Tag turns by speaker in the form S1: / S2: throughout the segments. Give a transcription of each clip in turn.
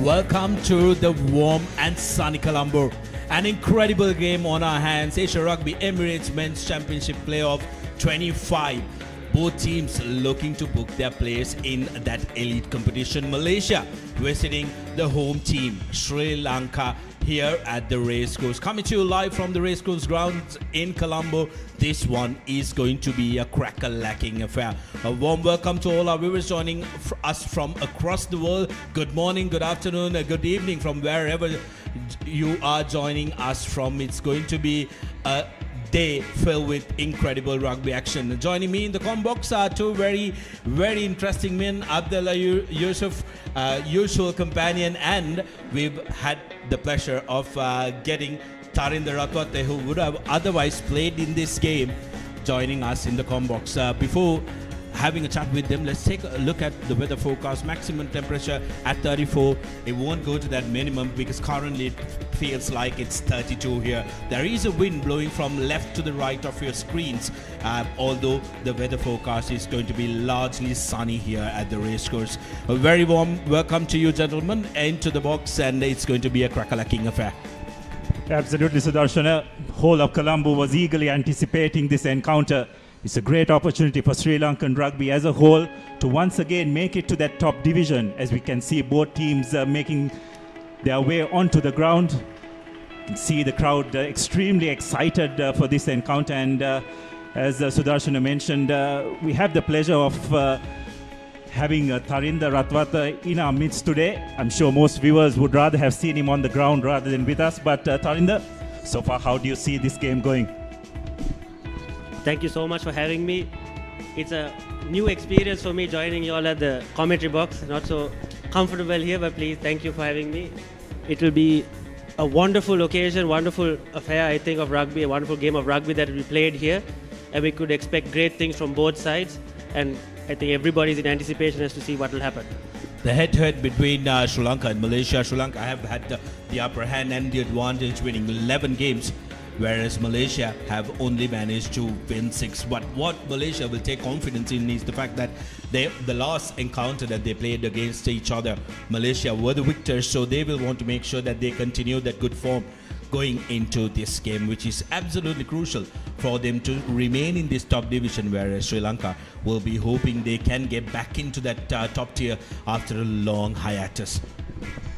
S1: Welcome to the warm and sunny Colombo. An incredible game on our hands. Asia Rugby Emirates Men's Championship Playoff 25. Both teams looking to book their place in that elite competition. Malaysia visiting the home team, Sri Lanka, here at the Racecourse. Coming to you live from the Racecourse grounds in Colombo. This one is going to be a cracker-lacking affair. A warm welcome to all our viewers joining us from across the world. Good morning, good afternoon, good evening from wherever you are joining us from. It's going to be a day filled with incredible rugby action. Joining me in the box are two very interesting men, Abdullah Yusuf, usual companion, and we've had the pleasure of getting Tarinder Ratwate, who would have otherwise played in this game, joining us in the box. Before having a chat with them, let's take a look at the weather forecast. Maximum temperature at 34. It won't go to that minimum because currently it feels like it's 32 here. There is a wind blowing from left to the right of your screens, although the weather forecast is going to be largely sunny here at the Racecourse. A very warm welcome to you, gentlemen, into the box, and it's going to be a cracker-lacking affair.
S2: Absolutely, Sudarshana. Whole of Colombo was eagerly anticipating this encounter. It's a great opportunity for Sri Lankan rugby as a whole to once again make it to that top division, as we can see both teams making their way onto the ground. You can see the crowd extremely excited for this encounter, and as Sudarshana mentioned, we have the pleasure of having Tarinder Ratwate in our midst today. I'm sure most viewers would rather have seen him on the ground rather than with us, but Tarinder, so far how do you see this game going?
S3: Thank you so much for having me. It's a new experience for me joining you all at the commentary box. Not so comfortable here, but please, thank you for having me. It will be a wonderful occasion, wonderful affair, I think, of rugby, a wonderful game of rugby that will be played here. And we could expect great things from both sides. And I think everybody's in anticipation as to see what will happen.
S1: The head-to-head between Sri Lanka and Malaysia. Sri Lanka have had the upper hand and the advantage, winning 11 games. Whereas Malaysia have only managed to win 6. But what Malaysia will take confidence in is the fact that the last encounter that they played against each other, Malaysia were the victors, so they will want to make sure that they continue that good form going into this game, which is absolutely crucial for them to remain in this top division, whereas Sri Lanka will be hoping they can get back into that top tier after a long hiatus.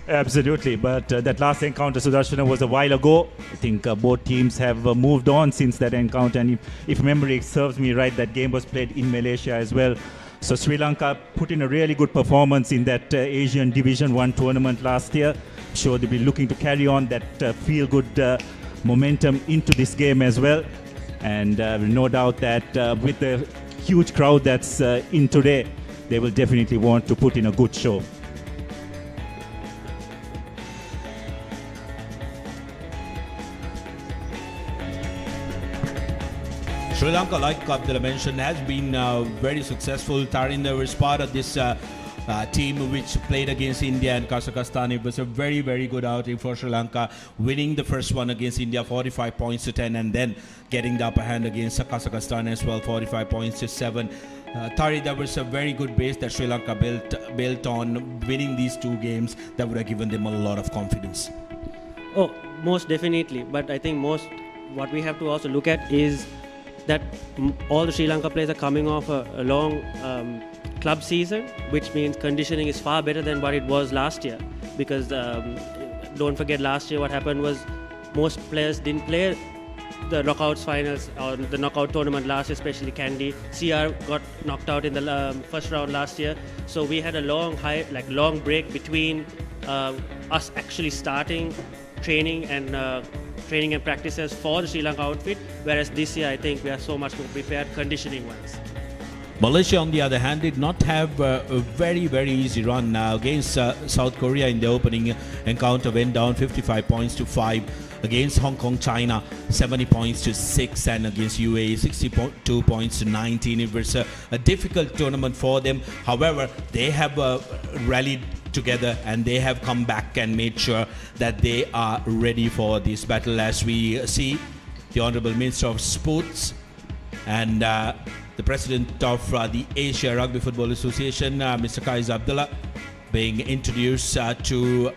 S2: Absolutely, but that last encounter, Sudarshana, was a while ago. I think both teams have moved on since that encounter, and if memory serves me right, that game was played in Malaysia as well. So Sri Lanka put in a really good performance in that Asian Division 1 tournament last year. I'm sure they'll be looking to carry on that feel-good momentum into this game as well. And no doubt that with the huge crowd that's in today, they will definitely want to put in a good show.
S1: Sri Lanka, like Abdullah mentioned, has been very successful. Tarinder was part of this team which played against India and Kazakhstan. It was a very good outing for Sri Lanka, winning the first one against India 45 points to 10, and then getting the upper hand against Kazakhstan as well, 45 points to 7. Tari, that was a very good base that Sri Lanka built on. Winning these two games, that would have given them a lot of confidence.
S3: Oh, most definitely. But I think what we have to also look at is that all the Sri Lanka players are coming off a long club season, which means conditioning is far better than what it was last year. Because don't forget, last year what happened was most players didn't play the knockouts finals or the knockout tournament last year, especially Candy. CR got knocked out in the first round last year. So we had a long break between us actually starting training and practices for the Sri Lanka outfit, whereas this year I think we are so much more prepared conditioning-wise.
S1: Malaysia, on the other hand, did not have a very easy run against South Korea in the opening encounter. Went down 55 points to 5 against Hong Kong, China 70 points to 6, and against UAE 62 points to 19. It was a difficult tournament for them. However, they have rallied together and they have come back and made sure that they are ready for this battle, as we see the Honourable Minister of Sports and the President of the Asia Rugby Football Association, Mr. Kais Abdullah, being introduced to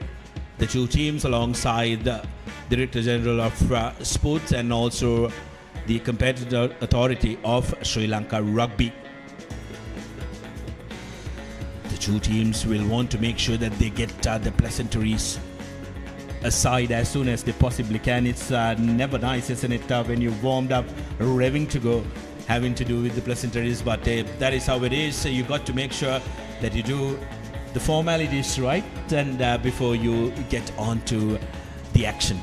S1: the two teams alongside the Director General of Sports and also the Competitor Authority of Sri Lanka Rugby. The two teams will want to make sure that they get the pleasantries aside as soon as they possibly can. It's never nice, isn't it, when you've warmed up, revving to go, having to do with the pleasantries, but that is how it is. So you got to make sure that you do the formalities right and before you get on to the action.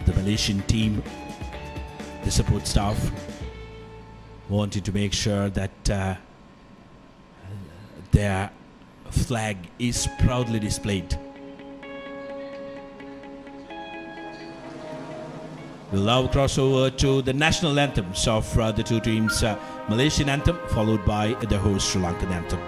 S1: The Malaysian team, the support staff, wanting to make sure that their flag is proudly displayed. We'll now cross over to the national anthems of the two teams. Malaysian anthem followed by the host Sri Lankan anthem.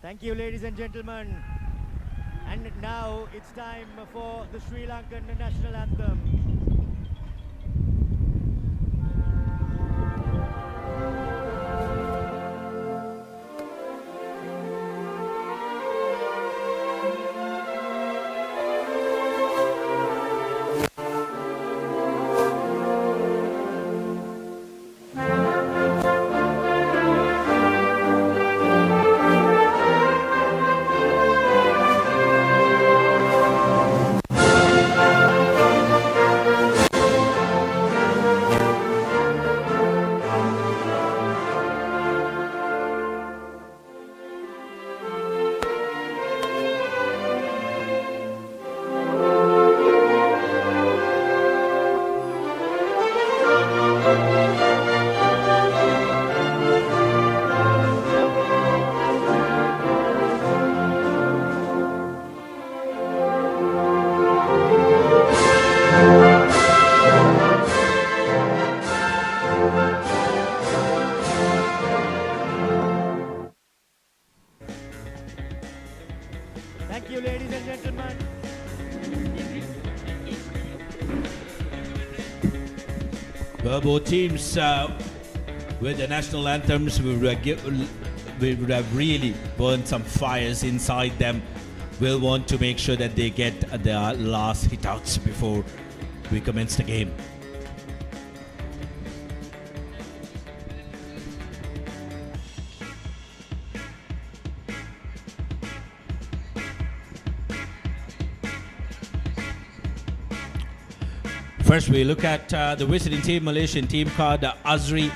S4: Thank you, ladies and gentlemen. And now it's time for the Sri Lankan national anthem. Thank you, ladies and gentlemen.
S1: Well, both teams with the national anthems, we would have really burned some fires inside them. We'll want to make sure that they get their last hitouts before we commence the game. First, we look at the visiting team, Malaysian team card, Azri,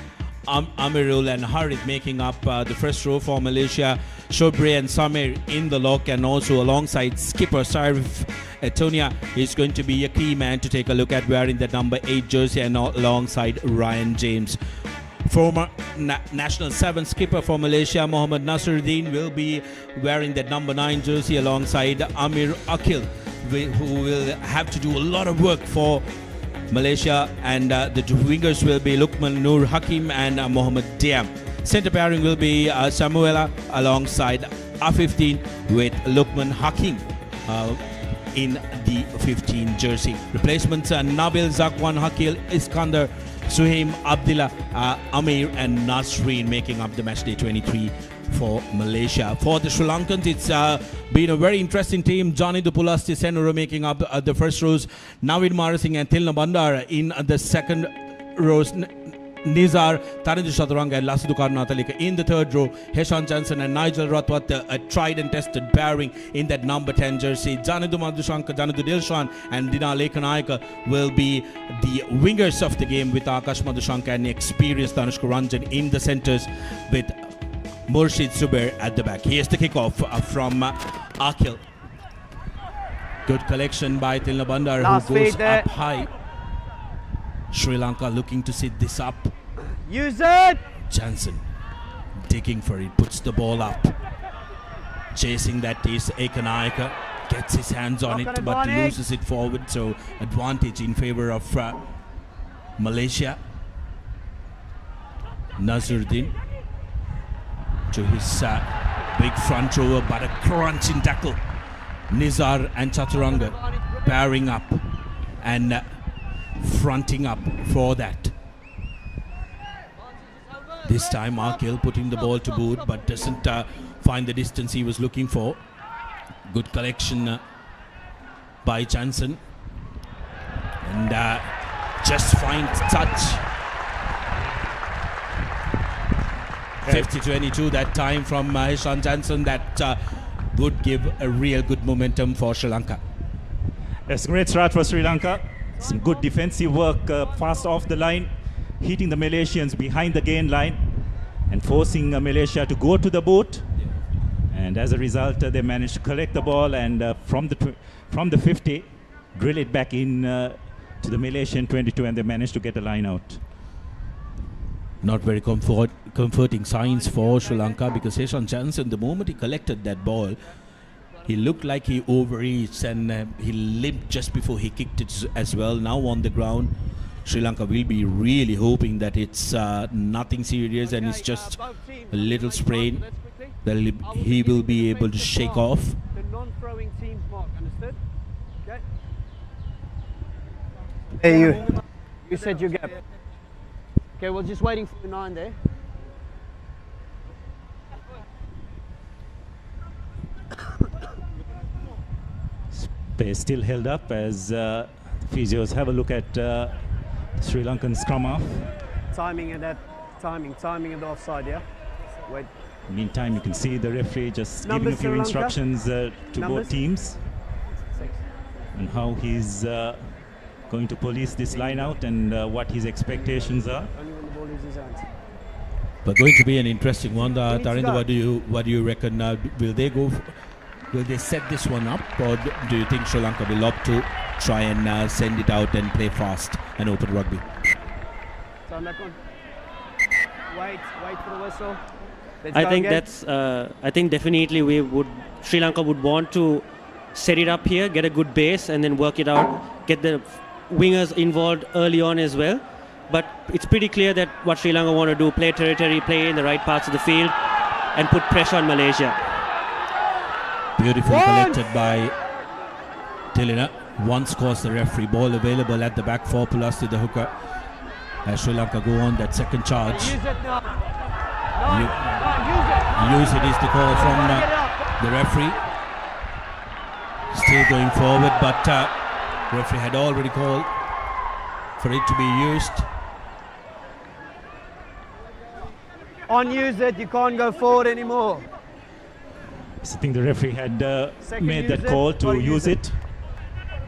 S1: Amirul and Harith making up the first row for Malaysia. Shobri and Samir in the lock, and also alongside skipper Sarif Etonia is going to be a key man to take a look at, wearing the number 8 jersey, and alongside Ryan James. Former National 7 skipper for Malaysia, Mohammad Nasruddin, will be wearing the number 9 jersey alongside Amir Akil, who will have to do a lot of work for Malaysia, and the two wingers will be Lukman Nur Hakim and Mohammad Diam. Centre pairing will be Samuela alongside R15 with Lukman Hakim in the 15 jersey. Replacements are Nabil, Zakwan, Hakil, Iskander, Suhaim, Abdullah, Amir and Nasreen making up the matchday 23 for Malaysia. For the Sri Lankans, it's been a very interesting team. Johnny Dupulasti Senuru making up the first rows. Navid Marasinghe and Tilna Bandara in the second rows. Nizar, Tarandu Chaturanga and Lasidu Karnatalika in the third row. Heshan Johnson and Nigel Ratwat, a tried and tested pairing in that number 10 jersey. Janadu Madhushanka, Janadu Dilshan and Dina Lekanayaka will be the wingers of the game, with Akash Madhushanka and experienced Danushka Ranjan in the centres, with Murshid Zubair at the back. Here's the kickoff from Akhil. Good collection by Tilna Bandar, who goes up high. Sri Lanka looking to sit this up.
S4: Use it!
S1: Jansen digging for it, puts the ball up. Chasing that is Ekanayaka. Gets his hands on it but loses it forward, so advantage in favour of Malaysia. Nazruddin to his big front rower, but a crunching tackle. Nizar and Chaturanga pairing up and fronting up for that. This time Akhil putting the ball to boot, but doesn't find the distance he was looking for. Good collection by Jansen, and just finds touch. 50-22 that time from Heshan Jansen. That would give a real good momentum for Sri Lanka.
S2: It's a great start for Sri Lanka. Some good defensive work, fast off the line, hitting the Malaysians behind the gain line and forcing Malaysia to go to the boot. And as a result, they managed to collect the ball and from the 50, drill it back in to the Malaysian 22, and they managed to get a line out.
S1: Not very comforting signs for Sri Lanka, because Heshan Jansen, the moment he collected that ball, he looked like he overreached and he limped just before he kicked it as well. Now on the ground, Sri Lanka will be really hoping that it's nothing serious and it's just a little sprain that he will be able to shake off.
S5: The non-throwing team's mark, understood? Okay.
S4: Hey,
S5: You said your gap. Okay, well, just waiting for the 9 there.
S2: Pace still held up as physios have a look at Sri Lankan scrum half.
S5: Timing of the offside, yeah? Wait.
S2: Meantime, you can see the referee just
S5: Numbers,
S2: giving a few
S5: Sri Lanka.
S2: instructions to
S5: Numbers.
S2: both teams
S5: 6.
S2: on how he's going to police this line out and what his expectations are.
S5: Only when the ball leaves his hands.
S1: But going to be an interesting one.
S5: need to
S1: Tarinder,
S5: go.
S1: what do you reckon? Will they set this one up, or do you think Sri Lanka will opt to try and send it out and play fast and open rugby?
S5: Turn back on. Wait for the whistle. Let's
S3: I
S5: go
S3: think
S5: again.
S3: that's. I think definitely Sri Lanka would want to set it up here, get a good base, and then work it out. Get the wingers involved early on as well. But it's pretty clear that what Sri Lanka want to do: play territory, play in the right parts of the field, and put pressure on Malaysia.
S1: Beautifully collected by Tilina. One scores the referee. Ball available at the back for Pulasti, the hooker. As Sri Lanka go on that second charge.
S5: Use it now.
S1: Use it is the call from the referee. Still going forward, but referee had already called for it to be used.
S5: Use it. You can't go forward anymore.
S2: So I think the referee had made that
S5: use it.
S2: call to use it.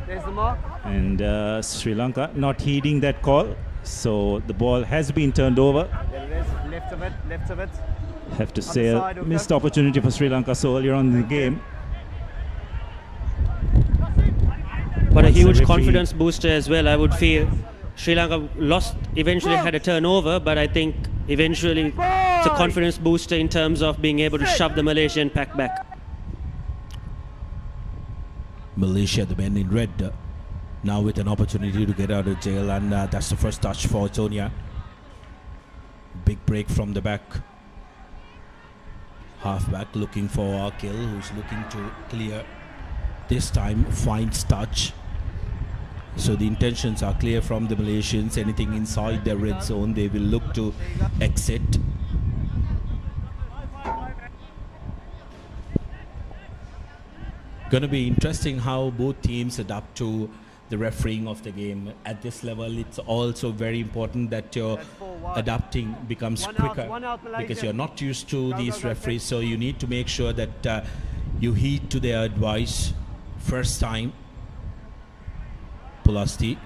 S5: There's the mark.
S2: And Sri Lanka not heeding that call. So the ball has been turned over.
S5: There it is. Left of it.
S2: Have to
S5: On
S2: say
S5: the
S2: a
S5: side, okay.
S2: missed opportunity for Sri Lanka so earlier on in the game.
S3: But a
S2: Once the
S3: huge
S2: referee-
S3: confidence booster as well, I would feel. Sri Lanka eventually had a turnover, but I think eventually it's a confidence booster in terms of being able to shove the Malaysian pack back.
S1: Malaysia, the men in red, now with an opportunity to get out of jail, and that's the first touch for Tonia. Big break from the back. Halfback looking for Akhil, who's looking to clear. This time finds touch. So the intentions are clear from the Malaysians. Anything inside their red zone, they will look to exit. going to be interesting how both teams adapt to the refereeing of the game. At this level, it's also very important that your
S5: That's 4 wide.
S1: adapting becomes
S5: One
S1: quicker
S5: out, Malaysia.
S1: because you're not used to
S5: Go,
S1: these
S5: go, go,
S1: referees, so you need to make sure that you heed to their advice first time. Pulasti,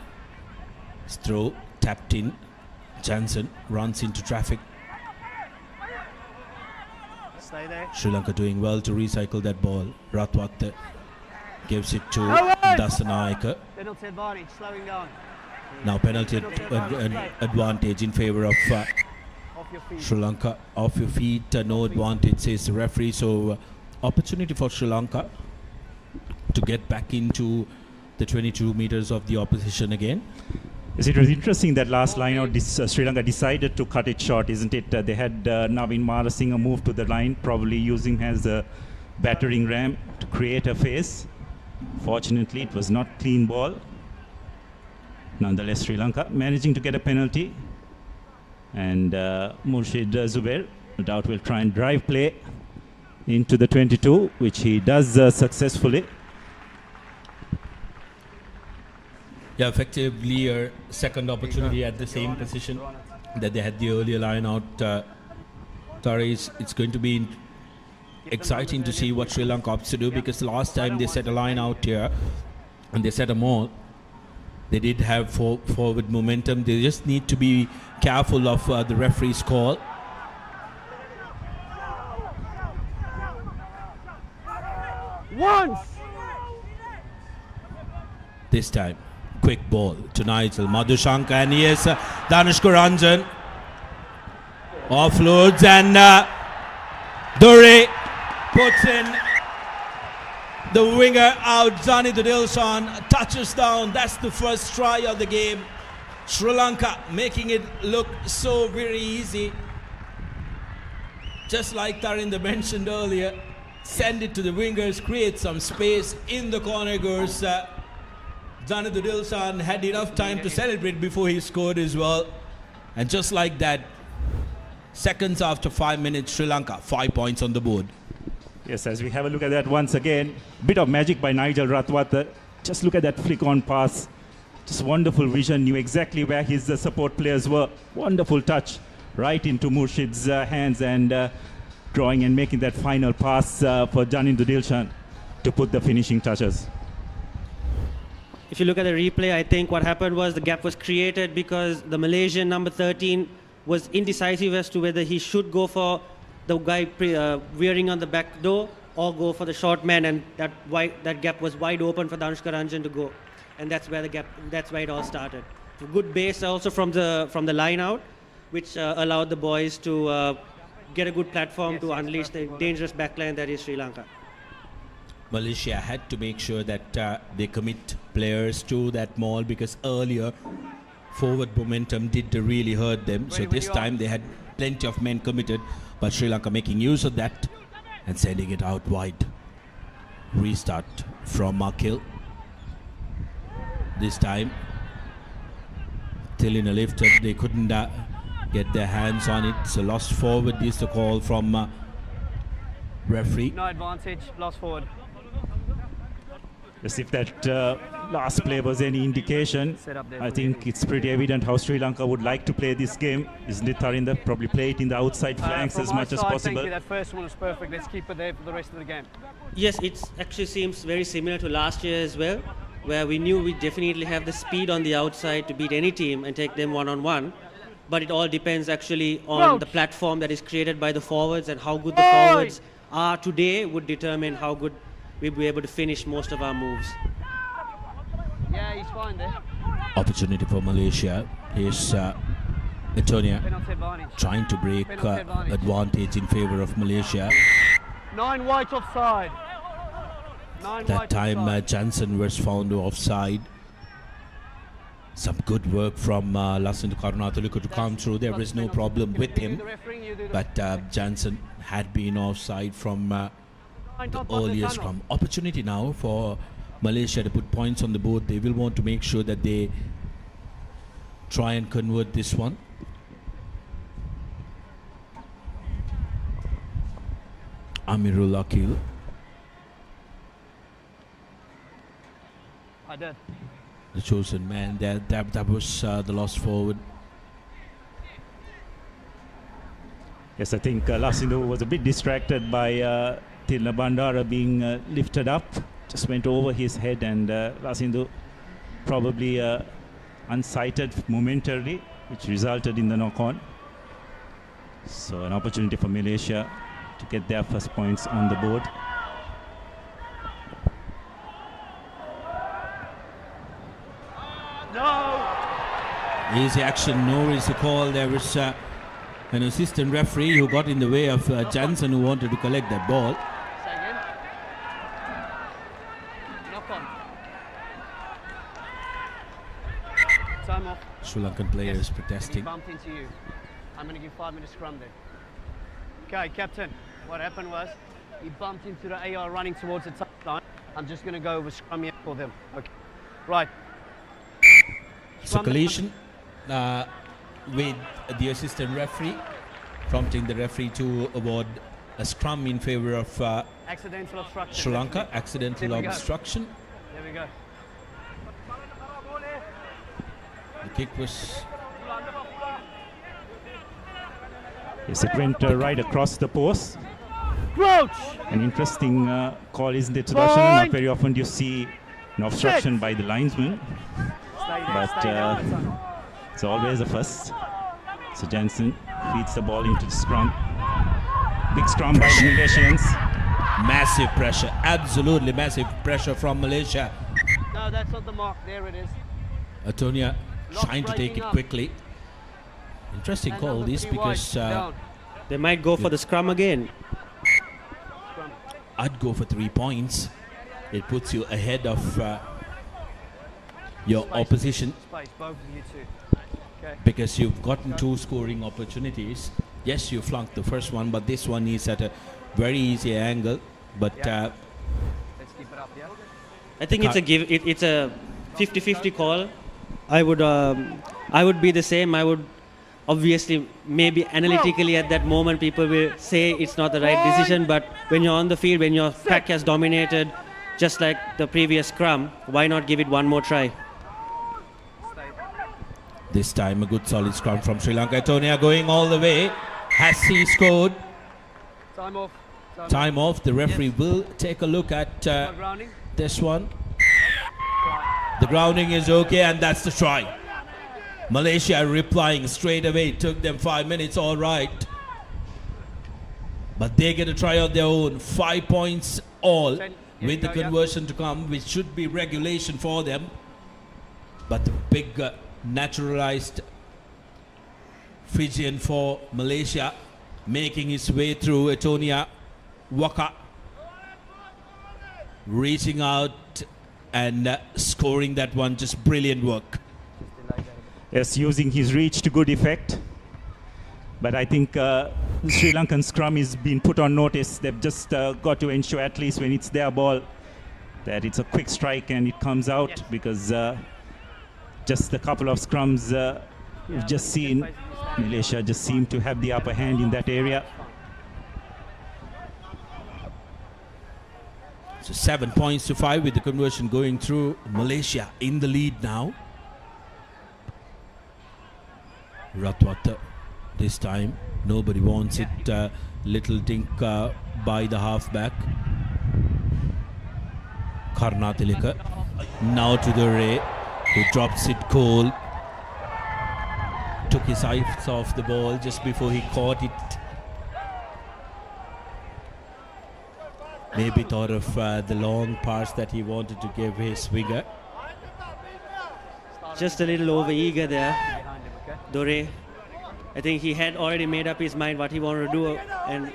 S1: throw, tapped in. Jansen runs into traffic.
S5: Stay there.
S1: Sri Lanka doing well to recycle that ball. Ratwat gives it to
S5: Owen!
S1: Dasanayaka.
S5: Penalty advantage, slowing down.
S1: Now penalty advantage in favor of
S5: Off your feet.
S1: Sri Lanka. Off your feet, no advantage, says the referee. So opportunity for Sri Lanka to get back into the 22 meters of the opposition again.
S2: Yes, it was interesting that last line out, Sri Lanka decided to cut it short, isn't it? They had Navin Marasinghe move to the line, probably using him as a battering ram to create a face. Fortunately, it was not clean ball. Nonetheless, Sri Lanka managing to get a penalty. And Murshid Zubair, no doubt, will try and drive play into the 22, which he does successfully.
S1: Yeah, effectively a second opportunity at the same position that they had the earlier line out. Taris, it's going to be exciting to see what Sri Lanka opts to do, because the last time they set a line out here and they set a maul, they did have forward momentum. They just need to be careful of the referee's call.
S5: Once!
S1: This time, quick ball to Nigel Madhushanka, and yes, Danushka Ranjan offloads, and Dore puts in the winger out. Zani Dilshan touches down. That's the first try of the game. Sri Lanka making it look so very easy. Just like Tarinder mentioned earlier, send it to the wingers, create some space in the corner goes. Zani Dilshan had enough time to celebrate before he scored as well. And just like that, seconds after 5 minutes, Sri Lanka 5 points on the board.
S2: Yes, as we have a look at that once again, bit of magic by Nigel Ratwat. Just look at that flick on pass. Just wonderful vision, knew exactly where his support players were. Wonderful touch right into Murshid's hands, and drawing and making that final pass for Janindu Dilshan to put the finishing touches.
S3: If you look at the replay, I think what happened was the gap was created because the Malaysian number 13 was indecisive as to whether he should go for the guy veering on the back door or go for the short man, and that gap was wide open for Danushka Ranjan to go, and that's where it all started. A good base also from the line out, which allowed the boys to get a good platform to unleash the dangerous backline that is Sri Lanka.
S1: Malaysia had to make sure that they commit players to that maul, because earlier forward momentum did really hurt them. So this time they had plenty of men committed, but Sri Lanka making use of that and sending it out wide. Restart from Akil. This time, Tilina lifted. They couldn't get their hands on it. So lost forward is the call from referee.
S5: No advantage, lost forward.
S2: Yes, if that last play was any indication, I think it's pretty evident how Sri Lanka would like to play this game, isn't it, Tarinder? Probably play it in the outside flanks as much as possible.
S5: Thank you. That first one was perfect. Let's keep it there for the rest of the game.
S3: Yes, it actually seems very similar to last year as well, where we knew we definitely have the speed on the outside to beat any team and take them one-on-one. But it all depends actually on the platform that is created by the forwards, and how good the forwards are today would determine how good we'll be able to finish most of our moves.
S5: Yeah, he's fine there.
S1: Opportunity for Malaysia. Here's Etonia
S5: Penalty advantage.
S1: trying to break advantage in favor of Malaysia.
S5: 9 white offside. 9
S1: That
S5: white
S1: time
S5: offside.
S1: Jansen was found offside. Some good work from Lasindu Karunathaluku to come through. There was no problem with him, but Jansen had been offside from the earlier scrum. Opportunity now for Malaysia to put points on the board. They will want to make sure that they try and convert this one. Amirul Akil
S5: I did.
S1: The chosen man there. That was the lost forward.
S2: Yes, I think Lasindu was a bit distracted by Tilna Bandara being lifted up. Just went over his head, and Lasindu probably unsighted momentarily, which resulted in the knock-on. So an opportunity for Malaysia to get their first points on the board.
S5: No!
S1: Easy action, no is the call. There was an assistant referee who got in the way of Jansen, who wanted to collect that ball.
S5: Say again. Knock on. Time off.
S1: Sri Lankan players
S5: He
S1: protesting.
S5: bumped into you. I'm going to give 5 minutes scrum there. Okay, Captain. What happened was he bumped into the AR running towards the touchline. I'm just going to go over scrum here for them. Okay. Right.
S1: It's a collision with the assistant referee, prompting the referee to award a scrum in favour of
S5: Accidental obstruction.
S1: Sri Lanka. Accidental
S5: There we go.
S1: obstruction.
S5: There we go.
S1: The kick was...
S2: Yes, it went right across the post.
S5: Crouch!
S2: An interesting call, isn't it, Sudarshan? Not very often do you see an obstruction by the linesman,
S5: Stay there,
S2: but
S5: stay down.
S2: it's always a first. So Jansen feeds the ball into the scrum. Big scrum by the Malaysians.
S1: Massive pressure, absolutely massive pressure from Malaysia.
S5: No, that's not the mark. There it is.
S1: Atonia
S5: Lock
S1: trying to take
S5: breaking
S1: it
S5: up.
S1: quickly. Interesting
S5: And
S1: call
S5: number
S1: this,
S5: 3 wide,
S1: because
S5: down.
S3: They might go for the scrum again.
S5: Scrum.
S1: I'd go for 3 points. It puts you ahead of your
S5: Space.
S1: opposition,
S5: Space, both of you two. Okay.
S1: because you've gotten 2 scoring opportunities. Yes, you flunked the first one, but this one is at a very easy angle. But
S5: Yeah. Let's keep it up, yeah?
S3: I think it's a give. It's a 50-50 call. I would be the same. I would obviously, maybe analytically at that moment, people will say it's not the right decision. But when you're on the field, when your pack has dominated, just like the previous scrum, why not give it one more try?
S5: Stay.
S1: this time a good solid scrum from Sri Lanka. Atonia going all the way. Has he scored?
S5: Time off.
S1: Time off. The referee will take a look at
S5: No grounding.
S1: this one. The grounding is okay, and that's the try. Malaysia replying straight away. It took them 5 minutes, all right. But they get a try on their own. 5 points all,
S5: Here
S1: with
S5: you
S1: the
S5: go, yeah.
S1: conversion to come, which should be regulation for them. But the big naturalized Fijian for Malaysia, making his way through. Atonia Waka reaching out and scoring that one. Just brilliant work.
S2: Yes, using his reach to good effect. But I think the Sri Lankan scrum is being put on notice. They've just got to ensure, at least when it's their ball, that it's a quick strike and it comes out.
S5: Yes.
S2: Because just a couple of scrums we've just seen, Malaysia just seem to have the upper hand in that area.
S1: So 7 points to 5 with the conversion going through. Malaysia in the lead now. Ratwata this time. Nobody wants it. Little dink by the halfback. Karnatilika. Now to the Ray, who drops it cold. Took his eyes off the ball just before he caught it. Maybe thought of the long pass that he wanted to give his winger.
S3: Just a little over-eager there,
S5: Behind him, okay?
S3: Dore. I think he had already made up his mind what he wanted to do, and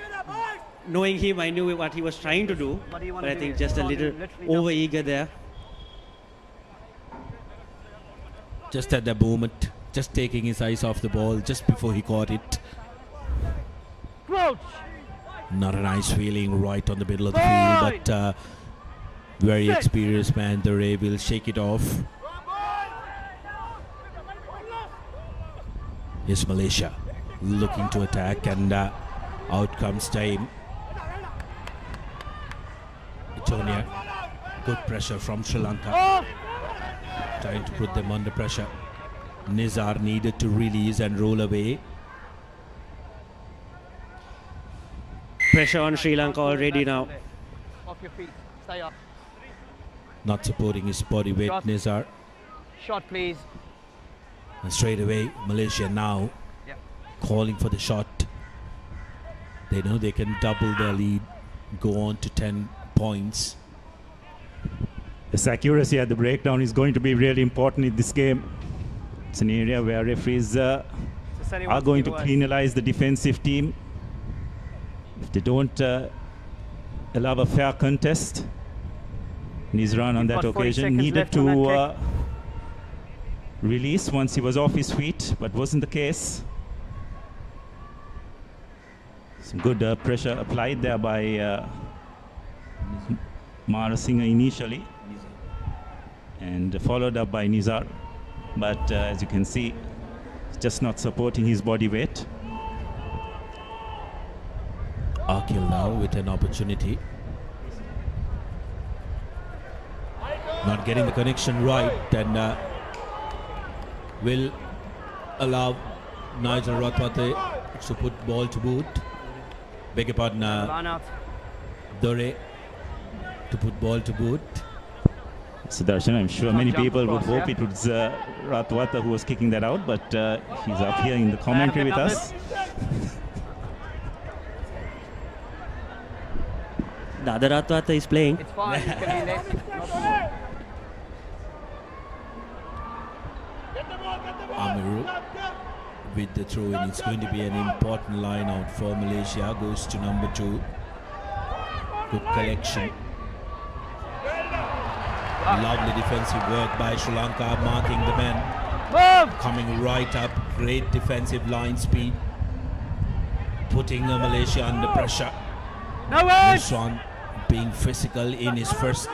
S3: knowing him, I knew what he was trying to do.
S5: What do you want
S3: But I
S5: to do
S3: think
S5: here?
S3: just a
S5: Come on,
S3: little
S5: literally nothing.
S3: over-eager there.
S1: Just at that moment, just taking his eyes off the ball just before he caught it.
S5: Crouch!
S1: Not a nice feeling right on the middle of the field, but very experienced man. The Ray will shake it off. Here's Malaysia looking to attack, and out comes time. Atonia, good pressure from Sri Lanka. trying to put them under pressure. Nizar needed to release and roll away.
S3: Pressure on Sri Lanka already now.
S5: Off your feet. Stay up.
S1: Not supporting his body weight,
S5: Shot.
S1: Nizar.
S5: Shot, please.
S1: And straight away, Malaysia now
S5: Yep.
S1: calling for the shot. They know they can double their lead, go on to 10 points.
S2: This accuracy at the breakdown is going to be really important in this game. It's an area where referees are going to penalize the defensive team if they don't allow a fair contest. Nizran on
S5: You've
S2: that
S5: got 40
S2: occasion
S5: seconds
S2: needed
S5: left on that
S2: to release once he was off his feet, but wasn't the case. Some good pressure applied there by Mara Singh initially, and followed up by Nizar. But as you can see, it's just not supporting his body weight.
S1: Akil now with an opportunity. Not getting the connection right, and will allow Nigel Ratwate to put ball to boot. Beg your pardon,
S5: Line out.
S1: Dore to put ball to boot.
S2: Sudarshan, I'm sure
S5: Can't
S2: many
S5: jump
S2: people would
S5: across,
S2: hope
S5: yeah?
S2: it was Ratwata who was kicking that out, but he's up here in the commentary with us.
S3: The other Ratwata is playing.
S5: It's fine. You can be left.
S1: Amiru with the throw in. It's going to be an important line out for Malaysia. Goes to number 2. Good collection. Lovely defensive work by Sri Lanka, marking the men.
S5: Move!
S1: Coming right up. Great defensive line speed. Putting Malaysia under pressure.
S5: No words!
S1: Nishwan being physical in his first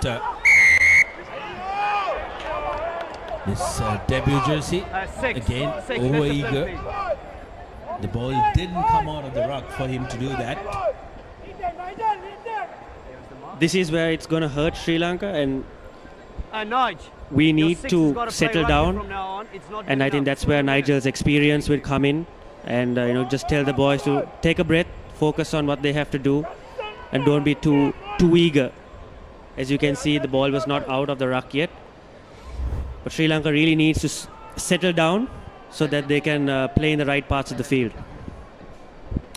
S1: debut jersey.
S5: Six.
S1: Again,
S5: Six.
S1: over
S5: Discipline,
S1: eager.
S5: please.
S1: The ball didn't come out of the ruck for him to do that.
S3: This is where it's going to hurt Sri Lanka, and
S5: Nige,
S3: we
S5: your
S3: need
S5: six has
S3: to
S5: got play
S3: settle
S5: rugby
S3: down.
S5: from now on. It's not
S3: And
S5: good
S3: I think
S5: enough.
S3: that's where Nigel's experience will come in, and just tell the boys to take a breath, focus on what they have to do, and don't be too eager. As you can see, the ball was not out of the ruck yet, but Sri Lanka really needs to settle down so that they can play in the right parts of the field.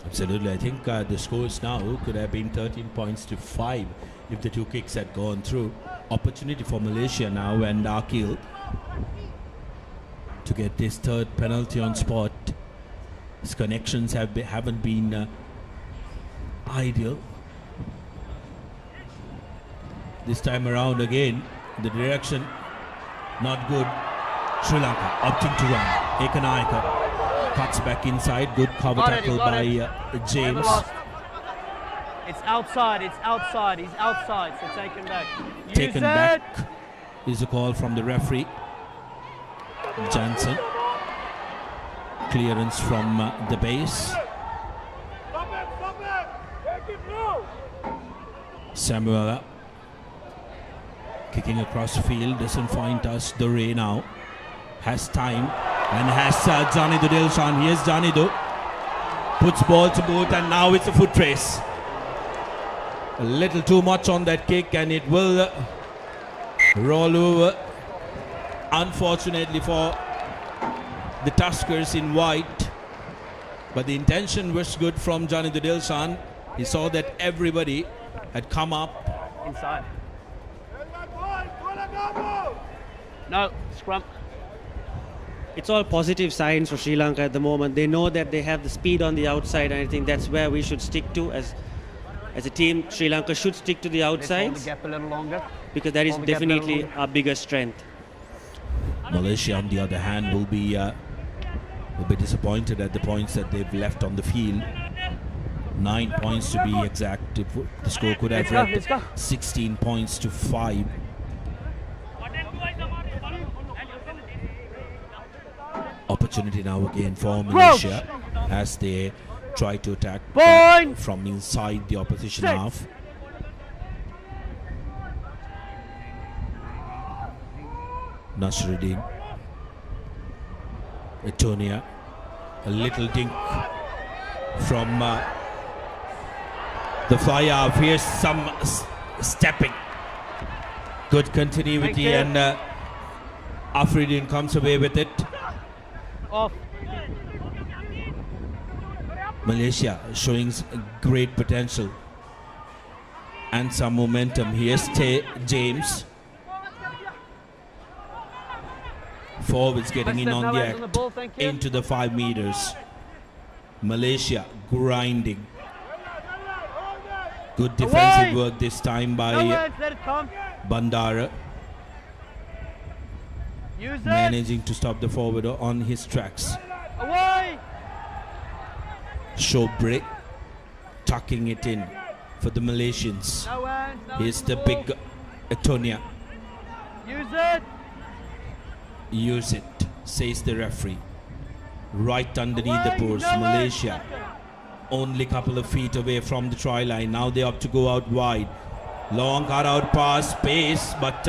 S1: Absolutely. I think the scores now could have been 13 points to 5 if the 2 kicks had gone through. Opportunity for Malaysia now, and Akil to get this 3rd penalty on spot. His connections haven't been ideal. This time around again, the direction not good. Sri Lanka opting to run. Ekanaika cuts back inside. Good cover
S5: Got it,
S1: tackle
S5: got
S1: by
S5: it.
S1: James.
S5: Never lost. It's outside. It's outside. He's outside. So taken back. Use
S1: Taken
S5: it.
S1: back is a call from the referee. Johnson. Clearance from the base. Samuela kicking across the field, doesn't find us. Dore now has time and has Janidu Dilshan. Here's Janidu. Puts ball to boot, and now it's a foot race. A little too much on that kick, and it will roll over. Unfortunately for the Tuskers in white, but the intention was good from Janidu Dilshan. He saw that everybody had come up.
S5: Inside. No, scrum.
S3: It's all positive signs for Sri Lanka at the moment. They know that they have the speed on the outside, and I think that's where we should stick to as a team. Sri Lanka should stick to the
S5: Let's hold the
S3: outsides
S5: gap a little longer.
S3: because that is
S5: Hold the gap a little
S3: definitely
S5: longer.
S3: our biggest strength.
S1: Malaysia, on the other hand, will be disappointed at the points that they've left on the field. 9 points to be exact. The score could have read
S5: Let's go.
S1: 16 points to 5. Opportunity now again for Malaysia as they try to attack
S5: Point.
S1: from inside the opposition
S5: Six.
S1: half. Nasruddin. Etonia. A little dink from the fly half. Here's some stepping. Good continuity, and Afridian comes away with it.
S5: Off.
S1: Malaysia showing great potential and some momentum. Here's James. Forwards getting in on the act into the 5 meters. Malaysia grinding. Good defensive work this time by Bandara. Managing to stop the forward on his tracks.
S5: Away!
S1: Shobre tucking it in for the Malaysians. Here's the big Etonia.
S5: Use it!
S1: Use it, says the referee. Right underneath the post. Malaysia only a couple of feet away from the try line. Now they have to go out wide. Long cut out pass, pace, but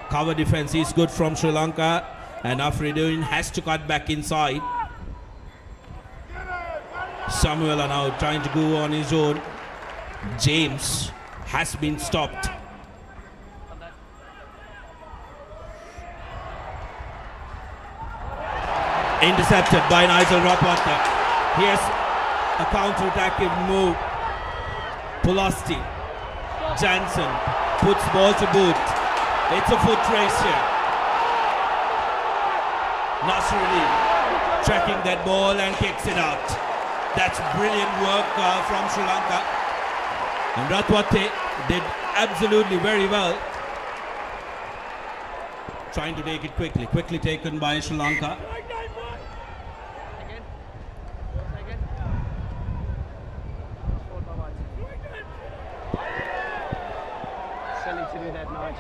S1: cover defense is good from Sri Lanka, and Afridian has to cut back inside. Samuel are now trying to go on his own. James has been stopped. Intercepted by Nigel Rapata. Here's a counter-attacking move. Pulasti. Jansen puts ball to boot. It's a foot race here. Nasruddin tracking that ball and kicks it out. That's brilliant work from Sri Lanka. And Ratwate did absolutely very well. Trying to take it quickly. Quickly taken by Sri Lanka.
S5: To do that, Nige.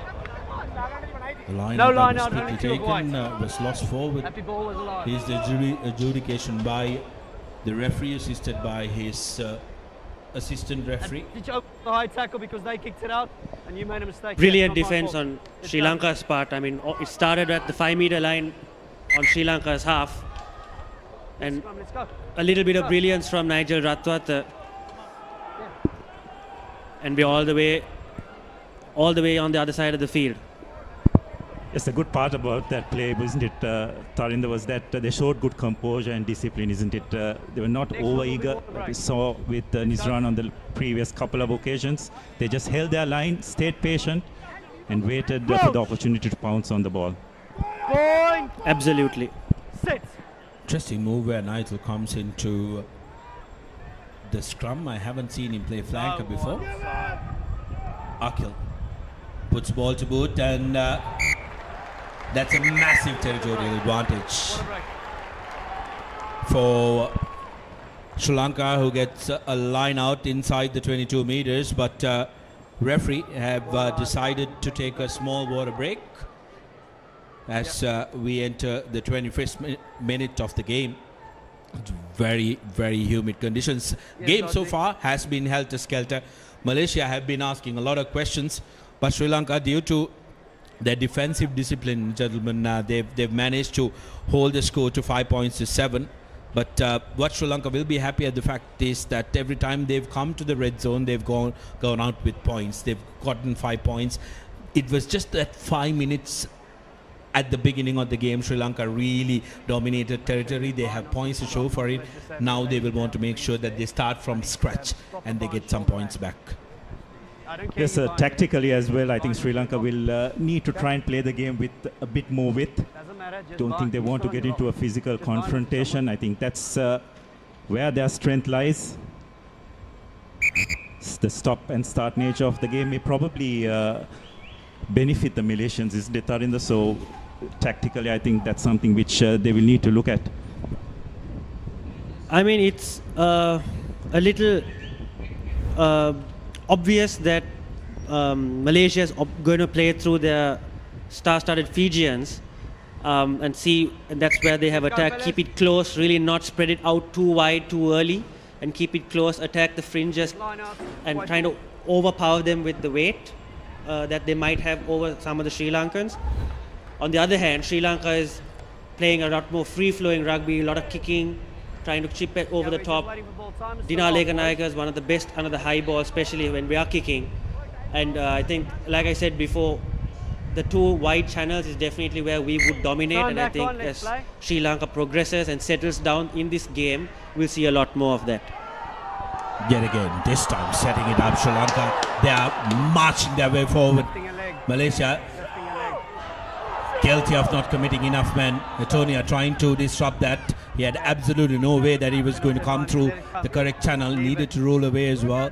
S1: The line
S5: No
S1: that
S5: line
S1: was
S5: out,
S1: quickly
S5: only two
S1: taken
S5: wide.
S1: was lost forward.
S5: Happy ball was alive.
S1: Here's the adjudication by the referee, assisted by his assistant referee.
S5: Did you open the high tackle because they kicked it out and you made a mistake?
S3: Brilliant
S5: That's not my
S3: defense
S5: fault.
S3: on
S5: It's
S3: Sri
S5: done.
S3: Lanka's part. I mean, it started at the 5-meter line on Sri Lanka's half, and
S5: Let's go.
S3: a little bit of brilliance from Nigel Ratwata, and we're all the way on the other side of the field.
S2: Yes, the good part about that play, isn't it, Tarinder, was that they showed good composure and discipline, isn't it? They were not over-eager, like we saw with Nizran on the previous couple of occasions. They just held their line, stayed patient, and waited for the opportunity to pounce on the ball.
S5: Point.
S3: Absolutely.
S5: Sit.
S1: Interesting move where Nigel comes into the scrum. I haven't seen him play flanker before. Akhil puts ball to boot, and that's a massive territorial advantage for Sri Lanka, who gets a line out inside the 22 meters, but referee have decided to take a small water break as we enter the 21st minute of the game. Very, very humid conditions. Game so far has been helter-skelter. Malaysia have been asking a lot of questions, but Sri Lanka, due to their defensive discipline, gentlemen, they've managed to hold the score to 5 points to 7. But what Sri Lanka will be happy at the fact is that every time they've come to the red zone, they've gone out with points. They've gotten 5 points. It was just that 5 minutes at the beginning of the game, Sri Lanka really dominated territory. They have points to show for it. Now they will want to make sure that they start from scratch and they get some points back.
S2: Yes, tactically as well, I think Sri Lanka will need to try and play the game with a bit more width. Don't think they want to get into a physical confrontation. I think that's where their strength lies. The stop and start nature of the game may probably benefit the Malaysians, isn't it, Tarinder? So tactically, I think that's something which they will need to look at.
S3: I mean, it's a little obvious that Malaysia is going to play through their star-studded Fijians and that's where they have attacked. Keep it close, really not spread it out too wide too early, and keep it close, attack the fringes and trying to overpower them with the weight that they might have over some of the Sri Lankans. On the other hand, Sri Lanka is playing a lot more free-flowing rugby, a lot of kicking, trying to chip it over the top. Dinar Leganayaka is one of the best under the high ball, especially when we are kicking. And I think, like I said before, the two wide channels is definitely where we would dominate. And I think as Sri Lanka progresses and settles down in this game, we'll see a lot more of that.
S1: Yet again, this time setting it up, Sri Lanka. They are marching their way forward. Malaysia guilty of not committing enough men. Antonia trying to disrupt that. He had absolutely no way that he was going to come through the correct channel. Needed to roll away as well.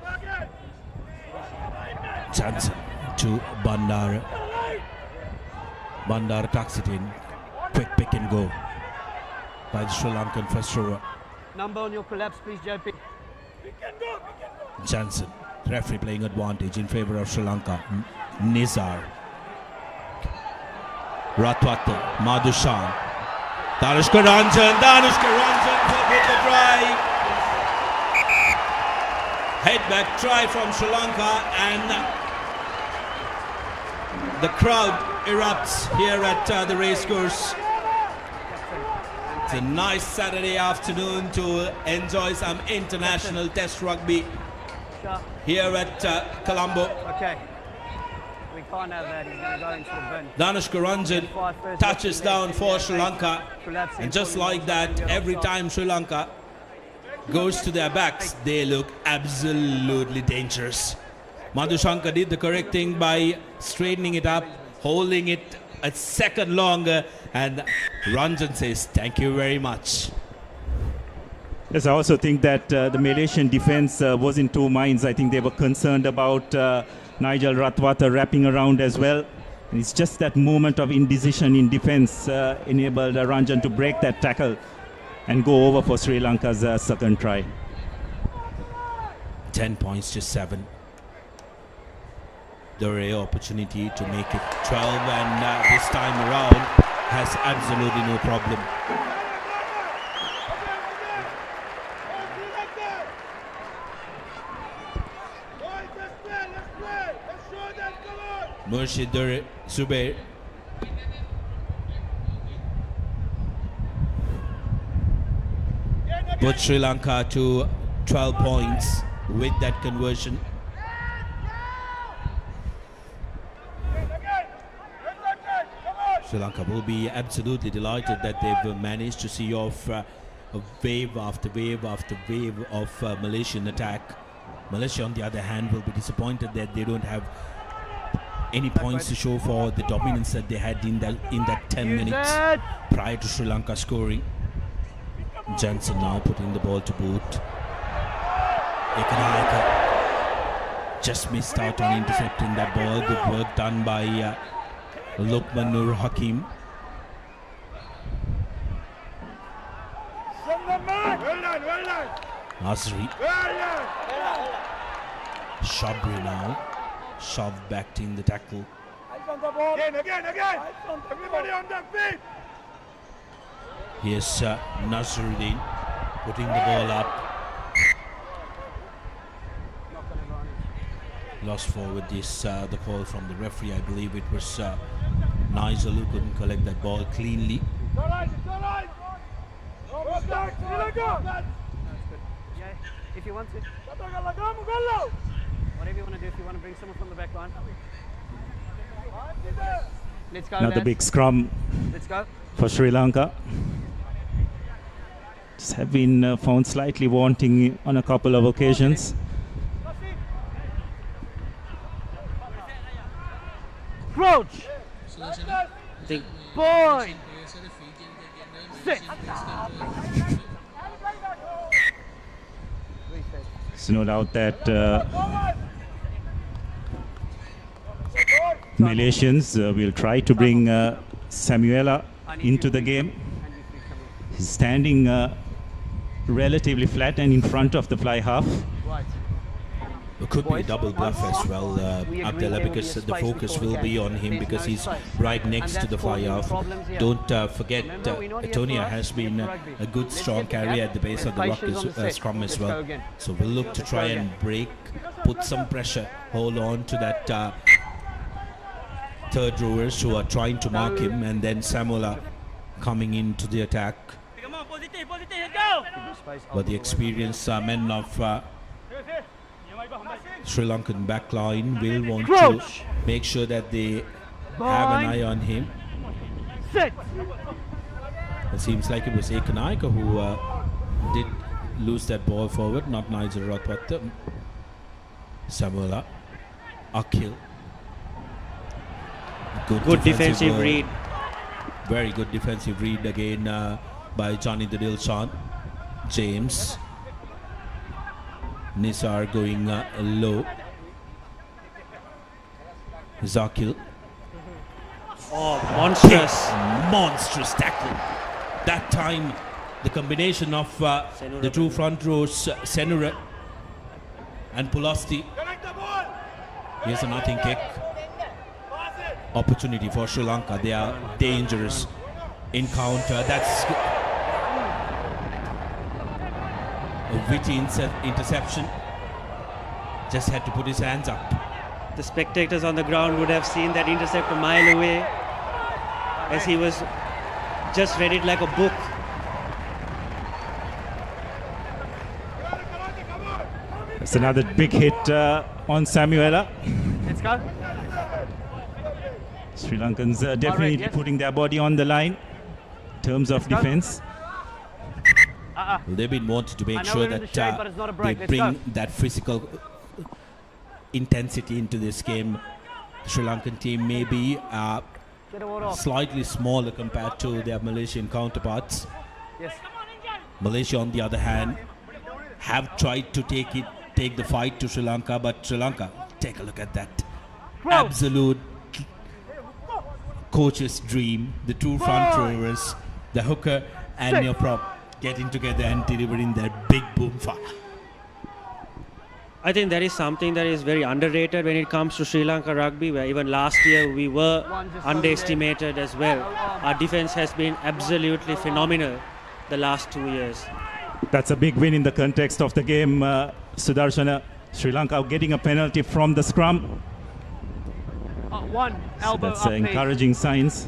S1: Johnson to Bandara. Bandara tucks it in. Quick pick and go by the Sri Lankan first rower.
S5: Number on your collapse, please, JP.
S1: Johnson, referee playing advantage in favour of Sri Lanka. Nizar. Ratwata, Madhushan. Danushka Ranjan with the try. Head back try from Sri Lanka, and the crowd erupts here at the racecourse. It's a nice Saturday afternoon to enjoy some international test rugby here at Colombo.
S5: Okay. We can't have that. He's going to go into the bin.
S1: Danushka Ranjan touches down for Sri Lanka, and just like that, every time Sri Lanka goes to their backs, they look absolutely dangerous. Madhushanka did the correct thing by straightening it up, holding it a second longer, and Ranjan says thank you very much.
S2: Yes, I also think that the Malaysian defense was in two minds. I think they were concerned about Nigel Ratwata wrapping around as well. And it's just that moment of indecision in defense enabled Ranjan to break that tackle and go over for Sri Lanka's second try.
S1: 10 points to 7. The rare opportunity to make it 12, and this time around has absolutely no problem. Murshid Zubair put Sri Lanka to 12 points with that conversion. Sri Lanka will be absolutely delighted that they've managed to see off a wave after wave after wave of Malaysian attack. Malaysia, on the other hand, will be disappointed that they don't have any points to show for the dominance that they had in that 10 minutes prior to Sri Lanka scoring. Johnson now putting the ball to boot. Ekanayaka just missed out on intercepting that ball. Good work done by Lokman Nur Hakim. Azri. Shabri now shoved back in the tackle.
S6: Again. Everybody on their feet.
S1: Here's Nazruddin putting the ball up. Lost forward is the call from the referee. I believe it was Nigel who couldn't collect that ball cleanly.
S6: It's all right. That's good.
S5: Yeah, if you want to. Whatever you want to do, if you want to bring someone from the back line. Let's go,
S2: Another
S5: lads.
S2: big scrum.
S5: Let's go.
S2: For Sri Lanka. Just have been found slightly wanting on a couple of occasions.
S5: Crouch.
S3: Think
S5: Boy. Sit.
S2: It's no doubt that Malaysians will try to bring Samuela into the game. He's standing relatively flat and in front of the fly half.
S5: Right.
S1: It could be a double bluff as well, Abdullah, because the focus will be on him because he's right next to the fly half. Don't forget, Antonia has been a good strong carry at the base of the ruck scrum as well. So we'll look to try and break, put some pressure, hold on to that third rowers who are trying to mark him, and then Samola coming into the attack. But the experienced men of Sri Lankan backline will want to make sure that they have an eye on him. It seems like it was Ekanaika who did lose that ball forward, not Nigel Rothwater. Samola, Akhil.
S3: Good defensive read.
S1: Very good defensive read again by Johnny the Dilshan. James. Nisar going low. Zakil.
S3: Oh, monstrous.
S1: Monstrous tackle. That time, the combination of the two front rows, Senura and Pulasti. Here's a nothing kick. Opportunity for Sri Lanka. They are dangerous in counter. That's a witty interception. Just had to put his hands up.
S3: The spectators on the ground would have seen that intercept a mile away, as he was just read it like a book.
S2: It's another big hit on Samuela.
S5: Let's go.
S2: Sri Lankans definitely putting their body on the line in terms of defense.
S1: They've been wanting to make sure that they
S5: Let's
S1: bring
S5: go.
S1: that physical intensity into this game. The Sri Lankan team may be
S5: Get the water off.
S1: slightly smaller compared to their Malaysian counterparts.
S5: Yes.
S1: Malaysia, on the other hand, have tried to take the fight to Sri Lanka, but Sri Lanka, take a look at that. Absolute coach's dream. The two front rowers, the hooker and your prop, getting together and delivering their big boom fire.
S3: I think that is something that is very underrated when it comes to Sri Lanka rugby, where even last year we were underestimated as well. Our defense has been absolutely phenomenal the last 2 years.
S2: That's a big win in the context of the game, Sudarshana. Sri Lanka getting a penalty from the scrum.
S5: One
S2: So
S5: elbow
S2: that's
S5: up,
S2: encouraging signs.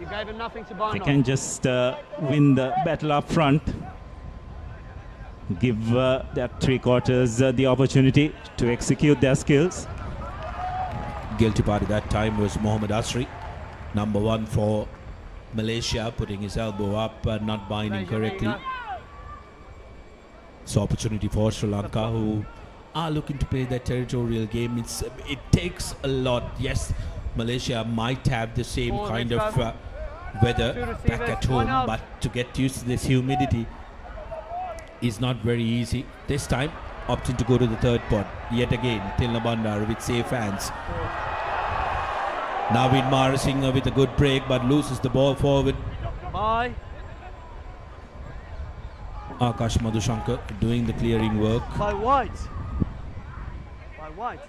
S5: You gave him nothing to
S2: They
S5: bind
S2: can
S5: on.
S2: just win the battle up front. Give their three quarters the opportunity to execute their skills.
S1: Guilty party that time was Mohammad Asri, number 1 for Malaysia, putting his elbow up, not binding correctly. So opportunity for Sri Lanka, who are looking to play their territorial game. It takes a lot. Yes, Malaysia might have the same kind of weather back at home, but to get used to this humidity is not very easy. This time, opting to go to the third pot. Yet again, Tilna Bandar with safe hands. Naveen Marasinghe with a good break, but loses the ball forward.
S5: Bye.
S1: Akash Madhushankar doing the clearing work.
S5: By White. By White.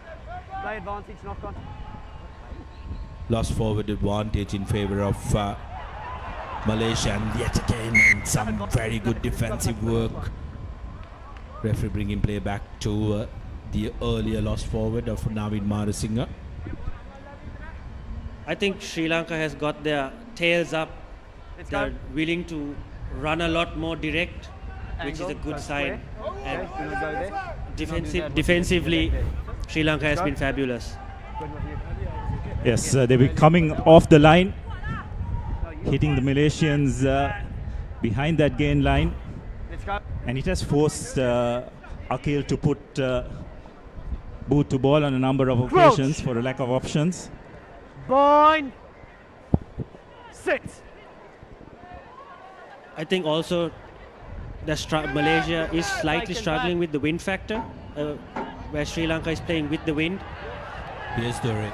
S5: Play advantage, knock on.
S1: Lost forward advantage in favour of Malaysia, and yet again some very good defensive work. Referee bringing play back to the earlier lost forward of Naveen Marasinghe.
S3: I think Sri Lanka has got their tails up. They're willing to run a lot more direct, which is a good sign. And defensively, Sri Lanka has been fabulous.
S2: Yes, they'll be coming off the line, hitting the Malaysians behind that gain line. And it has forced Akhil to put boot to ball on a number of occasions for a lack of options.
S5: Bind. Sit.
S3: I think also Malaysia is slightly struggling with the wind factor, where Sri Lanka is playing with the wind.
S1: Here's the red.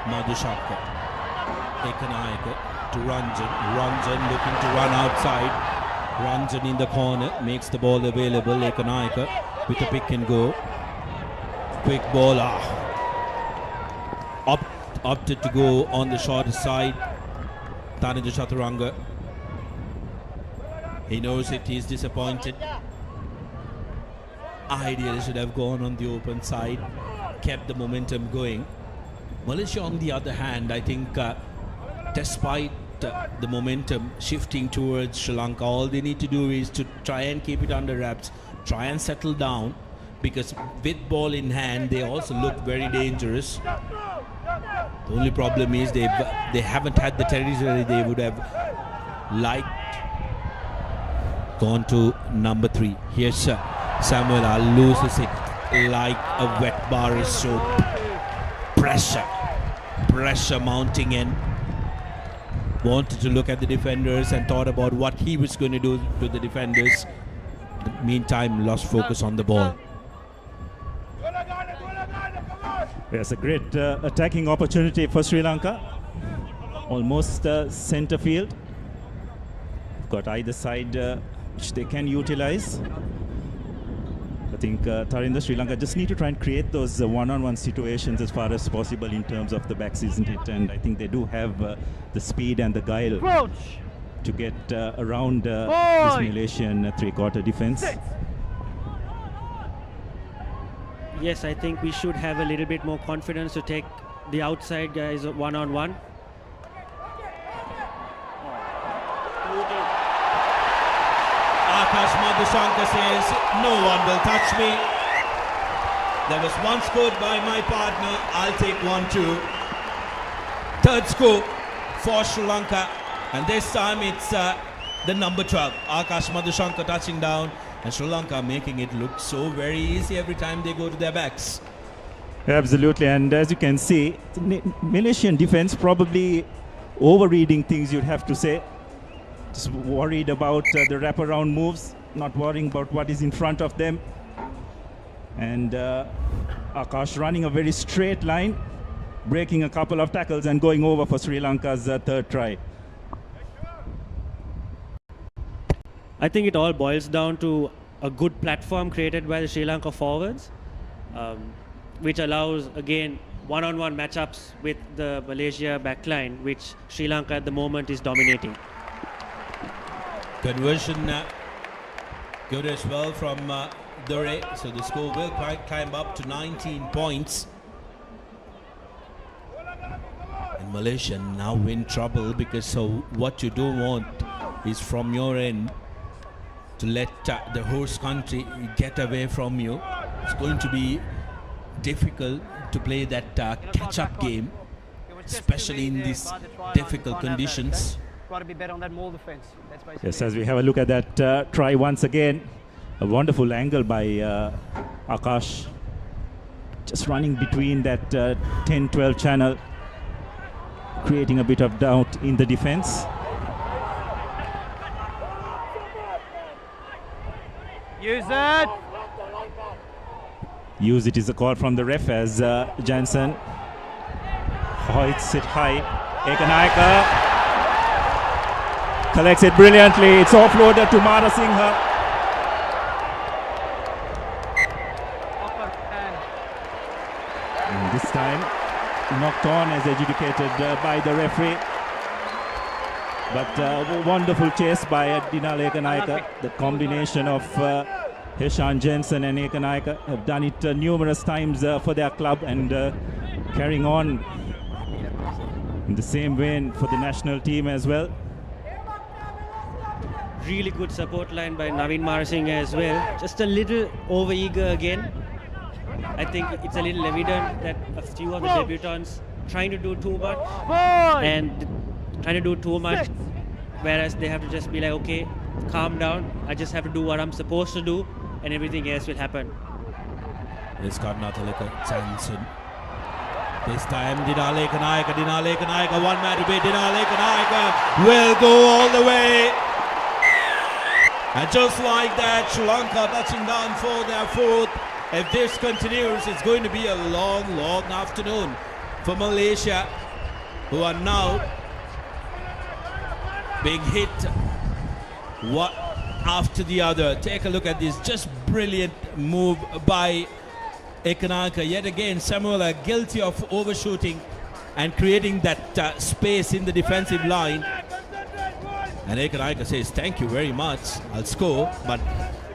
S1: Madhushankar. Ekanaika to Ranjan. Ranjan looking to run outside. Ranjan in the corner, makes the ball available. Ekanaika with a pick and go. Quick ball. Opted to go on the shorter side. Thanija Chaturanga. He knows it, he's disappointed. Ideally should have gone on the open side, kept the momentum going. Malaysia, on the other hand, I think despite the momentum shifting towards Sri Lanka, all they need to do is to try and keep it under wraps, try and settle down, because with ball in hand, they also look very dangerous. The only problem is they haven't had the territory they would have liked. Gone to number 3. Here's Samuel loses it like a wet bar of soap. Pressure mounting in. Wanted to look at the defenders and thought about what he was going to do to the defenders. Meantime, lost focus on the ball.
S2: There's a great attacking opportunity for Sri Lanka. Almost center field. Got either side which they can utilize. I think Tarinder, Sri Lanka just need to try and create those one-on-one situations as far as possible in terms of the backs, isn't it? And I think they do have the speed and the guile to get around this Malaysian three-quarter defense.
S3: Yes, I think we should have a little bit more confidence to take the outside guys one-on-one.
S1: Akash Madhushanka says, no one will touch me. There was one scored by my partner. I'll take one too. Third score for Sri Lanka. And this time it's the number 12. Akash Madhushanka touching down. And Sri Lanka making it look so very easy every time they go to their backs.
S2: Absolutely. And as you can see, the Malaysian defense probably overreading things, you'd have to say. Just worried about the wraparound moves, not worrying about what is in front of them. And Akash running a very straight line, breaking a couple of tackles and going over for Sri Lanka's third try.
S3: I think it all boils down to a good platform created by the Sri Lanka forwards, which allows, again, one-on-one matchups with the Malaysia backline, which Sri Lanka at the moment is dominating.
S1: Conversion good as well from Dore, so the score will climb up to 19 points. And Malaysia now in trouble, because what you don't want is from your end to let the host country get away from you. It's going to be difficult to play that catch-up game, especially in these difficult conditions.
S5: Got to be better on that maul defense. That's basically
S2: Yes, as we have a look at that try once again, a wonderful angle by Akash. Just running between that 10-12 channel, creating a bit of doubt in the defense.
S5: Use it!
S2: Use it is a call from the ref as Jansen hoists it high. Ekanaika collects it brilliantly. It's offloaded to Mara Singha. And this time knocked on as adjudicated by the referee. But a wonderful chase by Dinal Ekanaika. The combination of Heshan Jensen and Ekanaika have done it numerous times for their club, and carrying on in the same vein for the national team as well.
S3: Really good support line by Naveen Marasinghe as well. Just a little over-eager again. I think it's a little evident that a few of the debutants trying to do too much whereas they have to just be like, okay, calm down. I just have to do what I'm supposed to do, and everything else will happen.
S1: It's got Nathalika Jansen. This time Dinal Ekanaika, one man to beat. Dinal Ekanaika will go all the way. And just like that, Sri Lanka touching down for their fourth. If this continues, it's going to be a long afternoon for Malaysia, who are now being hit one after the other. Take a look at this, just brilliant move by Ekanaika. Yet again, Samuel are guilty of overshooting and creating that space in the defensive line. And Ekanaika says, thank you very much, I'll score, but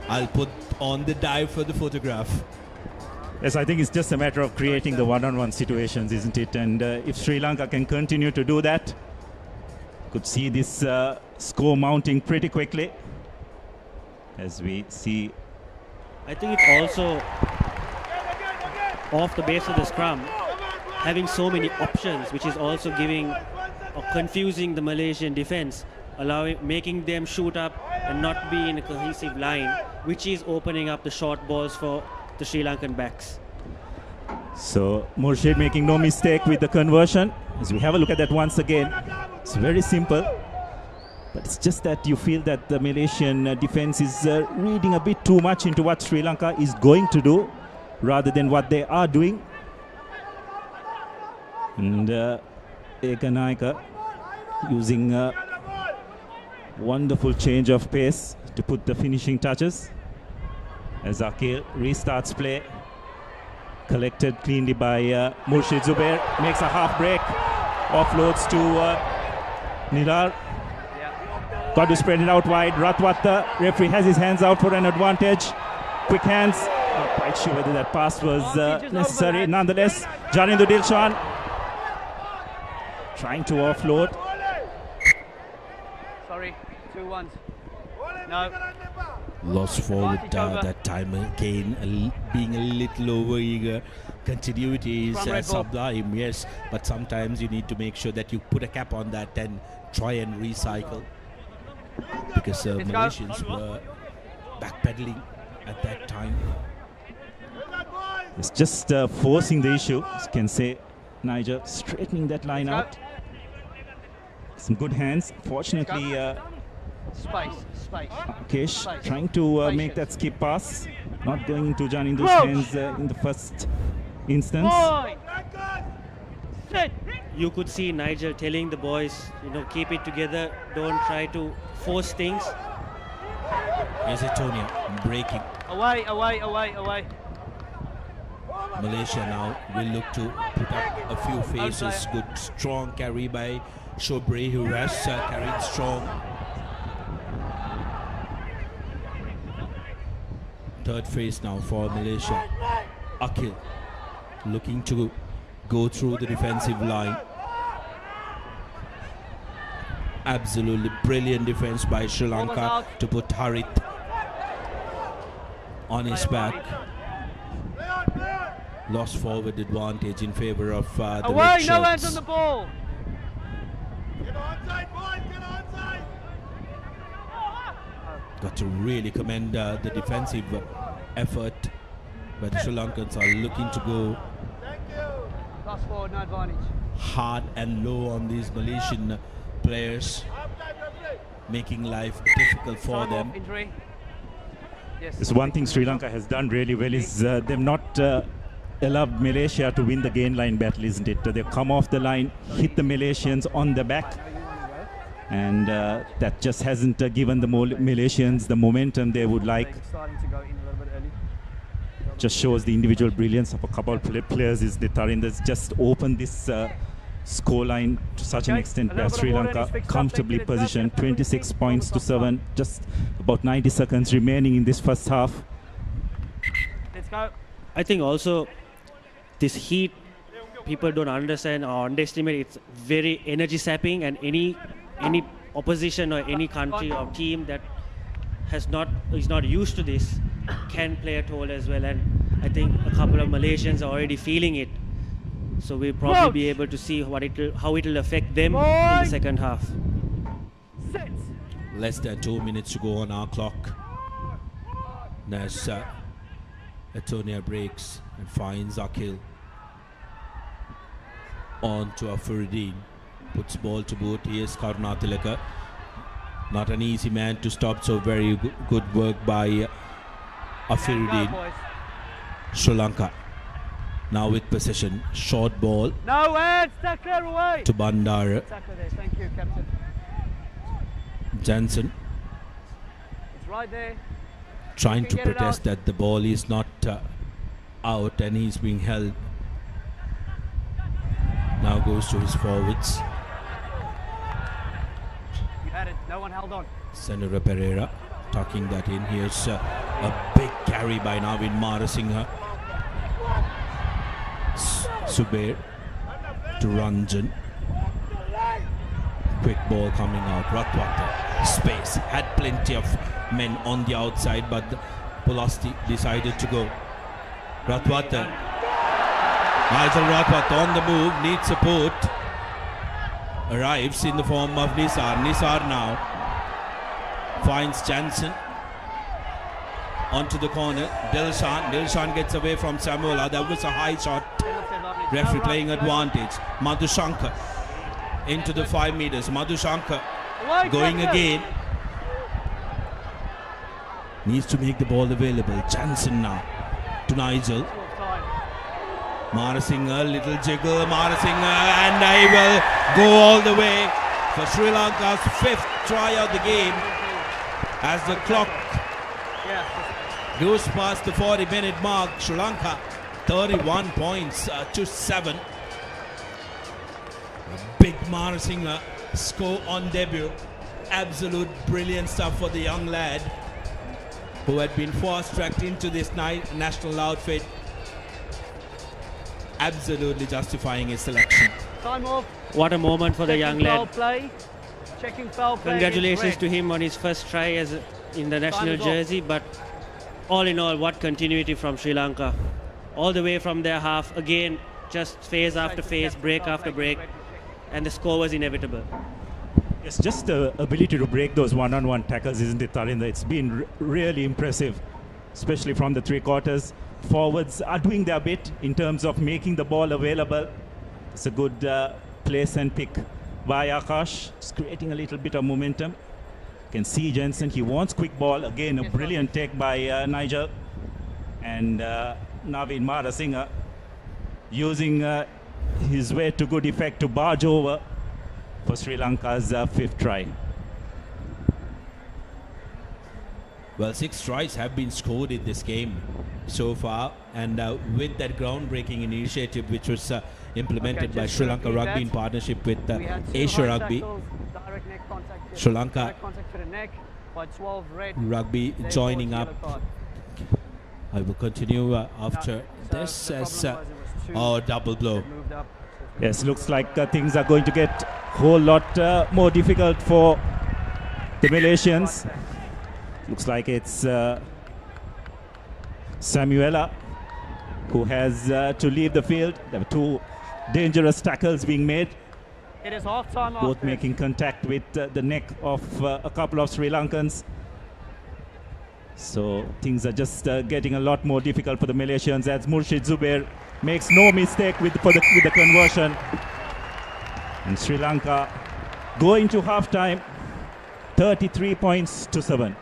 S1: I'll put on the dive for the photograph.
S2: Yes, I think it's just a matter of creating the one-on-one situations, isn't it? And if Sri Lanka can continue to do that, could see this score mounting pretty quickly. As we see,
S3: I think it's also off the base of the scrum, having so many options, which is also giving or confusing the Malaysian defense, making them shoot up and not be in a cohesive line, which is opening up the short balls for the Sri Lankan backs.
S2: so Murshid making no mistake with the conversion. As we have a look at that once again, it's very simple, but it's just that you feel that the Malaysian defense is reading a bit too much into what Sri Lanka is going to do rather than what they are doing. And Ekanaika using a wonderful change of pace to put the finishing touches as Akil restarts play, collected cleanly by Murshid Zubair, makes a half break, offloads to Nilar. Got to spread it out wide. Ratwata, referee has his hands out for an advantage. Quick hands. Not quite sure whether that pass was necessary. Nonetheless, Janindu Dilshan trying to offload.
S5: Sorry, 2-1. No.
S1: Lost forward that time again, being a little over eager. Continuity is sublime, yes, but sometimes you need to make sure that you put a cap on that and try and recycle, because Malaysians were backpedaling at that time.
S2: It's just forcing the issue, as you can say. Niger straightening that line out. Some good hands. Fortunately,
S5: Space.
S2: Kesh trying to make that skip pass, not going into Janindu's hands in the first instance.
S3: You could see Nigel telling the boys, keep it together, don't try to force things.
S1: Here's Etonia breaking.
S5: Away.
S1: Malaysia now will look to put up a few faces. Good strong carry by Shobre, who has carried strong. Third phase now for Malaysia. Akil looking to go through the defensive line. Absolutely brilliant defense by Sri Lanka to put Harith on his back. Lost forward advantage in favor of the red shirts.
S5: No hands on the ball.
S1: Got to really commend the defensive effort, but the Sri Lankans are looking to go
S5: Lost forward, no advantage.
S1: hard and low on these Malaysian players, making life difficult for them.
S5: Injury. Yes.
S2: This one thing Sri Lanka has done really well is they've not allowed Malaysia to win the gain line battle, isn't it? They've come off the line, hit the Malaysians on the back, and that just hasn't given the Malaysians the momentum they would like.
S5: Starting to go in a little bit early.
S2: Just shows the individual brilliance of a couple of players. Is the Tarinder just opened this scoreline to such an extent where Sri Lanka comfortably positioned, 26 points to 7, just about 90 seconds remaining in this first half.
S5: Let's go.
S3: I think also this heat, people don't understand or underestimate. It's very energy sapping, and any opposition or any country or team that is not used to this can play a toll as well. And I think a couple of Malaysians are already feeling it. So we'll probably be able to see how it will affect them in the second half.
S1: Less than 2 minutes to go on our clock. As Etonia breaks and finds Akil on to Afiruddin. Puts ball to boot. Here's Karunatilaka. Not an easy man to stop, so very good work by Afiruddin. Sri Lanka now with possession. Short ball.
S5: No hands, tackler away.
S1: To Bandara.
S5: Tackler there, thank you, Captain.
S1: Jansen
S5: It's right there.
S1: trying to protest that the ball is not out and he's being held. Now goes to his forwards.
S5: You had it, no one held on.
S1: Senator Pereira tucking that in. Here's a big carry by Navin Marasinghe. Zubair to Ranjan. Quick ball coming out. Ratwata, space. Had plenty of men on the outside, but Pulasti decided to go. Ratwata. Nigel Ratwata on the move, needs support. Arrives in the form of Nisar. Nisar now finds Jansen onto the corner. Dilshan gets away from Samuela. That was a high shot. Referee playing advantage. Madhushankar into the 5 meters. Madhushankar going again. Needs to make the ball available. Jansen now to Nigel. Marasinghe, little jiggle. Marasinghe, and I will go all the way for Sri Lanka's 5th try of the game as the clock goes past the 40-minute mark. Sri Lanka 31 points to 7. Big Marasinghe score on debut. Absolute brilliant stuff for the young lad who had been fast-tracked into this national outfit. Absolutely justifying his selection.
S5: Time off.
S3: What a moment for the young lad.
S5: Checking foul play.
S3: Congratulations to him on his first try in the national jersey, but all in all, what continuity from Sri Lanka. All the way from their half, again, just phase after phase, break after break, and the score was inevitable.
S2: It's just the ability to break those one-on-one tackles, isn't it, Tarinder? It's been really impressive, especially from the 3 quarters. Forwards are doing their bit in terms of making the ball available. It's a good place and pick by Akash. It's creating a little bit of momentum. You can see Jensen, he wants quick ball. Again, a brilliant take by Nigel. And Naveen Marasinghe using his way to good effect to barge over for Sri Lanka's 5th try.
S1: Well, 6 tries have been scored in this game so far, and with that groundbreaking initiative which was implemented by Sri Lanka Rugby in partnership with Asia Rugby, Sri Lanka Rugby joining up. I will continue after this as double blow.
S2: Yes, looks like things are going to get a whole lot more difficult for the Malaysians. Looks like it's Samuela who has to leave the field. There were 2 dangerous tackles being made.
S5: It is half time.
S2: Both making contact with the neck of a couple of Sri Lankans. So things are just getting a lot more difficult for the Malaysians as Murshid Zubair makes no mistake with the conversion. And Sri Lanka going to half-time, 33 points to 7.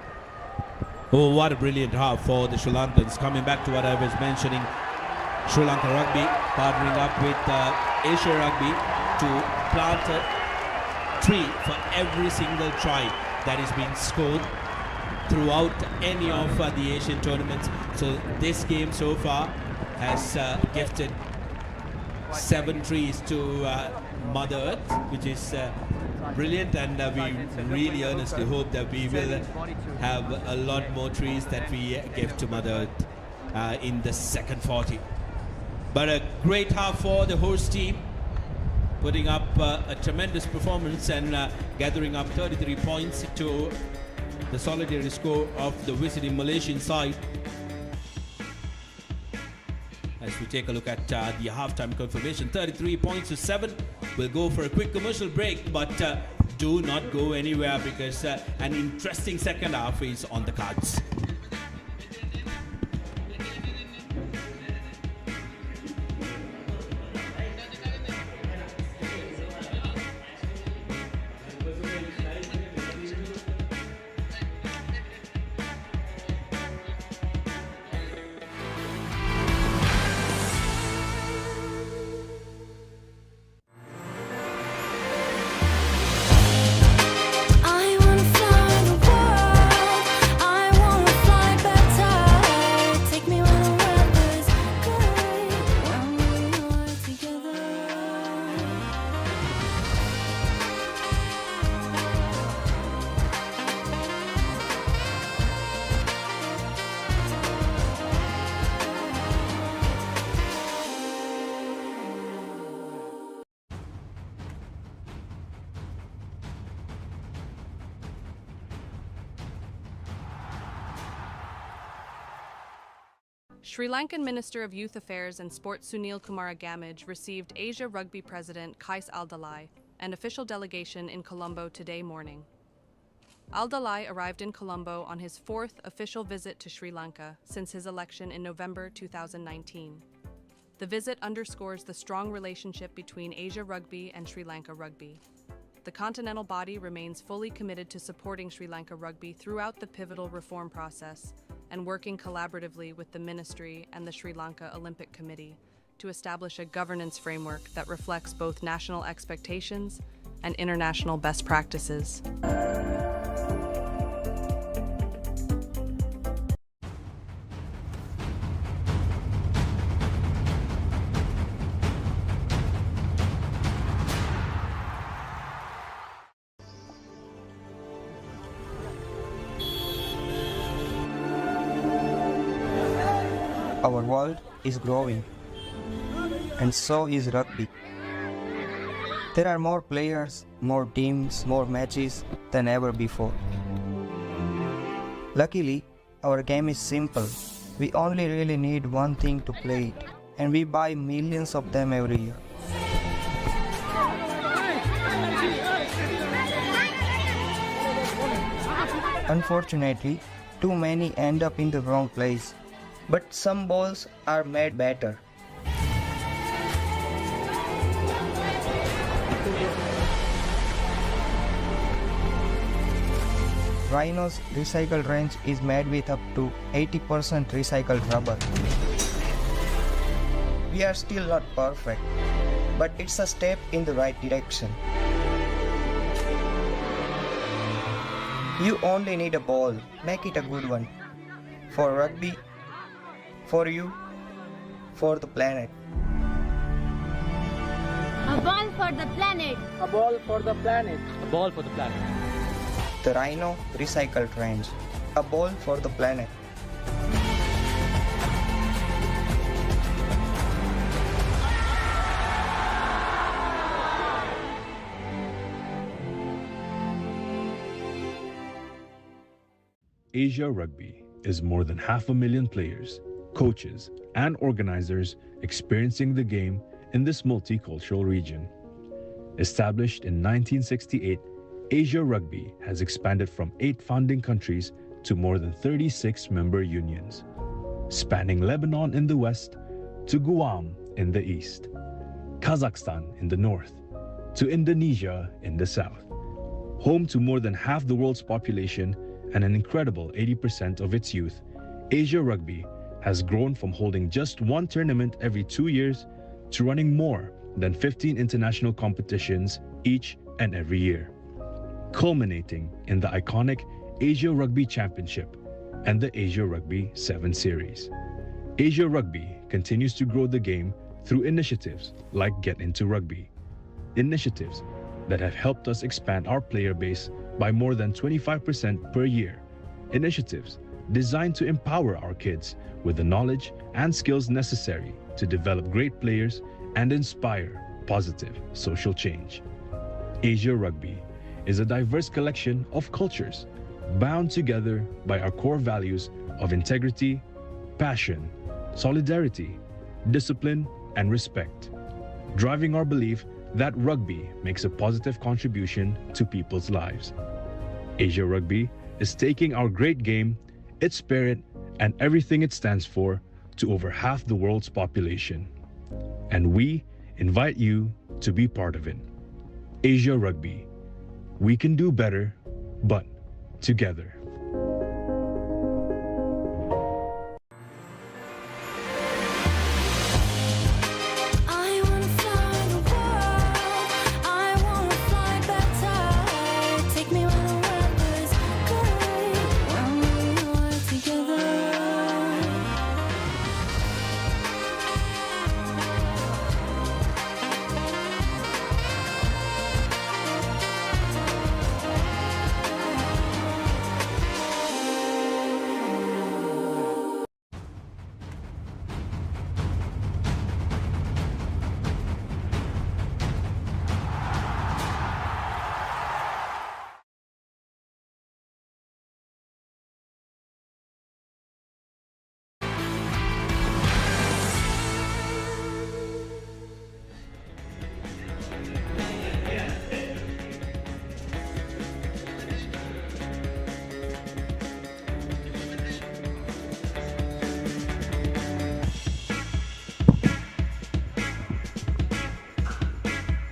S1: Oh, what a brilliant half for the Sri Lankans. Coming back to what I was mentioning, Sri Lanka Rugby partnering up with Asia Rugby to plant a tree for every single try that is being scored throughout any of the Asian tournaments. So this game so far has gifted 7 trees to Mother Earth, which is brilliant, and we really earnestly hope that we will have a lot more trees that we give to Mother Earth in the second 40. But a great half for the host team, putting up a tremendous performance and gathering up 33 points to the solidarity score of the visiting Malaysian side. As we take a look at the halftime confirmation, 33 points to 7. We'll go for a quick commercial break, but do not go anywhere because an interesting second half is on the cards.
S7: I wanna fly the world. I wanna Sri Lankan Minister of Youth Affairs and Sports Sunil Kumar Gamage received Asia Rugby President Kais Aldalai and official delegation in Colombo today morning. Aldalai arrived in Colombo on his fourth official visit to Sri Lanka since his election in November 2019. The visit underscores the strong relationship between Asia Rugby and Sri Lanka Rugby. The continental body remains fully committed to supporting Sri Lanka Rugby throughout the pivotal reform process and working collaboratively with the Ministry and the Sri Lanka Olympic Committee to establish a governance framework that reflects both national expectations and international best practices.
S8: Our world is growing, and so is rugby. There are more players, more teams, more matches than ever before. Luckily, our game is simple. We only really need one thing to play it, and we buy millions of them every year. Unfortunately, too many end up in the wrong place. But some balls are made better. Rhino's recycled range is made with up to 80% recycled rubber. We are still not perfect, but it's a step in the right direction. You only need a ball, make it a good one. For rugby, for you, for the planet.
S9: A ball for the planet.
S5: A ball for the planet.
S10: A ball for the planet.
S8: The Rhino recycled range. A ball for the planet.
S11: Asia Rugby is more than 500,000 players, coaches, and organizers experiencing the game in this multicultural region. Established in 1968, Asia Rugby has expanded from 8 founding countries to more than 36 member unions, spanning Lebanon in the west to Guam in the east, Kazakhstan in the north, to Indonesia in the south. Home to more than half the world's population and an incredible 80% of its youth, Asia Rugby has grown from holding just one tournament every 2 years to running more than 15 international competitions each and every year, culminating in the iconic Asia Rugby Championship and the Asia Rugby 7 Series. Asia Rugby continues to grow the game through initiatives like Get Into Rugby, initiatives that have helped us expand our player base by more than 25% per year, initiatives designed to empower our kids with the knowledge and skills necessary to develop great players and inspire positive social change. Asia Rugby is a diverse collection of cultures bound together by our core values of integrity, passion, solidarity, discipline, and respect, driving our belief that rugby makes a positive contribution to people's lives. Asia Rugby is taking our great game, its spirit, and everything it stands for to over half the world's population. And we invite you to be part of it. Asia Rugby. We can do better, but together.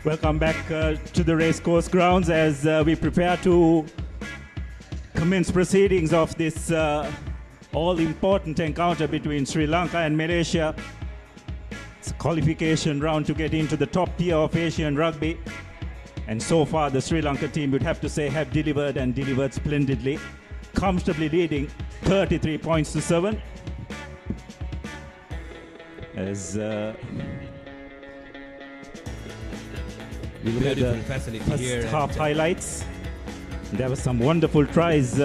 S2: Welcome back to the Racecourse grounds as we prepare to commence proceedings of this all-important encounter between Sri Lanka and Malaysia. It's a qualification round to get into the top tier of Asian rugby. And so far, the Sri Lanka team, would have to say, have delivered and delivered splendidly, comfortably leading 33 points to 7. As we look at the first half highlights, there were some wonderful tries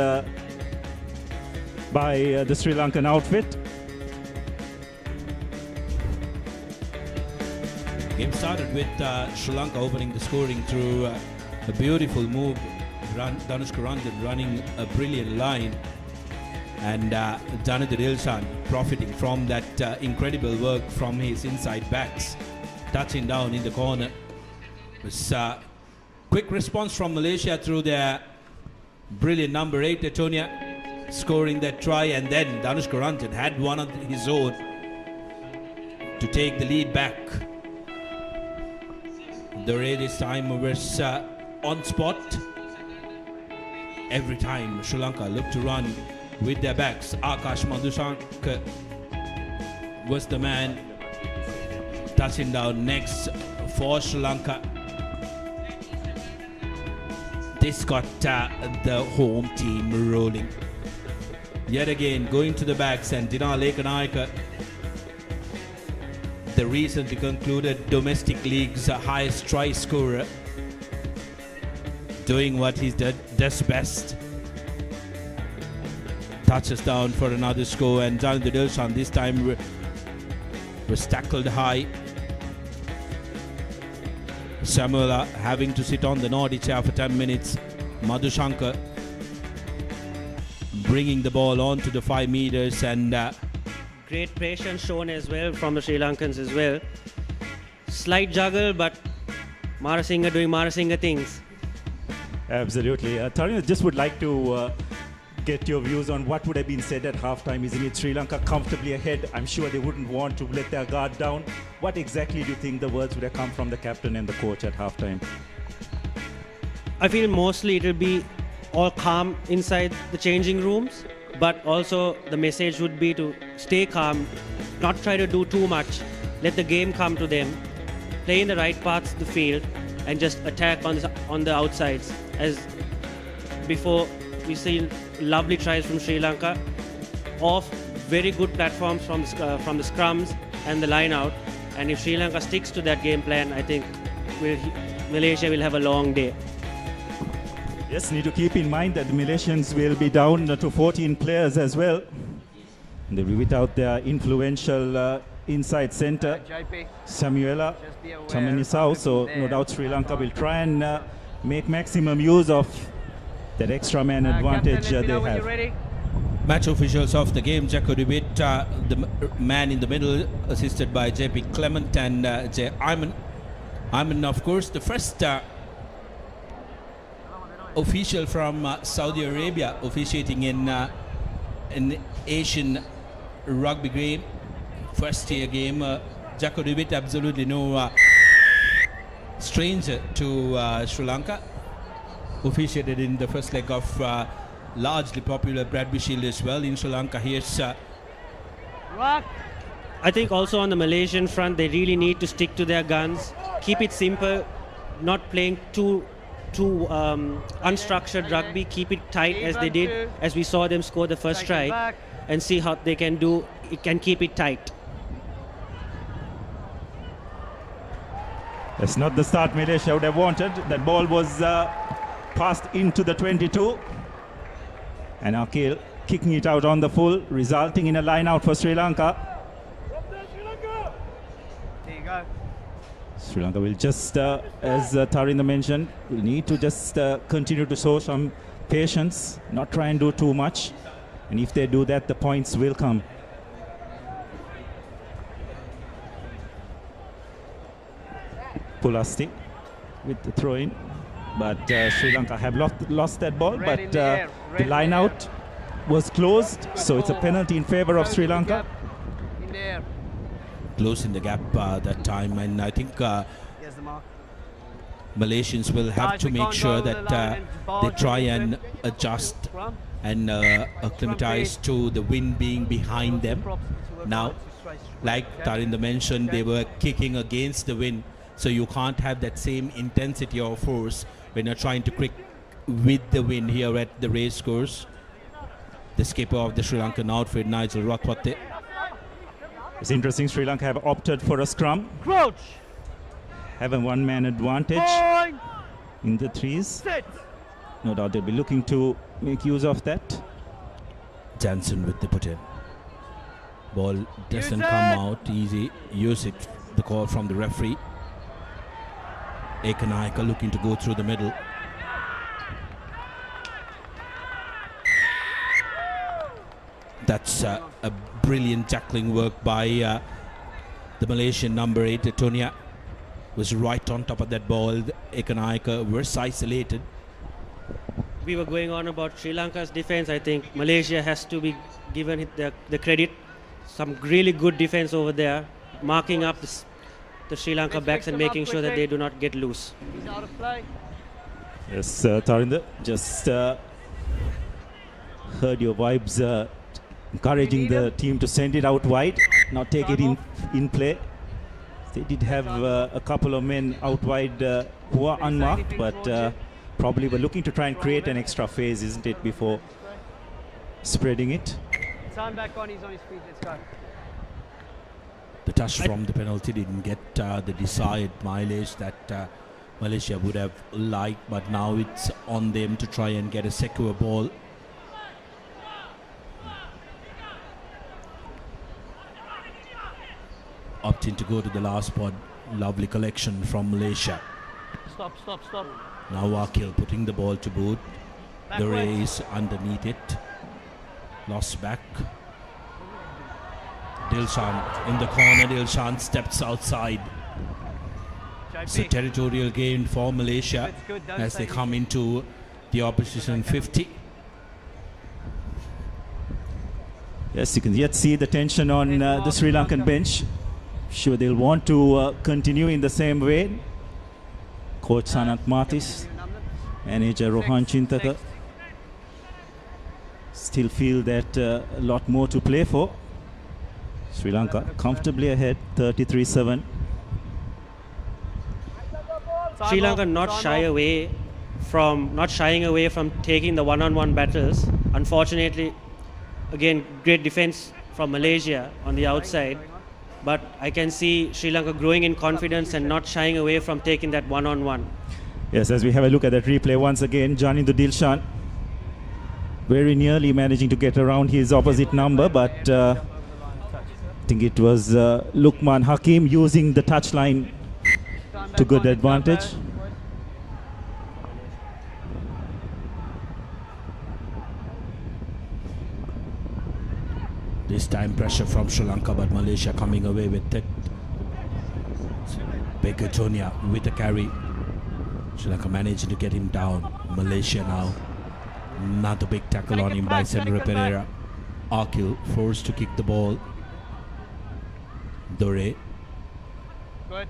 S2: by the Sri Lankan outfit.
S1: Game started with Sri Lanka opening the scoring through a beautiful move. Danushka Ranjan running a brilliant line, and Janata Dilshan profiting from that incredible work from his inside backs, touching down in the corner. It was quick response from Malaysia through their brilliant number 8, Etonia, scoring that try, and then Danushka Ranjan had one of his own to take the lead back. The Ray this time was on spot. Every time Sri Lanka looked to run with their backs, Akash Madhushanka was the man touching down next for Sri Lanka. This got the home team rolling. Yet again, going to the backs, and Dinar Lekanayaka, the recently concluded domestic league's highest try scorer, doing what he does best. Touches down for another score, and Janata Dilshan this time was tackled high. Samuela having to sit on the naughty chair for 10 minutes. Madhushanka bringing the ball on to the 5 meters, and
S3: great patience shown as well from the Sri Lankans as well. Slight juggle, but Marasinga doing Marasinga things.
S2: Absolutely. Tarun, just would like to get your views on what would have been said at halftime. Isn't it Sri Lanka comfortably ahead? I'm sure they wouldn't want to let their guard down. What exactly do you think the words would have come from the captain and the coach at halftime?
S3: I feel mostly it will be all calm inside the changing rooms, but also the message would be to stay calm, not try to do too much, let the game come to them, play in the right parts of the field, and just attack on the outsides. As before, we've seen lovely tries from Sri Lanka, off very good platforms from the scrums and the line out. And if Sri Lanka sticks to that game plan, I think Malaysia will have a long day.
S2: Yes, need to keep in mind that the Malaysians will be down to 14 players as well. They will be without their influential inside centre, Samuela Chamanisau. So no doubt Sri Lanka will try and make maximum use of that extra man advantage they have.
S1: Match officials of the game, Jacko DeWitt, the man in the middle, assisted by JP Clement and J. Ayman. Ayman, of course, the first official from Saudi Arabia officiating in an Asian rugby game, first tier game. Jacko DeWitt, absolutely no stranger to Sri Lanka, officiated in the first leg of largely popular Bradby Shield as well in Sri Lanka. Here's
S3: I think also on the Malaysian front, they really need to stick to their guns, keep it simple, not playing too unstructured rugby, keep it tight as they did, as we saw them score the first try, and see how they can do. It can keep it tight.
S2: That's not the start Malaysia would have wanted. That ball was passed into the 22, and Akil kicking it out on the full, resulting in a line out for Sri Lanka.
S5: There you go.
S2: Sri Lanka will just, as Tarinda mentioned, will need to just continue to show some patience, not try and do too much. And if they do that, the points will come. Pulasti with the throw-in. But Sri Lanka have lost that ball. But the line out was closed. So it's a penalty in favor of Sri Lanka.
S5: In there.
S1: Closing the gap that time, and I think
S5: Here's the mark.
S1: Malaysians will have to make sure that they try and adjust and acclimatize to the wind being behind them. Now, like Tarinda mentioned, they were kicking against the wind, so you can't have that same intensity or force when you're trying to kick with the wind here at the racecourse. The skipper of the Sri Lankan outfit, Nigel Ratwatte.
S2: It's interesting, Sri Lanka have opted for a scrum.
S5: Crouch.
S2: Have a one-man advantage
S5: Point.
S2: in the threes.
S5: Sit.
S2: No doubt they'll be looking to make use of that.
S1: Jansen with the put-in. Ball doesn't
S5: Use
S1: come
S5: it.
S1: out easy. Use it. The call from the referee. Ekanaika looking to go through the middle. That's a brilliant tackling work by the Malaysian number 8, Tonia. Was right on top of that ball. Ekanaika was isolated.
S3: We were going on about Sri Lanka's defense. I think Malaysia has to be given it the credit. Some really good defense over there, marking up the Sri Lanka backs and making sure that they do not get loose.
S5: He's out of play.
S2: Yes, Tarinda, just heard your vibes encouraging the team to send it out wide, not take it in play. They did have a couple of men out wide who are unmarked, but probably were looking to try and create an extra phase, isn't it, before spreading it.
S5: Time back on, he's on his feet, let's go.
S1: The touch from the penalty didn't get the desired mileage that Malaysia would have liked, but now it's on them to try and get a secure ball. Opting to go to the last spot. Lovely collection from Malaysia.
S5: Stop, stop, stop.
S1: Now Akil putting the ball to boot. The
S5: Backwards.
S1: race underneath it. Lost back. Dilshan in the corner. Dilshan steps outside. So territorial gain for Malaysia as they come into the opposition 50.
S2: Yes, you can yet see the tension on the Sri Lankan bench. Sure, they'll want to continue in the same way. Coach Sanat Matis, manager Rohan Chintaka still feel that a lot more to play for. Sri Lanka comfortably ahead, 33-7.
S3: Sri Lanka not shying away from taking the one-on-one battles. Unfortunately, again, great defense from Malaysia on the outside. But I can see Sri Lanka growing in confidence and not shying away from taking that one-on-one.
S2: Yes, as we have a look at that replay once again, Janindu Dilshan very nearly managing to get around his opposite number, but I think it was Lukman Hakim using the touchline to good advantage.
S1: This time pressure from Sri Lanka, but Malaysia coming away with it. Baker Tonia with a carry. Sri Lanka managing to get him down. Malaysia now. Another big tackle on him by Sendra Pereira. Akil forced to kick the ball. Dore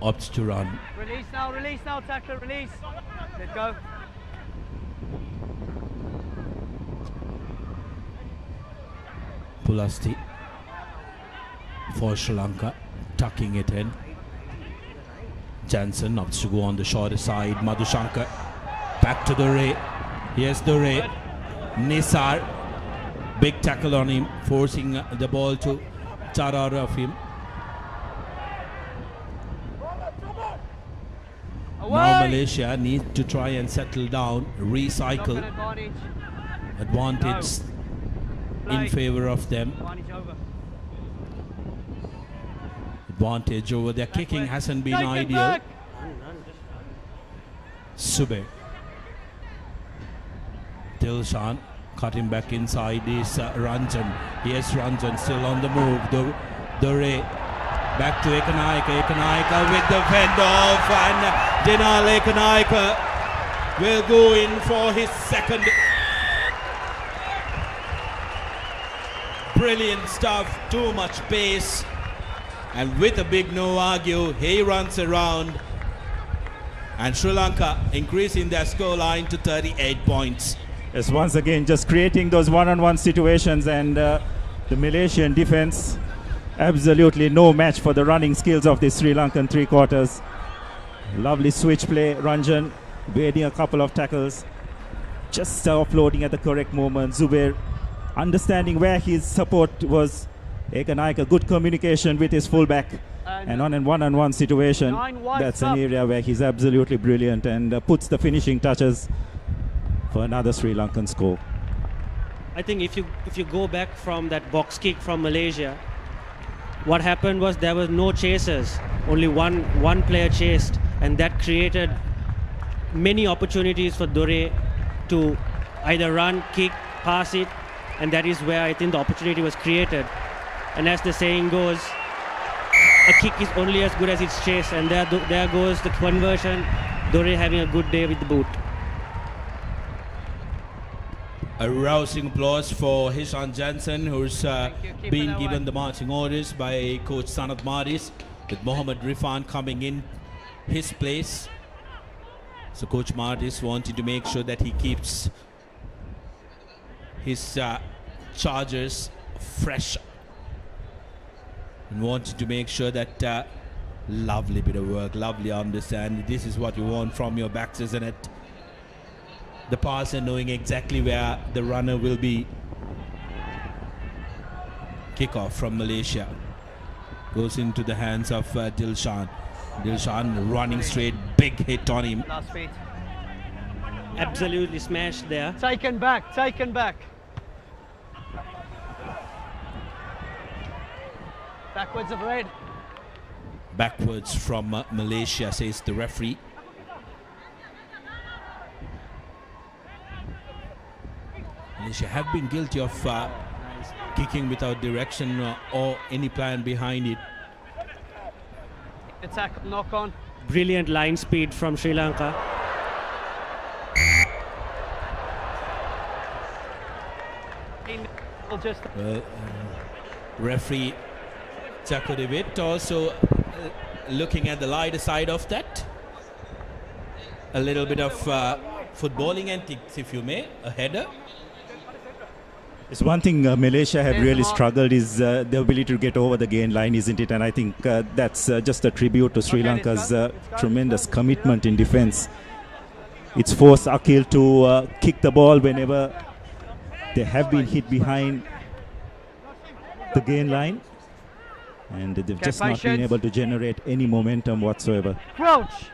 S1: opts to run.
S5: Release now, tackler, release. Let go.
S1: Pulasti for Sri Lanka, tucking it in. Jansen opts to go on the shorter side. Madhushankar back to Dore. Here's Dore. Nisar, big tackle on him, forcing the ball to char out of him. Now Malaysia needs to try and settle down, recycle. Advantage in favor of them. Advantage over their kicking hasn't been ideal. Sube. Dilshan cutting back inside is Ranjan. Yes, Ranjan still on the move. Dore back to Ekanaika. Ekanaika with the fend off, and Dinal Ekanaika will go in for his second. Brilliant stuff, too much pace, and with a big no argue, he runs around And Sri Lanka increasing their scoreline to 38 points.
S2: Yes, once again, just creating those one-on-one situations, and the Malaysian defense, absolutely no match for the running skills of the Sri Lankan three quarters. Lovely switch play, Ranjan evading a couple of tackles, just offloading at the correct moment. Zubair understanding where his support was. Ekanaika, good communication with his fullback. And on a one-on-one situation, that's an area where he's absolutely brilliant and puts the finishing touches for another Sri Lankan score.
S3: I think if you go back from that box kick from Malaysia, what happened was there were no chasers. Only one player chased, and that created many opportunities for Dore to either run, kick, pass it, and that is where I think the opportunity was created. And as the saying goes, a kick is only as good as its chase, and there goes the conversion. Dore having a good day with the boot.
S1: A rousing applause for Hishan Jansen, who's been given the marching orders by Coach Sanat Maris, with Mohammad Rifan coming in his place. So Coach Maris wanting to make sure that he keeps his chargers fresh, and wanted to make sure that lovely bit of work, lovely understand. This is what you want from your backs, isn't it? The passer knowing exactly where the runner will be. Kickoff from Malaysia goes into the hands of Dilshan. Dilshan running straight, big hit on him.
S5: Last feet.
S3: Absolutely smashed there.
S5: Taken back, taken back. Backwards of red.
S1: Backwards from Malaysia, says the referee. Malaysia have been guilty of kicking without direction or any plan behind it.
S5: Attack, knock on.
S3: Brilliant line speed from Sri Lanka.
S1: Well, referee Chakodevit also looking at the lighter side of that. A little bit of footballing antics, if you may, a header.
S2: It's one thing Malaysia have really struggled is the ability to get over the gain line, isn't it? And I think that's just a tribute to Sri Lanka's tremendous commitment in defense. It's forced Akhil to kick the ball whenever they have been hit behind the gain line, and they've just not been able to generate any momentum whatsoever.
S5: Crouch.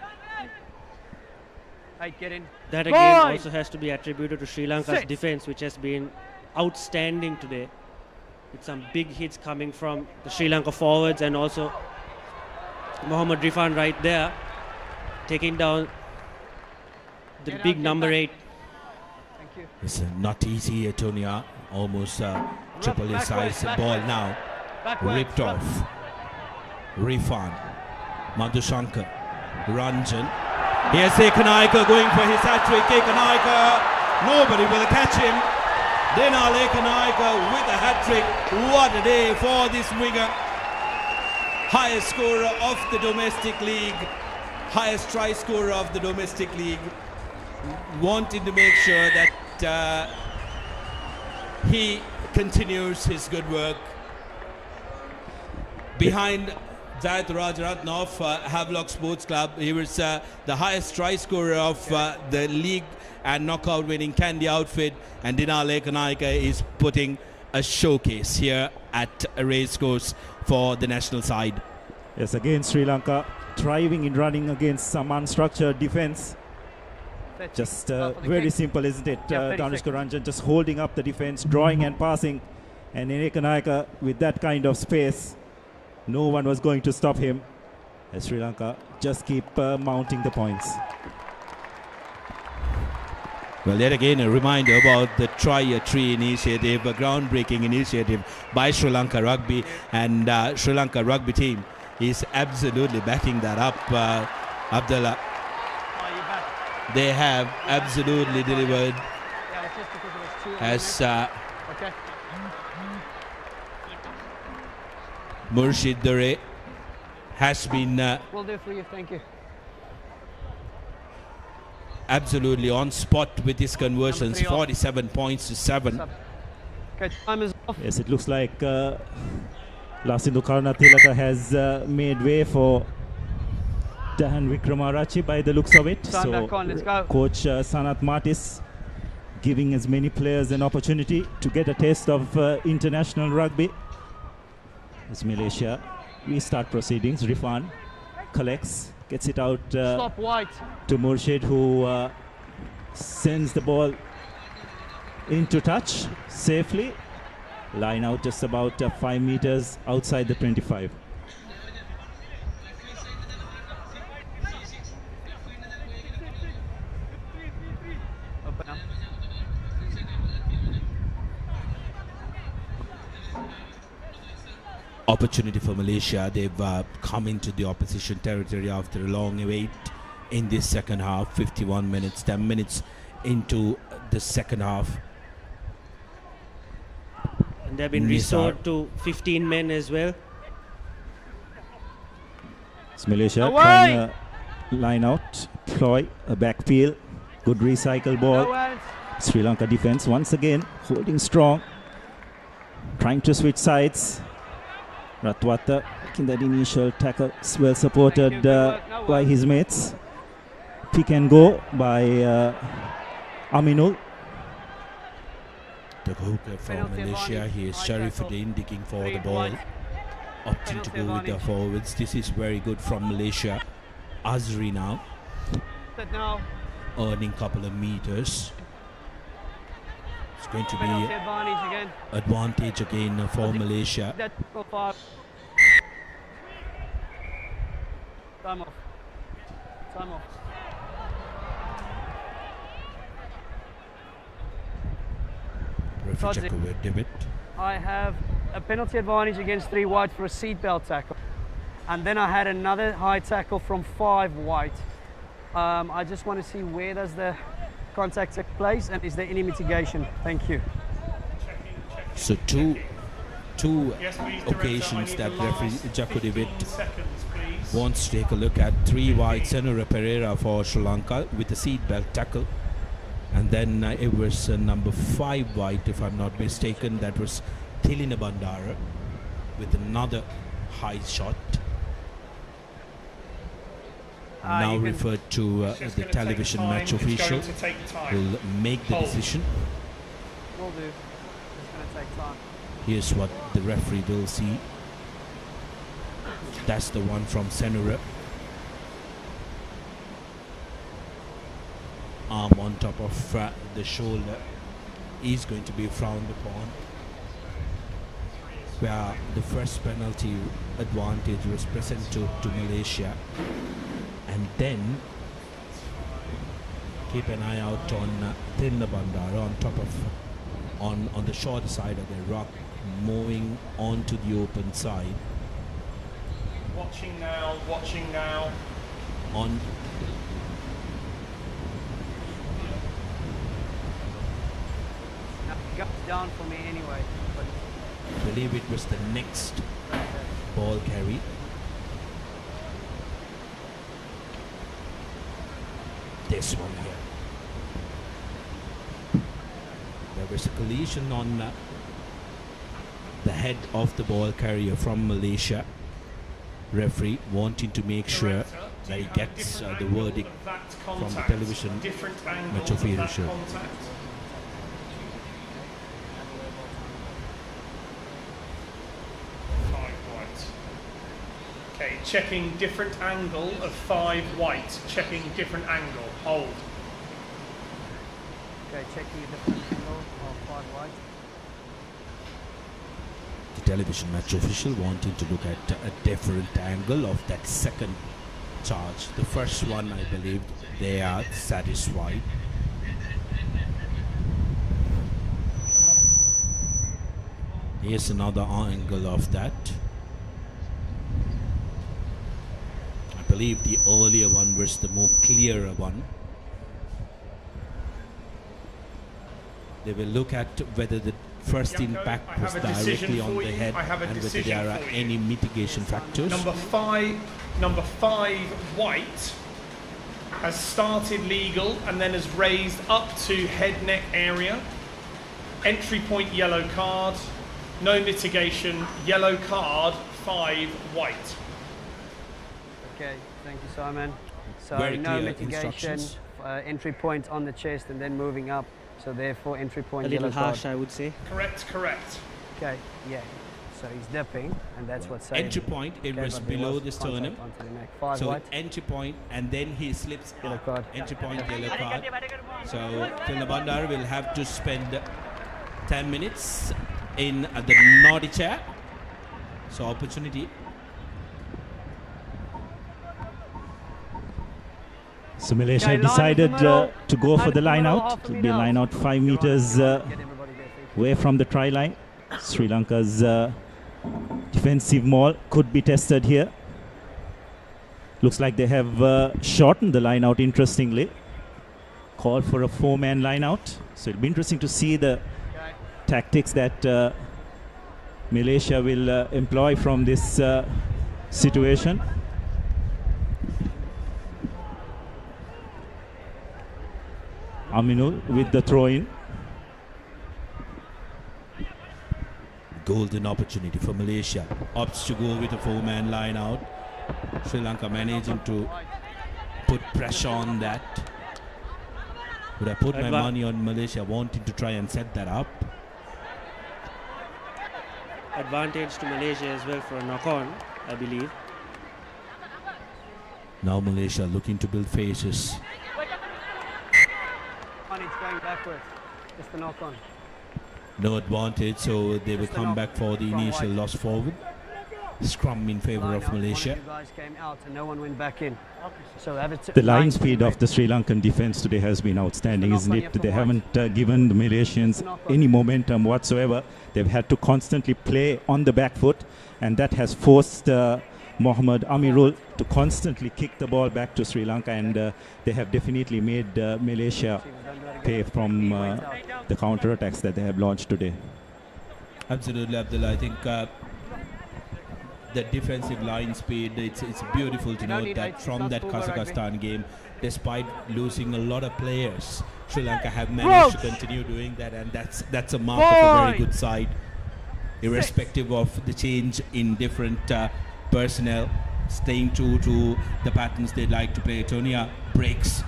S5: Right, get in.
S3: That again also has to be attributed to Sri Lanka's defense, which has been outstanding today, with some big hits coming from the Sri Lanka forwards, and also Mohammad Rifan right there taking down the big number 8.
S5: Thank you.
S1: It's not easy, Tonia. Almost triple his size ball now. Ripped off. Rifan. Madhushankar. Ranjan. Here's Ekanaika going for his hat-trick. Ekanaika. Nobody will catch him. Denal Ekanaika with a hat-trick. What a day for this winger. Highest scorer of the domestic league. Highest try scorer of the domestic league. Wanting to make sure that he continues his good work. Behind Zayat Rajaratne of Havelock Sports Club, he was the highest try scorer of the league and knockout winning Kandy outfit, and Dinal Ekanaika is putting a showcase here at a Racecourse for the national side.
S2: Yes, again Sri Lanka thriving in running against some unstructured defense. Just very simple, isn't it? Danushka Ranjan just holding up the defense, drawing and passing, and Ekanaika with that kind of space, no one was going to stop him. As Sri Lanka just keep mounting the points.
S1: Well, yet again a reminder about the Try a Tree initiative, a groundbreaking initiative by Sri Lanka Rugby, and Sri Lanka Rugby team is absolutely backing that up, Abdullah. They have absolutely delivered, as Murshid Dore has been
S5: Will do for you, thank you.
S1: absolutely on spot with his conversions, 47 points to 7.
S5: Okay, time is off.
S2: Yes, it looks like Lasindu Karunatilaka has made way for Dahan Wickremarachi by the looks of it.
S5: Time back on, let's go.
S2: Coach Sanath Martis giving as many players an opportunity to get a taste of international rugby. As Malaysia restart proceedings, Rifan collects, gets it out
S5: Stop White.
S2: to Murshid, who sends the ball into touch safely. Line out just about 5 meters outside the 25.
S5: Open up.
S1: Opportunity for Malaysia. They've come into the opposition territory after a long wait in this second half. 51 minutes, 10 minutes into the second half.
S3: And they've been restored to 15 men as well.
S2: It's Malaysia trying a line out, ploy, a backfield, good recycle ball. Sri Lanka defense once again holding strong, trying to switch sides. Ratwata making that initial tackle, well supported by his mates. Pick and go by Aminul.
S1: The hooker from Malaysia, he is Sharifuddin digging for the ball, opting to go with the forwards. This is very good from Malaysia. Azri now earning a couple of meters. It's going to be advantage again for Malaysia.
S5: Time off. Time off.
S1: Referee check over David.
S5: I have a penalty advantage against 3 white for a seatbelt tackle. And then I had another high tackle from 5 white. I just want to see where does the contact take place and is there any mitigation? Thank you.
S1: So two occasions that referee Jacko David wants to take a look at. 3 white, Senora Pereira for Sri Lanka with a seatbelt tackle. And then it was number 5 white, if I'm not mistaken, that was Thilina Bandara with another high shot. Now referred to the television match official will make the decision.
S5: Will do. It's going to take time.
S1: Here's what the referee will see. That's the one from Senura. Arm on top of the shoulder is going to be frowned upon. Where the first penalty advantage was present to Malaysia. And then keep an eye out on Thilina Bandara on top of on the short side of the rock, moving onto the open side.
S6: Watching now, watching now.
S1: On
S5: It goes down for me anyway. But
S1: I believe it was the next ball carry. This one here. There was a collision on the head of the ball carrier from Malaysia. Referee wanting to make sure that he gets the verdict from the television match official.
S6: Okay, checking different angle of 5 white. Checking different angle. Hold.
S5: okay, checking a different angle of 5 white.
S1: The television match official wanting to look at a different angle of that second charge. The first one, I believe, they are satisfied. Here's another angle of that. I believe the earlier one was the more clearer one. They will look at whether the first impact was directly on the head and whether there are any mitigation factors.
S6: Number five white has started legal and then has raised up to head neck area. Entry point yellow card, no mitigation, yellow card, 5 white.
S5: Okay, thank you, Simon. So
S1: Very
S5: no
S1: clear
S5: mitigation,
S1: instructions.
S5: entry point on the chest and then moving up. So therefore entry point
S3: A
S5: yellow
S3: little harsh,
S5: card.
S3: I would say.
S6: Correct, correct.
S5: Okay, yeah. So he's dipping, and that's what's saying.
S1: Entry point, it
S5: Okay,
S1: was
S5: but there
S1: below
S5: was
S1: the sternum.
S5: contact onto the neck. 5
S1: So
S5: white.
S1: entry point, and then he slips
S5: Yellow
S1: up.
S5: card.
S1: Entry point, yellow card. So Tilabandar will have to spend 10 minutes in the naughty chair. So opportunity.
S2: So Malaysia
S5: Okay, line of the
S2: decided
S5: middle.
S2: to go for the
S5: Line
S2: line
S5: of the middle,
S2: out.
S5: half
S2: It
S5: a
S2: will be a
S5: metre
S2: line out 5 meters
S5: Get everybody there, thank you.
S2: away from the try line. Sri Lanka's defensive maul could be tested here. Looks like they have shortened the line out, interestingly. Called for a 4-man line out. So it'll be interesting to see the tactics that Malaysia will employ from this situation. Aminul with the throw-in.
S1: Golden opportunity for Malaysia. Opts to go with a 4-man line out. Sri Lanka managing to put pressure on that. Would I put my money on Malaysia wanting to try and set that up?
S3: Advantage to Malaysia as well for a knock-on, I believe.
S1: Now Malaysia looking to build faces.
S5: It's going backwards. Just the knock on.
S1: No advantage, so they will come back for the initial loss forward. Scrum in favor of Malaysia.
S5: One of you guys came out and no one went back in. So have it
S2: The line speed of the Sri Lankan defense today has been outstanding, isn't it? They haven't given the Malaysians any momentum whatsoever. They've had to constantly play on the back foot, and that has forced Mohammad Amirul to constantly kick the ball back to Sri Lanka, and they have definitely made Malaysia pay from the counter-attacks that they have launched today.
S1: Absolutely, Abdullah. I think the defensive line speed, it's beautiful to note that from that Kazakhstan game, despite losing a lot of players, Sri Lanka have managed to continue doing that, and that's a mark of a very good side, irrespective of the change in different personnel, staying true to the patterns they like to play. Tonia breaks.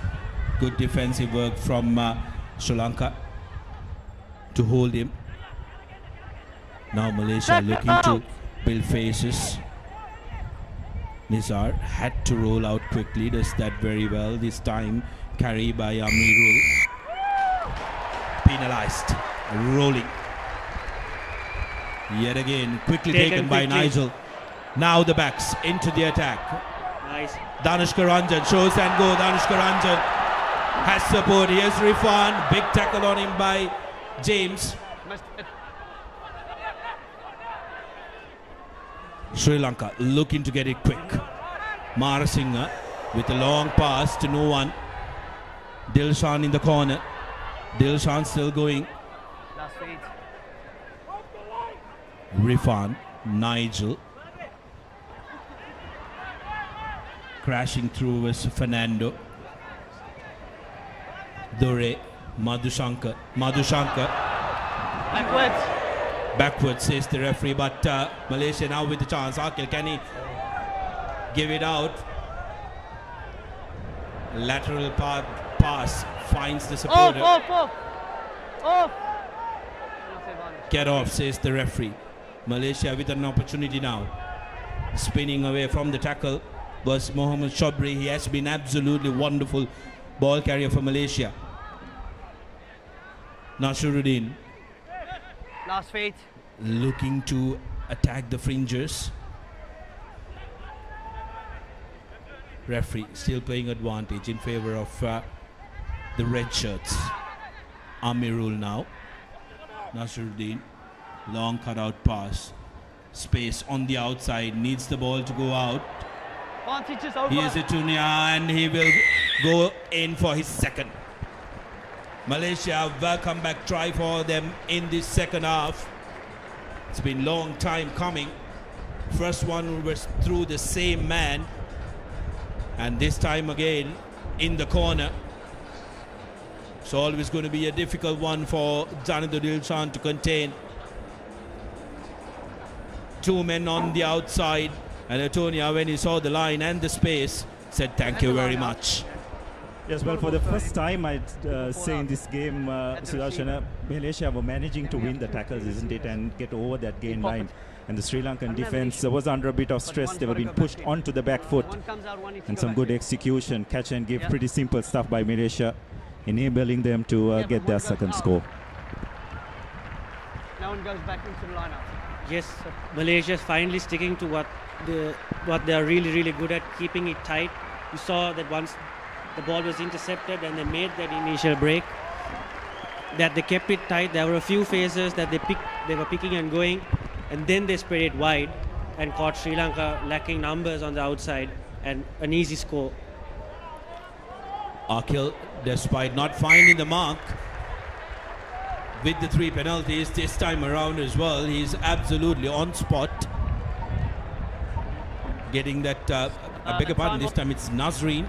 S1: Good defensive work from Sri Lanka to hold him. Now Malaysia looking to build faces. Nizar had to roll out quickly, does that very well. This time carry by Amirul. Penalized. Rolling. Yet again, quickly taken by Nigel. Now the backs into the attack.
S3: Nice.
S1: Danushka Ranjan shows and go. Danushka Ranjan has support. Here's Rifan. Big tackle on him by James. Sri Lanka looking to get it quick. Marasinghe with a long pass to no one. Dilshan in the corner. Dilshan still going. Rifan, Nigel. Crashing through was Fernando. Dore, Madhushankar. Backwards says the referee, but Malaysia now with the chance. Akil, can he give it out? Lateral pass finds the supporter.
S5: Off.
S1: Get off, says the referee. Malaysia with an opportunity now. Spinning away from the tackle was Mohammad Shobri. He has been absolutely wonderful ball carrier for Malaysia. Nasruddin.
S5: Last feet.
S1: Looking to attack the fringers. Referee still playing advantage in favor of the red shirts. Amirul now. Nasruddin. Long cutout pass. Space on the outside. Needs the ball to go out. Here's Itunia, and he will go in for his second. Malaysia, welcome back try for them in this second half. It's been a long time coming. First one was through the same man, and this time again in the corner. So always going to be a difficult one for Janadu Dilshan to contain. Two men on the outside, and Antonia, when he saw the line and the space, said thank you very much.
S2: Yes, well, for the first time, I'd say in this game, Sudarshana, Malaysia were managing to win the tackles, isn't it, and get over that gain line. And the Sri Lankan defense was under a bit of stress. They were being pushed onto the back foot. And some good execution, catch and give, pretty simple stuff by Malaysia, enabling them to get their second score.
S5: No one goes back into the lineup.
S3: Yes, Malaysia is finally sticking to what they are really good at, keeping it tight. You saw that once the ball was intercepted and they made that initial break, that they kept it tight. There were a few phases that they were picking and going, and then they spread it wide and caught Sri Lanka lacking numbers on the outside, and an easy score.
S1: Akhil, despite not finding the mark with the 3 penalties this time around as well, he's absolutely on spot. Getting that, I beg your pardon, this time it's Nazreen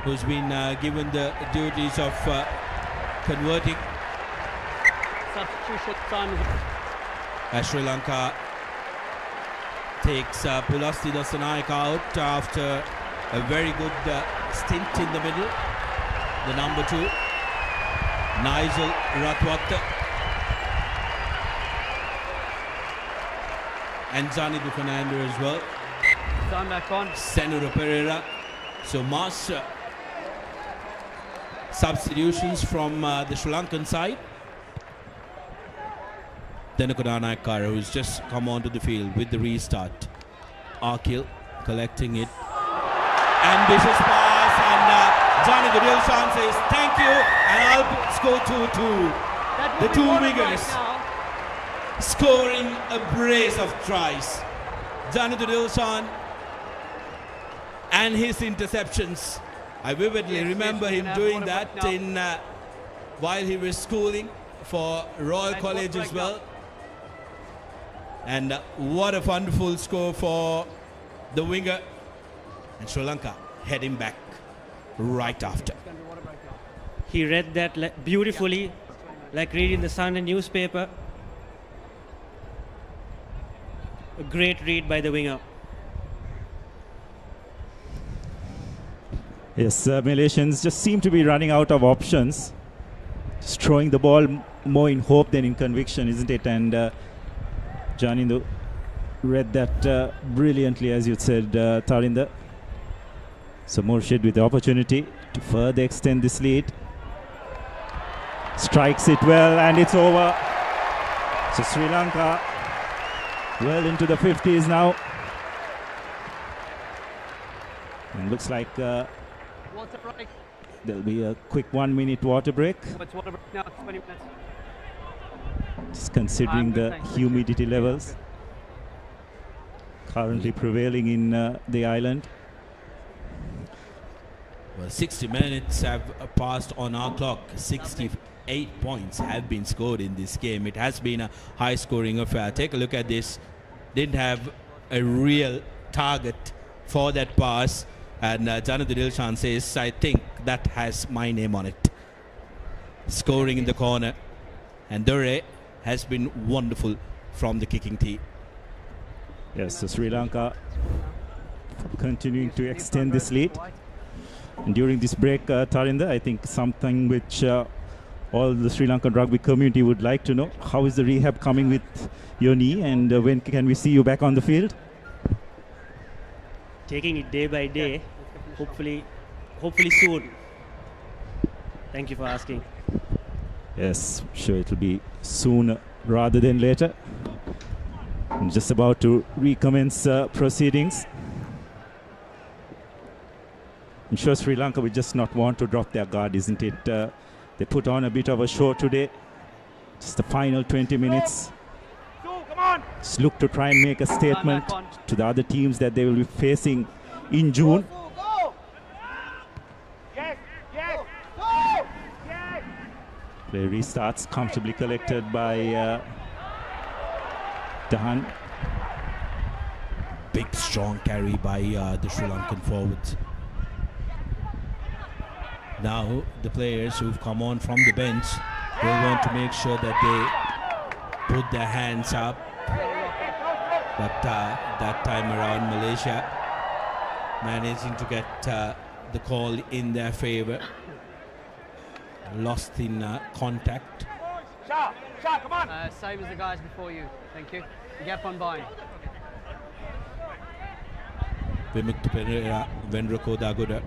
S1: who's been given the duties of converting.
S5: Substitution time.
S1: As Sri Lanka takes Pulasti Dasanaik out after a very good stint in the middle. The number 2, Nigel Ratwakta, and Zanidu Fernando as well.
S5: Time back on.
S1: Senura Pereira. So mass substitutions from the Sri Lankan side. Denakudana Naikara, who's just come onto the field with the restart. Akhil collecting it. Ambitious pass, and Johnny the real chance says thank you, and I'll score 2-2. The 2 wingers scoring a brace of tries. Johnny the Dilshan and his interceptions. I vividly remember him doing that in while he was schooling for Royal College as well. And what a wonderful score for the winger. And Sri Lanka heading back right after.
S3: He read that beautifully, like reading the Sunday newspaper. A great read by the winger.
S2: Yes, Malaysians just seem to be running out of options. Just throwing the ball more in hope than in conviction, isn't it? And Janindu read that brilliantly, as you said, Tarinda. So Murshid with the opportunity to further extend this lead. Strikes it well, and it's over. So Sri Lanka well into the 50s now. And looks like there'll be a quick 1-minute water break.
S5: It's water break now, 20 minutes.
S2: Just considering the humidity levels currently prevailing in the island.
S1: Well, 60 minutes have passed on our clock. 68 points have been scored in this game. It has been a high-scoring affair. Take a look at this. Didn't have a real target for that pass. And Janadu Dilshan says, I think that has my name on it. Scoring in the corner. And Dure has been wonderful from the kicking tee.
S2: Yes, so Sri Lanka continuing to extend this lead. And during this break, Tarinda, I think something which all the Sri Lankan rugby community would like to know. How is the rehab coming with your knee, and when can we see you back on the field?
S3: Taking it day by day, hopefully soon. Thank you for asking.
S2: Yes, sure it will be sooner rather than later. I'm just about to recommence proceedings. I'm sure Sri Lanka will just not want to drop their guard, isn't it? They put on a bit of a show today. Just the final 20 minutes. Just look to try and make a statement to the other teams that they will be facing in June. Play restarts, comfortably collected by Dahan.
S1: Big strong carry by the Sri Lankan forwards. Now the players who've come on from the bench will want to make sure that they put their hands up. But that time around, Malaysia managing to get the call in their favor. Lost in contact.
S5: Come on. Same as the guys before you. Thank you. Gap on bind.
S1: Vimukta Pereira, Vendrako Dagoda,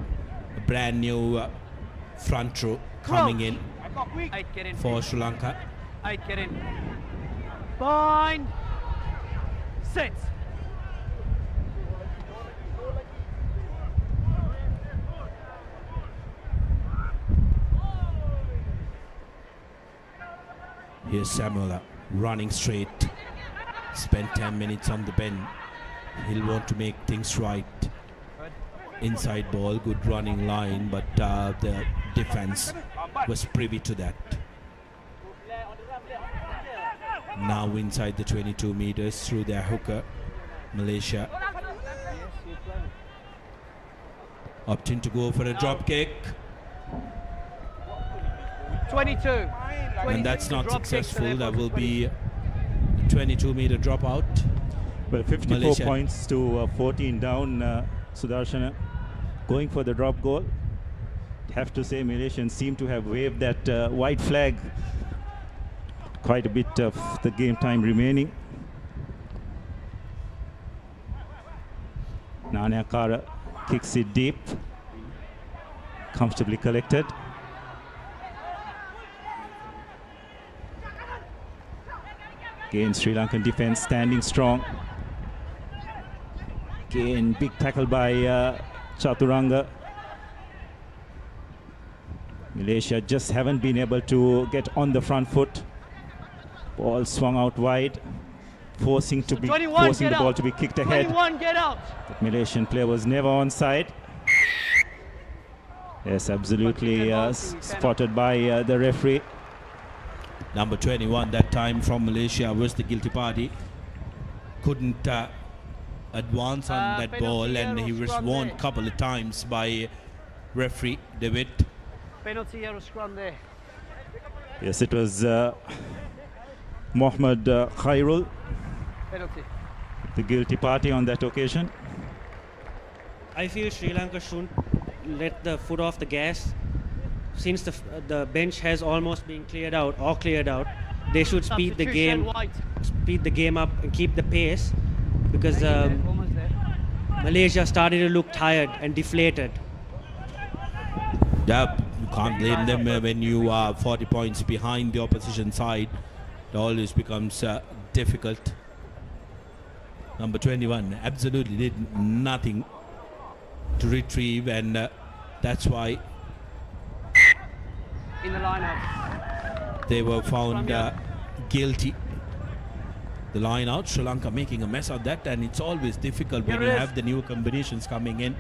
S1: a brand new front row coming in for Sri Lanka.
S5: 8, get in. Bind. Sit.
S1: Here's Samuela running straight. Spent 10 minutes on the bench. He'll want to make things right. Inside ball, good running line, but the defense was privy to that. Now inside the 22 meters through their hooker, Malaysia opting to go for a drop kick.
S5: 22.
S1: And that's not successful. That will be a 22-meter dropout.
S2: Well, 54
S1: Malaysia.
S2: points to 14 down, Sudarshana. Going for the drop goal. Have to say Malaysians seem to have waved that white flag. Quite a bit of the game time remaining. Nanyakara kicks it deep. Comfortably collected. Again, Sri Lankan defense standing strong. Again, big tackle by Chaturanga. Malaysia just haven't been able to get on the front foot. Ball swung out wide, forcing the ball to be kicked ahead.
S5: 21, get out.
S2: The Malaysian player was never onside. Yes, absolutely spotted by the referee.
S1: Number 21 that time from Malaysia was the guilty party. Couldn't advance on that ball, and he was warned a couple of times by referee David.
S5: Penalty or scrum there.
S2: Yes, it was Mohammad Khairul,
S5: Penalty.
S2: the guilty party on that occasion.
S3: I feel Sri Lanka shouldn't let the foot off the gas. Since the bench has almost been cleared out, they should speed the game up and keep the pace, because Malaysia started to look tired and deflated.
S1: Yeah, you can't blame them when you are 40 points behind the opposition side. It always becomes difficult. Number 21 absolutely did nothing to retrieve, and that's why
S5: in the lineup
S1: they were found guilty. The line out, Sri Lanka making a mess of that, and it's always difficult when you have the new combinations coming in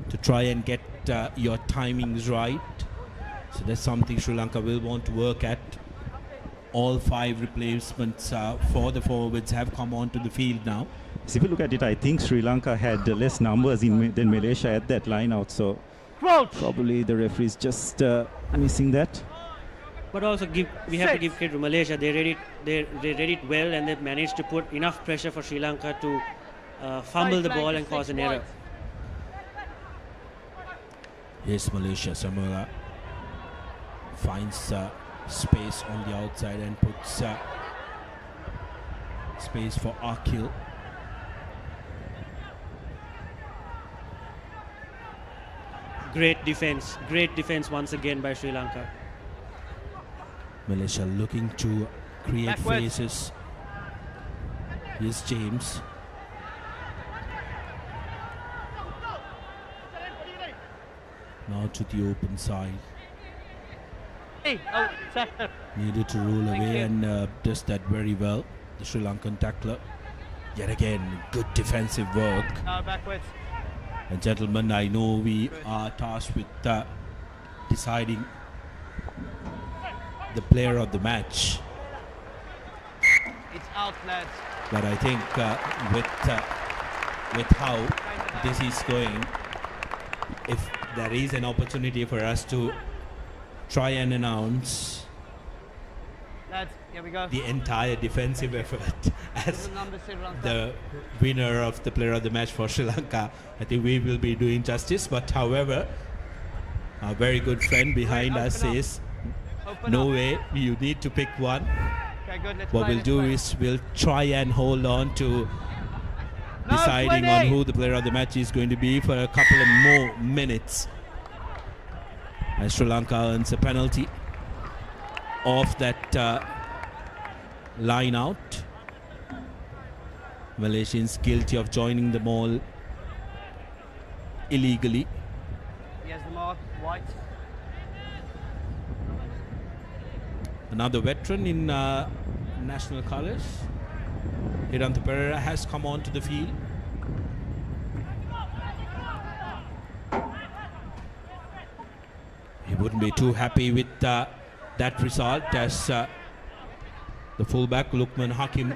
S1: to try and get your timings right. So that's something Sri Lanka will want to work at. All 5 replacements for the forwards have come onto the field now.
S2: So if you look at it, I think Sri Lanka had less numbers than Malaysia at that line out, so probably the referees just missing that.
S3: But also we have to give credit to Malaysia. They read it well, and they've managed to put enough pressure for Sri Lanka to fumble the ball and cause an error.
S1: Yes, Malaysia. Samoa finds space on the outside and puts space for Akil.
S3: Great defense once again by Sri Lanka.
S1: Malaysia looking to create phases. Here's James. Now to the open side. Needed to roll away and does that very well. The Sri Lankan tackler. Yet again, good defensive work.
S5: Backwards.
S1: And gentlemen, I know we are tasked with deciding the player of the match.
S5: It's out, lads.
S1: But I think with how this is going, if there is an opportunity for us to try and announce
S5: Lads, here we go.
S1: the entire defensive effort as
S5: Number 7 runs
S1: the winner of the player of the match for Sri Lanka, I think we will be doing justice. But however, our very good friend behind us says, no way, you need to pick one.
S5: Okay, good. Let's
S1: What
S5: play,
S1: we'll do is we'll try and hold on to deciding
S5: 20.
S1: on who the player of the match is going to be for a couple of more minutes. As Sri Lanka earns a penalty off that line out. Malaysians guilty of joining the mall illegally.
S5: He has the mark, white.
S1: Another veteran in national colours. Hiranta Pereira has come onto the field. He wouldn't be too happy with that result as the fullback Lukman Hakim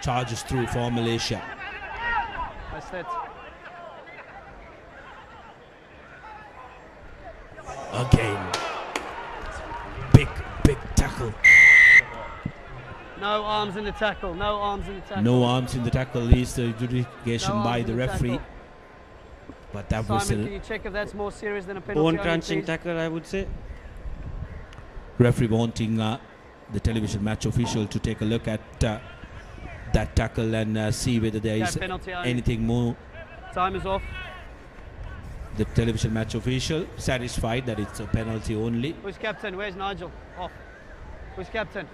S1: charges through for Malaysia.
S5: That's it.
S1: Again, big tackle.
S5: No arms in the tackle. No arms in the tackle.
S1: No arms in the tackle is the adjudication
S5: No
S1: by
S5: arms
S1: the
S5: in the
S1: referee.
S5: tackle.
S1: But that was
S5: Simon,
S1: a
S5: can you check if that's more serious than a penalty?
S3: Bone
S5: only,
S3: crunching
S5: please?
S3: tackle, I would say.
S1: referee wanting the television match official to take a look at that tackle and see whether there is
S5: penalty only.
S1: anything more.
S5: Time is off.
S1: The television match official satisfied that it's a penalty only.
S5: Who's captain? Where's Nigel? Off. Who's captain?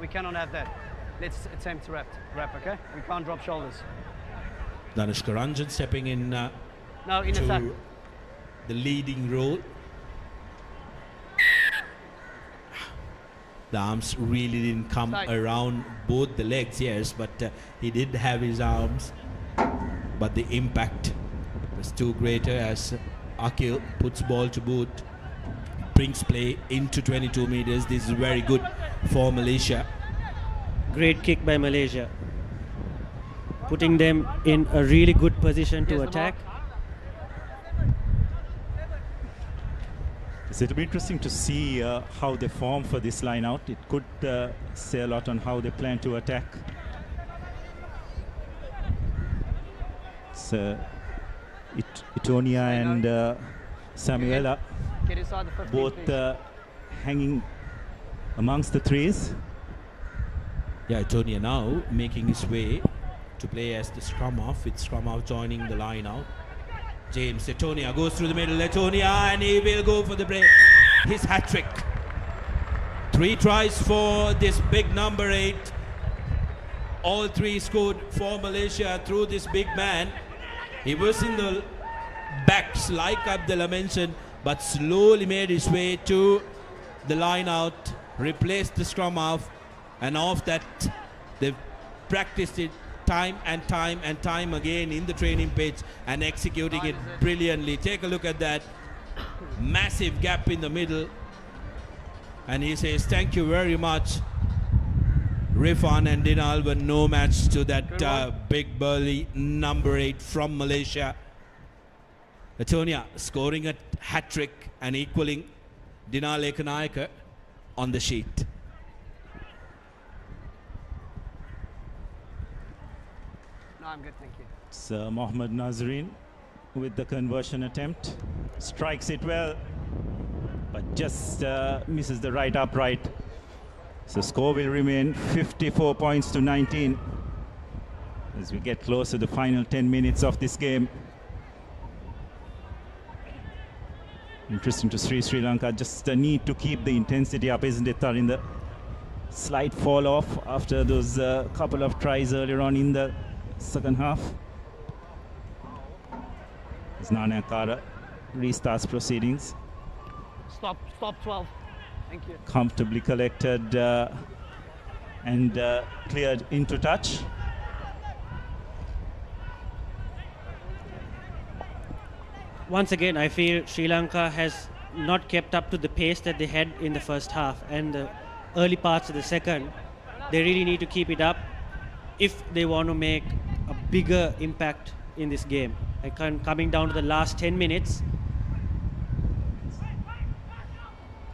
S5: We cannot have that. Let's attempt to wrap, okay? We can't drop shoulders.
S1: Danushka Ranjan stepping in
S5: No, in attack.
S1: to the leading role. The arms really didn't come
S5: Side.
S1: around both the legs, yes, but he did have his arms. But the impact was too greater as Akil puts ball to boot, brings play into 22 meters. This is very good for Malaysia.
S3: Great kick by Malaysia, putting them in a really good position to
S5: Here's the
S3: attack.
S2: So it'll be interesting to see how they form for this line out. It could say a lot on how they plan to attack. It's Itonia and Samuela
S5: Get inside the 15,
S2: both
S5: please.
S2: hanging amongst the threes.
S1: Yeah, Tonia now making his way to play as the scrum half, with scrum half joining the line out. James Etonia goes through the middle, Etonia, and he will go for the break. His hat-trick. 3 tries for this big number 8. All 3 scored for Malaysia through this big man. He was in the backs like Abdullah mentioned, but slowly made his way to the line out, replaced the scrum half, and off that they've practiced it time and time again in the training pitch and executing it brilliantly. Take a look at that massive gap in the middle, and he says thank you very much Rifan and Dinal, but no match to that big burly number 8 from Malaysia. Atonia scoring a hat-trick and equaling Dinal Ekanayaka on the sheet.
S5: No, I'm good, thank you.
S2: It's Mohammad Nazreen with the conversion attempt. Strikes it well, but just misses the right upright. So score will remain 54 points to 19 as we get close to the final 10 minutes of this game. Interesting to see Sri Lanka just need to keep the intensity up, isn't it, in the slight fall off after those couple of tries earlier on in the second half. As Nana Kara restarts proceedings.
S5: Stop 12. Thank you.
S2: Comfortably collected and cleared into touch.
S3: Once again, I feel Sri Lanka has not kept up to the pace that they had in the first half and the early parts of the second. They really need to keep it up if they want to make a bigger impact in this game. Coming down to the last 10 minutes.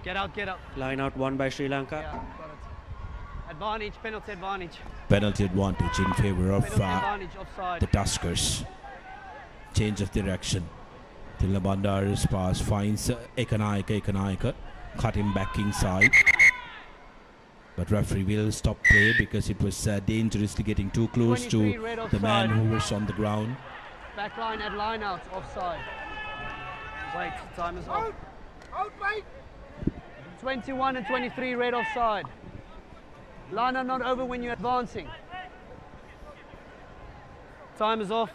S5: Get out, get out.
S3: Line out won by Sri Lanka.
S5: Yeah, got it. Advantage, penalty advantage.
S1: Penalty advantage in favor of
S5: Penalty advantage, offside.
S1: the Tuskers. Change of direction. Tilna Bandara's pass finds Ekanaika. Cut him back inside. But referee will stop play because it was dangerously getting too close to the man who was on the ground.
S5: Back line at line out, offside. Wait, time is off. Out, mate! 21 and 23 red offside. Line out not over when you're advancing. Time is off.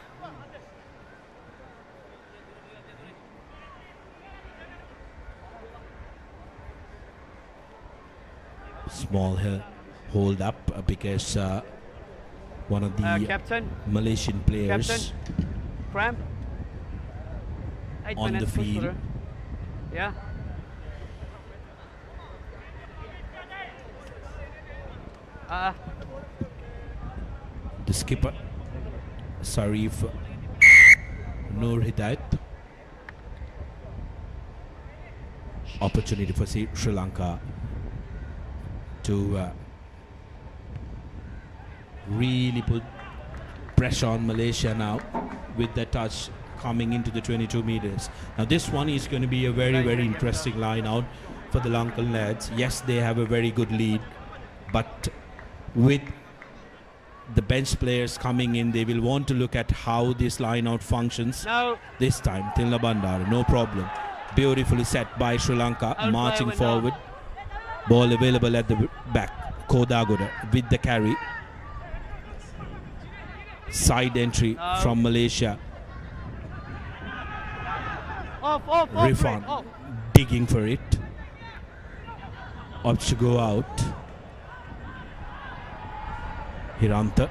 S1: Small hold up because one of the
S5: captain,
S1: Malaysian players
S5: captain, cramp. 8
S1: on the
S5: minutes, push
S1: field.
S5: through. Yeah.
S1: The skipper Sarif Noor Hidayat. Opportunity for Sri Lanka to really put pressure on Malaysia now with the touch coming into the 22 meters. Now this one is going to be a very interesting line out for the Lankan lads. Yes, they have a very good lead, but with the bench players coming in, they will want to look at how this line out functions.
S5: No.
S1: This time Tilna Bandara, no problem. Beautifully set by Sri Lanka, marching forward. Ball available at the back. Kodagoda with the carry. Side entry from Malaysia.
S5: Off,
S1: Rifan digging for it. Opts to go out. Hiranta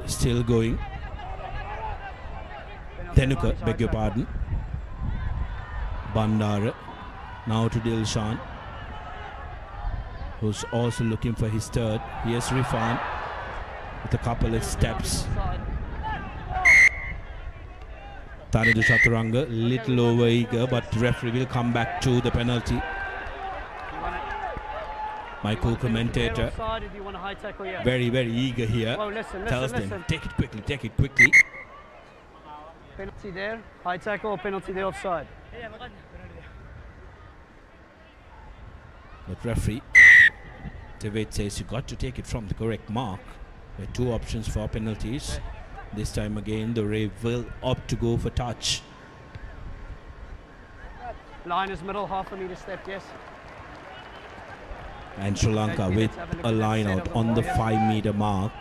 S1: still going. Tenuka, beg your pardon. Bandara now to Dilshan, who's also looking for his third. Here's Rifan with a couple of steps. Taridu Chaturanga, little over eager, but referee will come back to the penalty. My co-commentator, very eager here, tells them, take it quickly.
S5: Penalty there, high tackle or penalty there offside?
S1: But referee, Teved says you got to take it from the correct mark. There are two options for penalties. This time again, the ref will opt to go for touch.
S5: Line is middle, half a meter step, yes.
S1: And Sri Lanka with a line out on the 5 meter mark.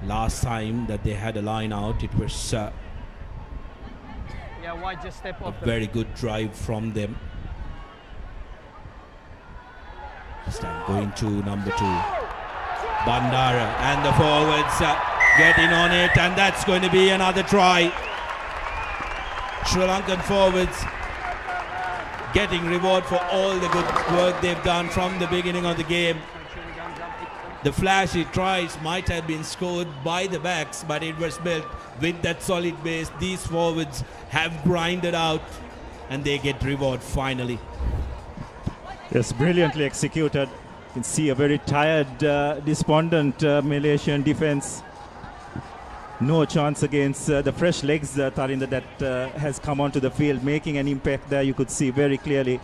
S1: Last time that they had a line out, it was
S5: yeah, White just step off
S1: a very good drive from them. This time going to number 2. Bandara and the forwards getting on it, and that's going to be another try. Sri Lankan forwards getting reward for all the good work they've done from the beginning of the game. The flashy tries might have been scored by the backs, but it was built with that solid base. These forwards have grinded out and they get reward finally.
S2: Yes, brilliantly executed. You can see a very tired, despondent Malaysian defense. No chance against the fresh legs, Tarinda, that has come onto the field, making an impact there. You could see very clearly.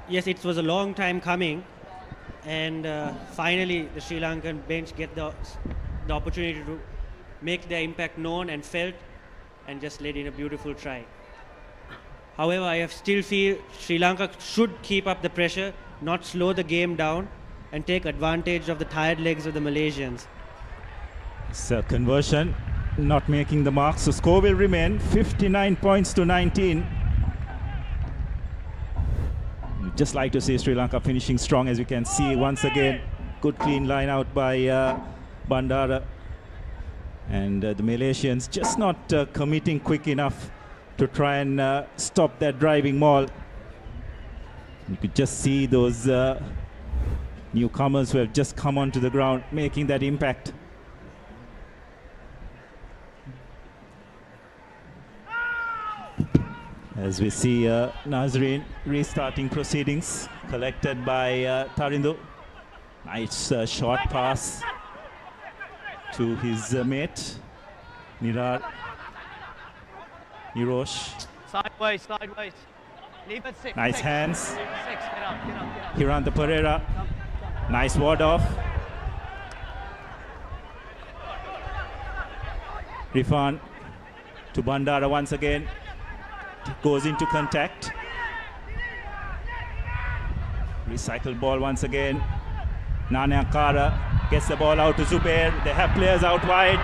S3: Yes, it was a long time coming, and finally the Sri Lankan bench get the opportunity to make their impact known and felt, and just led in a beautiful try. However, I still feel Sri Lanka should keep up the pressure, not slow the game down, and take advantage of the tired legs of the Malaysians.
S2: So conversion not making the mark, so score will remain 59 points to 19. You'd just like to see Sri Lanka finishing strong, as you can see once again. Good clean line out by Bandara, and the Malaysians just not committing quick enough to try and stop that driving maul. You could just see those Newcomers who have just come onto the ground, making that impact. As we see Nazreen restarting proceedings, collected by Tarindo. Nice short pass to his mate, Nirosh.
S5: Sideways, sideways. Leave it 6.
S2: Nice
S5: 6.
S2: hands.
S5: 6, get up, get up, get up.
S2: Hiranta Pereira. Nice ward off. Rifan to Bandara once again. Goes into contact. Recycle ball once again. Nane Ankara gets the ball out to Zubair. They have players out wide.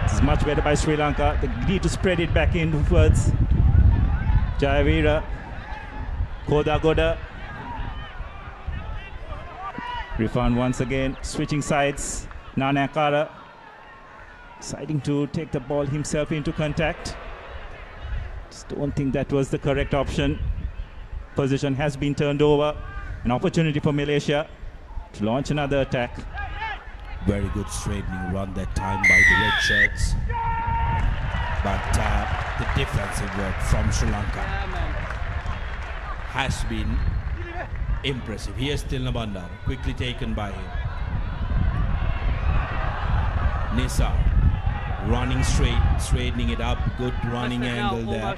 S2: This is much better by Sri Lanka. They need to spread it back inwards. Jayavira. Koda Goda. Rifan once again switching sides. Nane Ankara deciding to take the ball himself into contact. Just don't think that was the correct option. Position has been turned over. An opportunity for Malaysia to launch another attack.
S1: Very good straightening run that time by the red shirts. But the defensive work from Sri Lanka has been impressive. Here's Tilna Bandar, quickly taken by him. Nisar running straight, straightening it up. Good running angle there.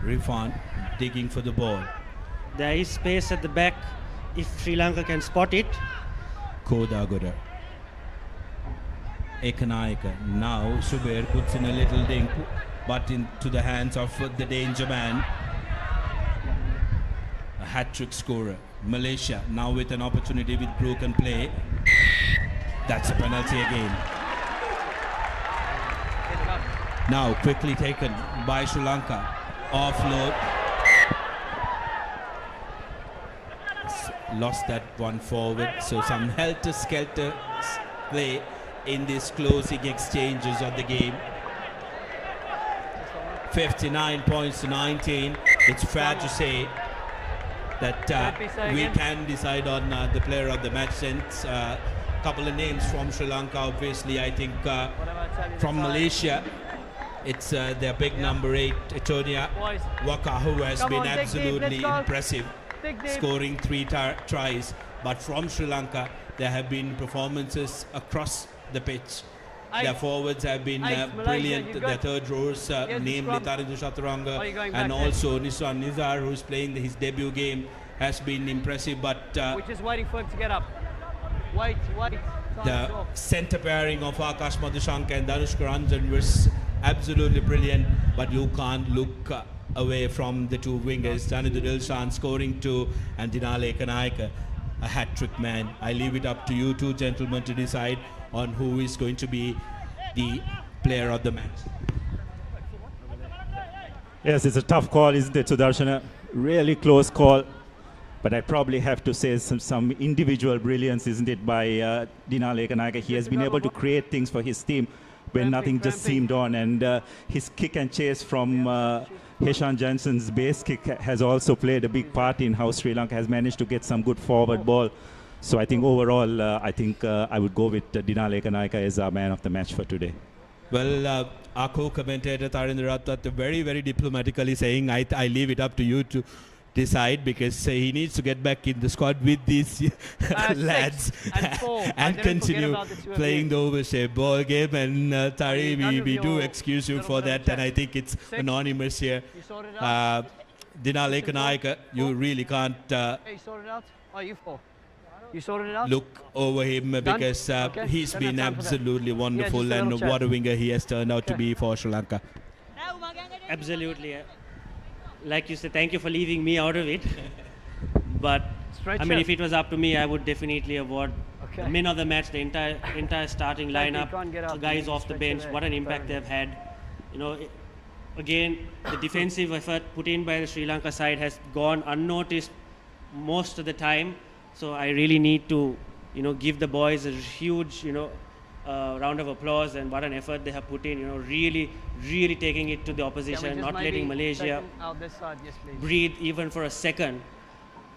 S1: Rifan digging for the ball.
S3: There is space at the back if Sri Lanka can spot it.
S1: Koda Goda. Ekanaika. Now Zubair puts in a little dink, but into the hands of the danger man. A hat-trick scorer. Malaysia now with an opportunity with broken play. That's a penalty again. Now quickly taken by Sri Lanka. Offload. Lost that one forward. So some helter-skelter play in these closing exchanges of the game. 59 points to 19. It's fair to say that we can decide on the player of the match, since couple of names from Sri Lanka. Obviously, I think from Malaysia, it's their big number 8, Etonia Waka, who has been absolutely impressive, scoring 3 tries. But from Sri Lanka, there have been performances across the pitch. Their forwards have been brilliant. Their third rows, namely Tarindu Chaturanga and also Nisran Nizar, who's playing his debut game, has been impressive. But
S5: we're just waiting for him to get up. Wait.
S1: The centre pairing of Akash Madhushanka and Danushka Ranjan was absolutely brilliant, but you can't look away from the two wingers. Tanidu Dilshan scoring 2 and Dinale Kanaika, a hat-trick man. I leave it up to you two gentlemen to decide on who is going to be the player of the match.
S2: Yes, it's a tough call, isn't it, Sudarshana? Really close call. But I probably have to say some individual brilliance, isn't it, by Dinale Kanaika. He has been able to create things for his team when nothing just seemed on. And his kick and chase from Heshan Jansen's base kick has also played a big part in how Sri Lanka has managed to get some good forward ball. So I think overall, I would go with Dinale Kanaika as our man of the match for today.
S1: Well, our co-commentator Tarinder Rattat very, very diplomatically saying, I leave it up to you to decide, because he needs to get back in the squad with these lads and continue playing the overshaped ball game. And Tari, we do excuse you for that, and I think it's anonymous here. Dinale Kanaika, you really can't look over him, because he's been absolutely wonderful, and what a winger he has turned out to be for Sri Lanka.
S3: Absolutely. Like you said, thank you for leaving me out of it. But I mean, if it was up to me, I would definitely award the men of the match, the entire starting lineup, the guys off the bench. What an impact they've had. You know, again, the defensive effort put in by the Sri Lanka side has gone unnoticed most of the time. So I really need to, give the boys a huge, round of applause, and what an effort they have put in. Really taking it to the opposition, not letting Malaysia
S5: out this side, yes, please.
S3: breathe even for a second.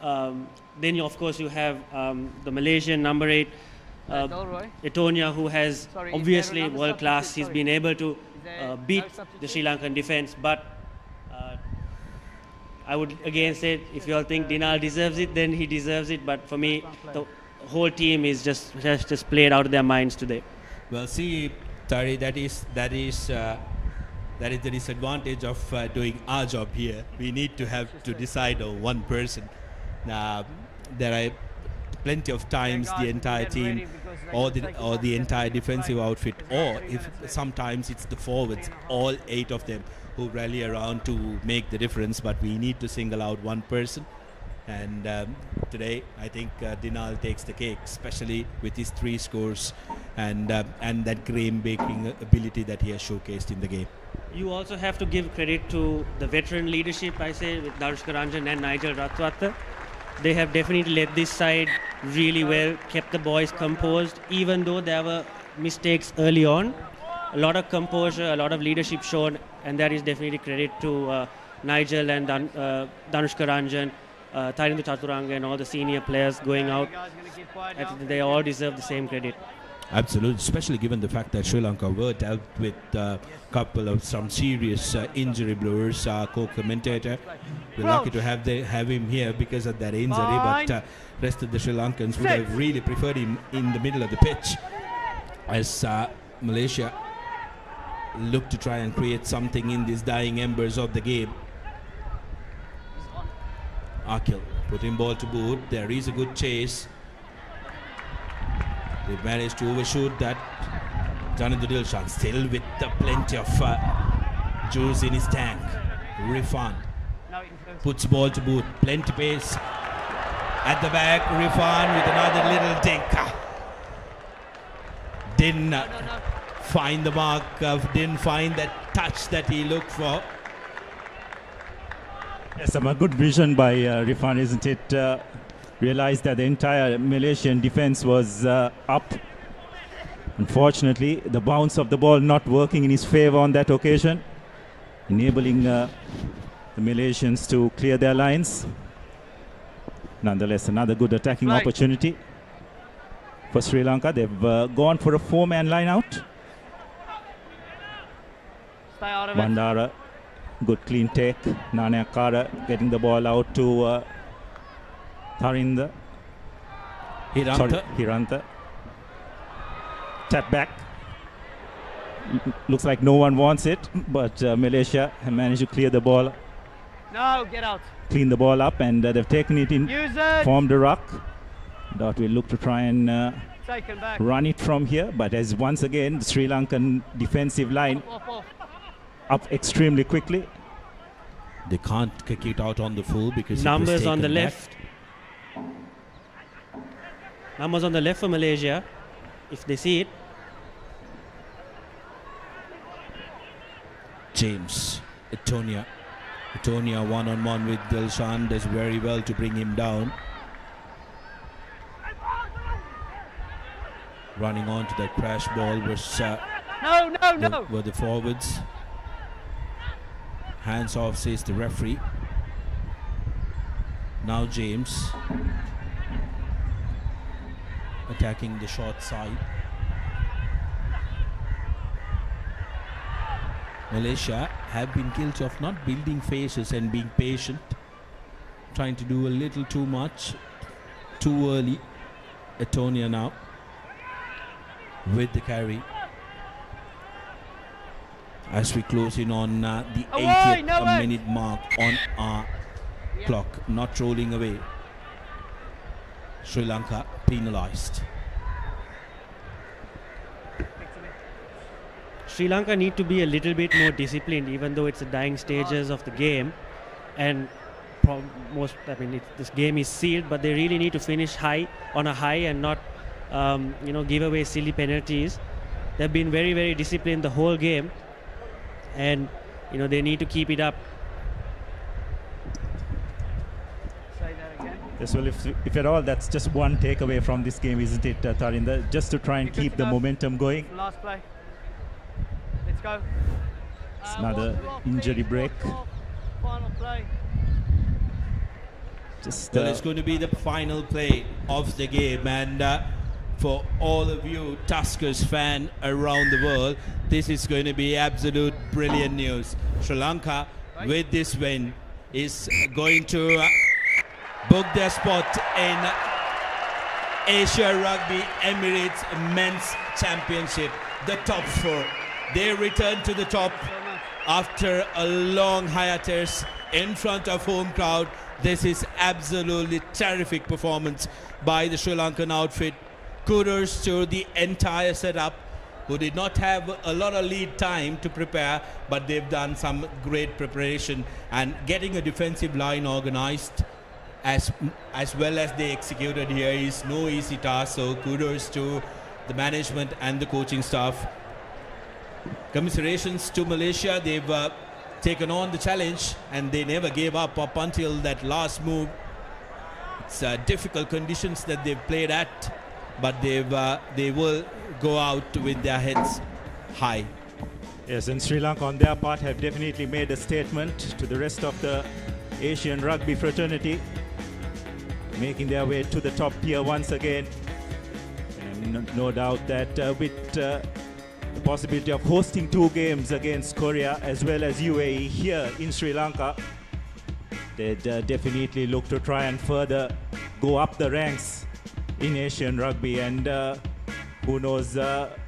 S3: Then of course you have the Malaysian number 8, Etonia, who has obviously world class. He's been able to beat the Sri Lankan defense, but I would again say, if you all think Dinal deserves it, then he deserves it. But for me, the whole team has just played out of their minds today.
S1: Well, see, Tari, that is the disadvantage of doing our job here. We need to have to decide on one person. There are plenty of times the entire team or the entire defensive outfit, or if sometimes it's the forwards, all 8 of them, who rally around to make the difference. But we need to single out one person, and today I think Dinal takes the cake, especially with his 3 scores and that game-breaking ability that he has showcased in the game.
S3: You also have to give credit to the veteran leadership, I say, with Danushka Ranjan and Nigel Ratwatta. They have definitely led this side really well, kept the boys composed, even though there were mistakes early on. A lot of composure, a lot of leadership shown, and that is definitely credit to Nigel and Danushka Ranjan, Tharindu Chaturanga, and all the senior players going out. I think they all deserve the same credit.
S1: Absolutely, especially given the fact that Sri Lanka were dealt with a couple of some serious injury blowers. Our co-commentator, we're lucky to have him here because of that injury, but rest of the Sri Lankans would have really preferred him in the middle of the pitch, as Malaysia look to try and create something in these dying embers of the game. Akil putting ball to boot. There is a good chase. They managed to overshoot that. Janindra Dilshan still with plenty of juice in his tank. Rifan puts ball to boot. Plenty pace at the back. Rifan with another little dink. Didn't find the mark. Didn't find that touch that he looked for.
S2: Yes, some good vision by Rifan, isn't it? Realized that the entire Malaysian defense was up. Unfortunately, the bounce of the ball not working in his favor on that occasion, enabling the Malaysians to clear their lines. Nonetheless, another good attacking opportunity for Sri Lanka. They've gone for a 4-man line out.
S5: Stay out of it.
S2: Bandara, good clean take. Nanayakara getting the ball out to Tharinda. Hiranta. Tap back. Looks like no one wants it, but Malaysia have managed to clear the ball.
S5: No, get out.
S2: Clean the ball up, and they've taken it in, formed a ruck. Dot will look to try and run it from here, but as once again the Sri Lankan defensive line up extremely quickly.
S1: They can't kick it out on the full because
S3: numbers on the left. Numbers on the left for Malaysia, if they see it.
S1: James, Etonia one-on-one with Dilshan, does very well to bring him down. Running on to that crash ball was were the forwards. Hands off, says the referee. Now James attacking the short side. Malaysia have been guilty of not building faces and being patient, trying to do a little too much, too early. Etonia now with the carry. As we close in on the 80th minute mark on our clock, not rolling away. Sri Lanka penalised.
S3: Sri Lanka need to be a little bit more disciplined, even though it's the dying stages of the game, and this game is sealed. But they really need to finish on a high and not, give away silly penalties. They've been very, very disciplined the whole game, and they need to keep it up.
S5: Say that again.
S2: Yes, well, if at all, that's just one takeaway from this game, isn't it, Tarinder? Just to try and keep the momentum going.
S5: Last play. Let's go.
S2: It's another injury break.
S5: Final play.
S1: Well, it's going to be the final play of the game, and for all of you Tuskers fan around the world, this is going to be absolute brilliant news. Sri Lanka, with this win, is going to book their spot in Asia Rugby Emirates Men's Championship, the top 4. They return to the top after a long hiatus in front of home crowd. This is absolutely terrific performance by the Sri Lankan outfit. Kudos to the entire setup, who did not have a lot of lead time to prepare, but they've done some great preparation, and getting a defensive line organized as well as they executed here is no easy task. So kudos to the management and the coaching staff. Commiserations to Malaysia. They've taken on the challenge and they never gave up until that last move. It's difficult conditions that they've played at, but they will go out with their heads high.
S2: Yes, and Sri Lanka on their part have definitely made a statement to the rest of the Asian rugby fraternity, making their way to the top tier once again. And no doubt that with the possibility of hosting 2 games against Korea as well as UAE here in Sri Lanka, they'd definitely look to try and further go up the ranks in Asian rugby, and who knows,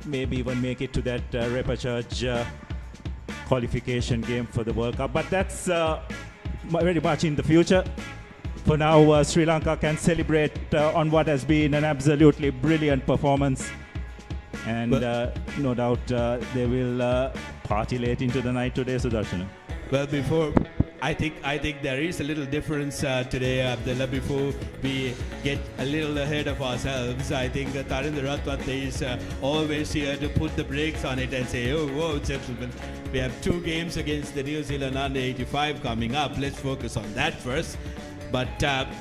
S2: maybe even make it to that repechage qualification game for the World Cup. But that's very much in the future. For now, Sri Lanka can celebrate on what has been an absolutely brilliant performance. And no doubt they will party late into the night today, Sudarshan.
S1: Well, I think there is a little difference today, Abdullah. Before we get a little ahead of ourselves, I think Tarinder Ratwate is always here to put the brakes on it and say, oh, whoa, gentlemen, we have 2 games against the New Zealand under-85 coming up. Let's focus on that first. But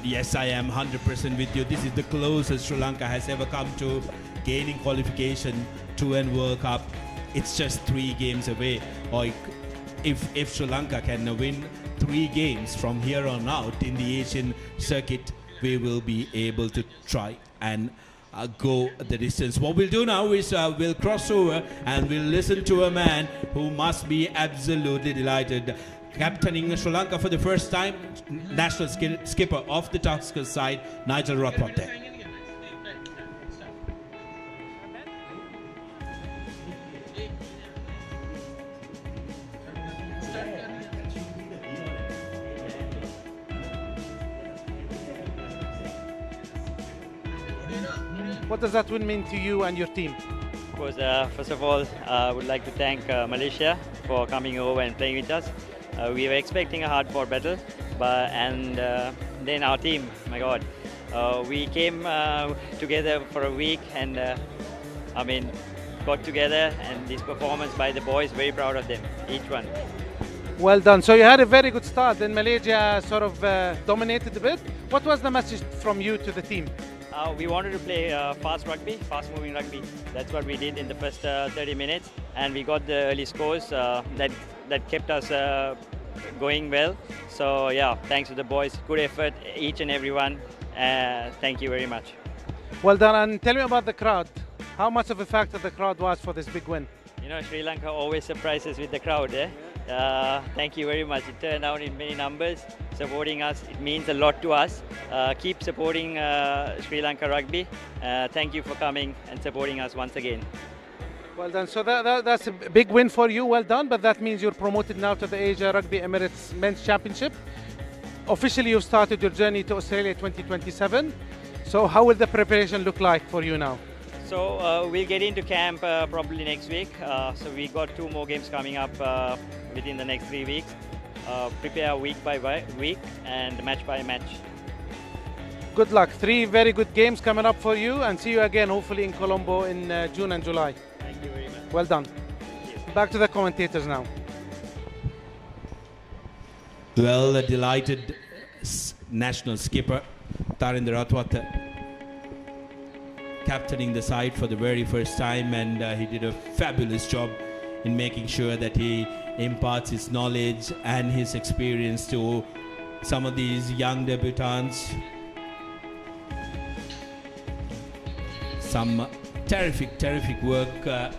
S1: yes, I am 100% with you. This is the closest Sri Lanka has ever come to gaining qualification to an World Cup. It's just 3 games away. Or if Sri Lanka can win 3 games from here on out in the Asian circuit, we will be able to try and go the distance. What we'll do now is we'll cross over and we'll listen to a man who must be absolutely delighted. Captaining Sri Lanka for the first time, national skipper of the Tuskers side, Nigel Rothwell.
S10: What does that win mean to you and your team?
S12: Of course, first of all, I would like to thank Malaysia for coming over and playing with us. We were expecting a hard-fought battle, and then our team, my God, we came together for a week and got together, and this performance by the boys, very proud of them, each one.
S10: Well done. So you had a very good start, then Malaysia sort of dominated a bit. What was the message from you to the team?
S12: We wanted to play fast rugby, fast-moving rugby. That's what we did in the first 30 minutes, and we got the early scores that kept us going well. So yeah, thanks to the boys. Good effort, each and every one. Thank you very much.
S10: Well done. And tell me about the crowd. How much of a factor the crowd was for this big win?
S12: You know, Sri Lanka always surprises with the crowd. Thank you very much. It turned out in many numbers, supporting us. It means a lot to us. Keep supporting Sri Lanka rugby. Thank you for coming and supporting us once again.
S10: Well done. So that's a big win for you. Well done. But that means you're promoted now to the Asia Rugby Emirates Men's Championship. Officially, you've started your journey to Australia 2027. So how will the preparation look like for you now?
S12: So we'll get into camp probably next week. So we got 2 more games coming up within the next 3 weeks. Prepare week by week and match by match.
S10: Good luck. 3 very good games coming up for you, and see you again hopefully in Colombo in June and July.
S12: Thank you very much.
S10: Well done. Back to the commentators now.
S1: Well, a delighted national skipper Tarinder Atwata captaining the side for the very first time, and he did a fabulous job in making sure that he imparts his knowledge and his experience to some of these young debutants. Some terrific work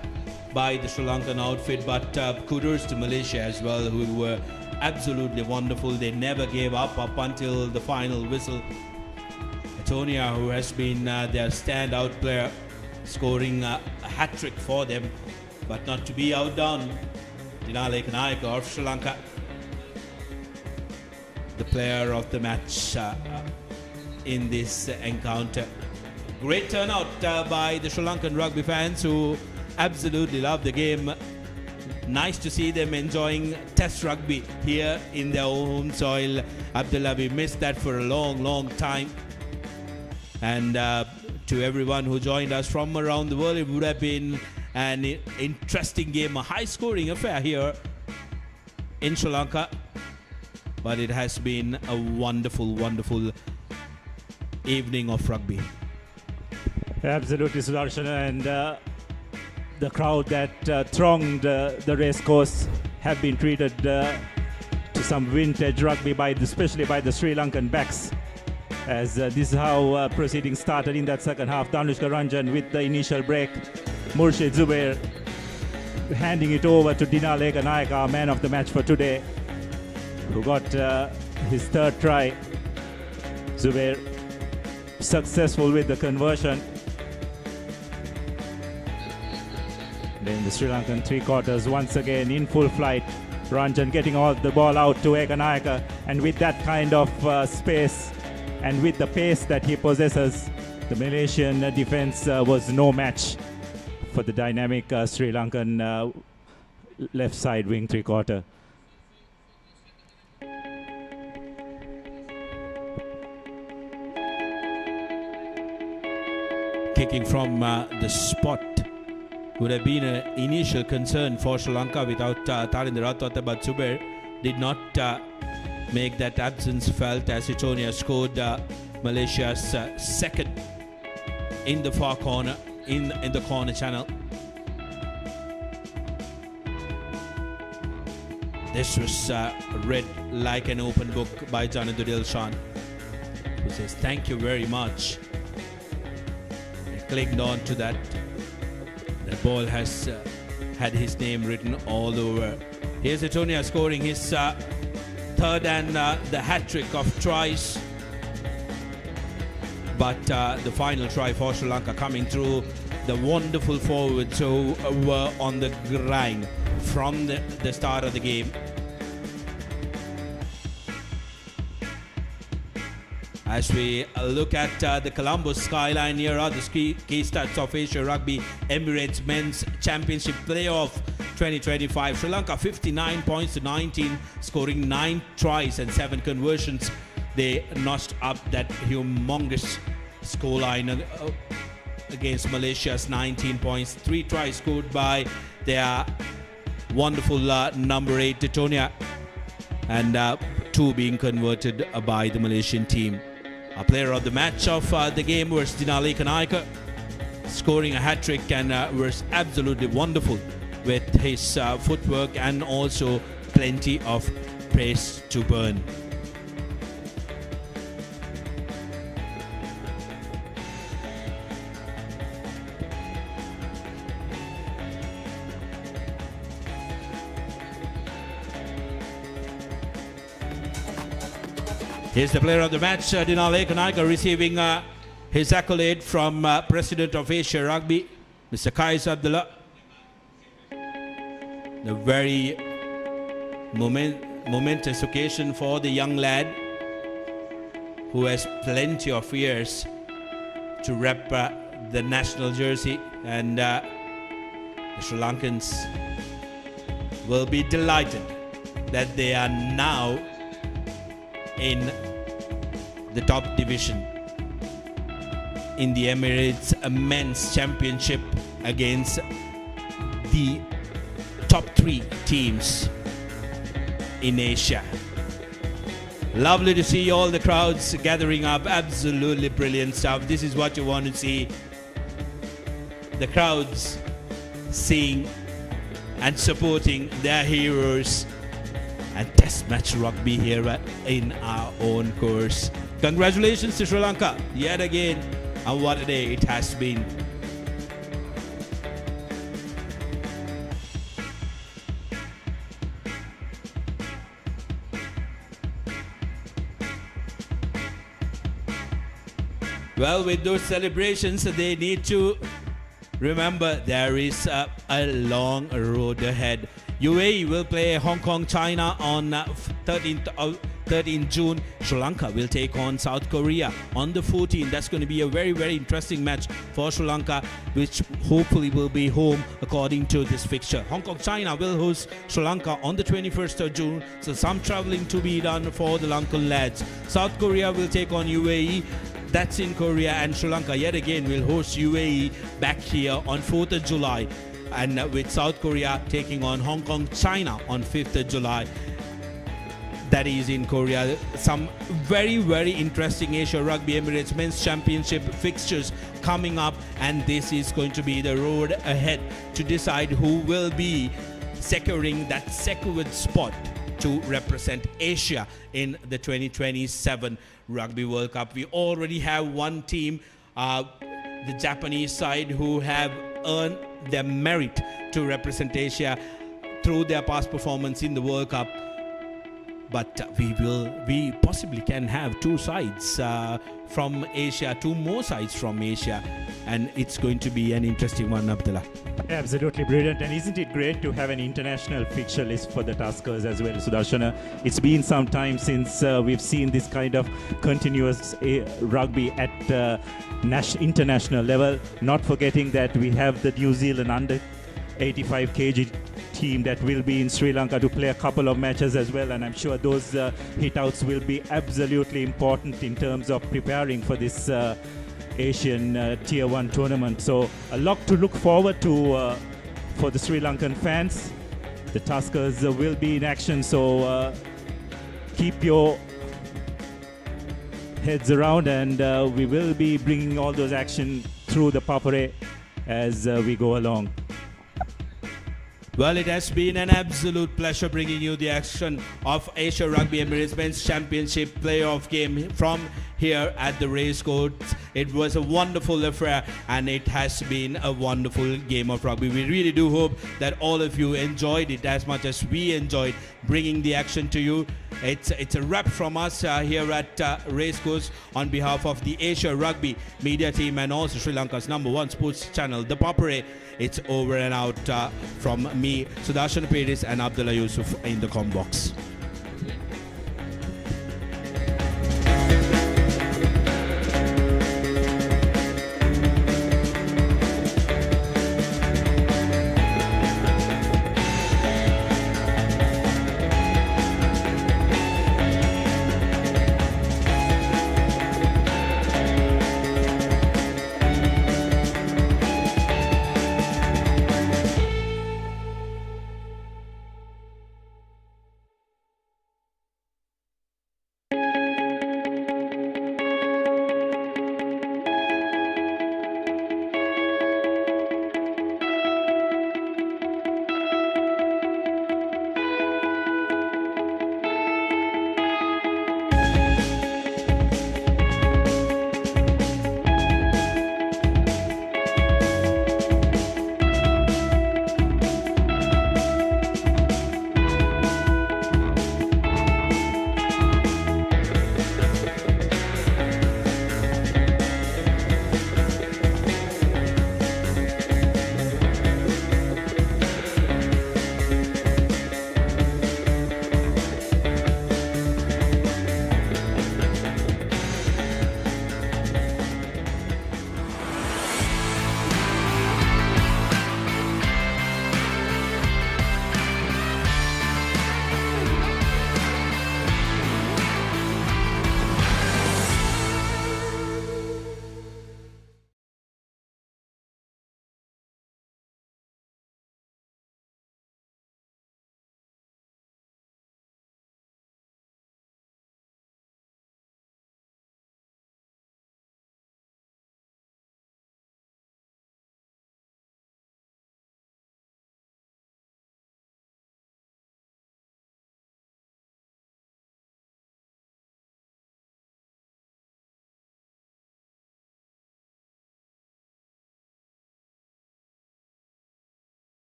S1: by the Sri Lankan outfit, but kudos to Malaysia as well, who were absolutely wonderful. They never gave up until the final whistle. Antonia, who has been their standout player, scoring a hat-trick for them, but not to be outdone. Dinale Kanayaka of Sri Lanka, the player of the match in this encounter. Great turnout by the Sri Lankan rugby fans, who absolutely love the game. Nice to see them enjoying Test rugby here in their home soil. Abdullah, we missed that for a long time. And to everyone who joined us from around the world, it would have been an interesting game, a high-scoring affair here in Sri Lanka. But it has been a wonderful evening of rugby.
S2: Absolutely, Sudarshan, and the crowd that thronged the racecourse have been treated to some vintage rugby, especially by the Sri Lankan backs. As this is how proceedings started in that second half. Danushka Ranjan with the initial break. Murshid Zubair handing it over to Dinale Kanayaka, our man of the match for today, who got his third try. Zubair successful with the conversion. Then the Sri Lankan three quarters once again in full flight. Ranjan getting all the ball out to Ekanayaka, and with that kind of space and with the pace that he possesses, the Malaysian defense was no match for the dynamic Sri Lankan left side wing three quarter.
S1: Kicking from the spot would have been an initial concern for Sri Lanka without Tarinder Atwata, but Zubair did not make that absence felt as Itonia scored Malaysia's second in the far corner, in the corner channel. This was read like an open book by Janadu Dilshan, who says thank you very much. He clicked on to that. The ball has had his name written all over. Here's Itonia scoring his third and the hat-trick of tries. But the final try for Sri Lanka coming through the wonderful forwards who were on the grind from the start of the game. As we look at the Colombo skyline, here are the key stats of Asia Rugby Emirates Men's Championship Playoff 2025. Sri Lanka 59 points to 19, scoring 9 tries and 7 conversions. They notched up that humongous scoreline against Malaysia's 19 points. 3 tries scored by their wonderful number 8 Titonia, and 2 being converted by the Malaysian team. Our player of the match of the game was Dinale Kanayaka, scoring a hat-trick, and was absolutely wonderful with his footwork and also plenty of pace to burn. Here's the player of the match, Dinale Kanayaka, receiving his accolade from President of Asia Rugby, Mr. Qais Abdullah. A very momentous occasion for the young lad who has plenty of years to rep the national jersey, and the Sri Lankans will be delighted that they are now in the top division in the Emirates Men's Championship against the top 3 teams in Asia. Lovely to see all the crowds gathering up. Absolutely brilliant stuff. This is what you want to see. The crowds seeing and supporting their heroes. And test match rugby here in our own course. Congratulations to Sri Lanka yet again. And what a day it has been. Well, with those celebrations, they need to remember there is a long road ahead. UAE will play Hong Kong, China on 13 June. Sri Lanka will take on South Korea on the 14th. That's going to be a very, very interesting match for Sri Lanka, which hopefully will be home according to this fixture. Hong Kong, China will host Sri Lanka on the 21st of June. So some traveling to be done for the Lankan lads. South Korea will take on UAE. That's in Korea, and Sri Lanka yet again will host UAE back here on 4th of July. And with South Korea taking on Hong Kong, China on 5th of July. That is in Korea. Some very, very interesting Asia Rugby Emirates Men's Championship fixtures coming up, and this is going to be the road ahead to decide who will be securing that second spot to represent Asia in the 2027 Rugby World Cup. We already have one team, the Japanese side, who have earned their merit to represent Asia through their past performance in the World Cup. But we possibly can have two sides from Asia, two more sides from Asia, and it's going to be an interesting one, Abdullah.
S2: Absolutely brilliant, and isn't it great to have an international fixture list for the Tuskers as well, Sudarshana? It's been some time since we've seen this kind of continuous rugby at international level, not forgetting that we have the New Zealand under 85 kg team that will be in Sri Lanka to play a couple of matches as well, and I'm sure those hit-outs will be absolutely important in terms of preparing for this Asian Tier 1 tournament. So a lot to look forward to for the Sri Lankan fans. The Tuskers will be in action, so keep your heads around, and we will be bringing all those action through the Papare as we go along.
S1: Well, it has been an absolute pleasure bringing you the action of Asia Rugby Emirates Men's Championship playoff game from here at the Racecourse. It was a wonderful affair, and it has been a wonderful game of rugby. We really do hope that all of you enjoyed it as much as we enjoyed bringing the action to you. It's a wrap from us here at Racecourse on behalf of the Asia Rugby media team and also Sri Lanka's #1 sports channel, the Papare. It's over and out from me, Sudarshan Peris, and Abdullah Yusuf in the com box.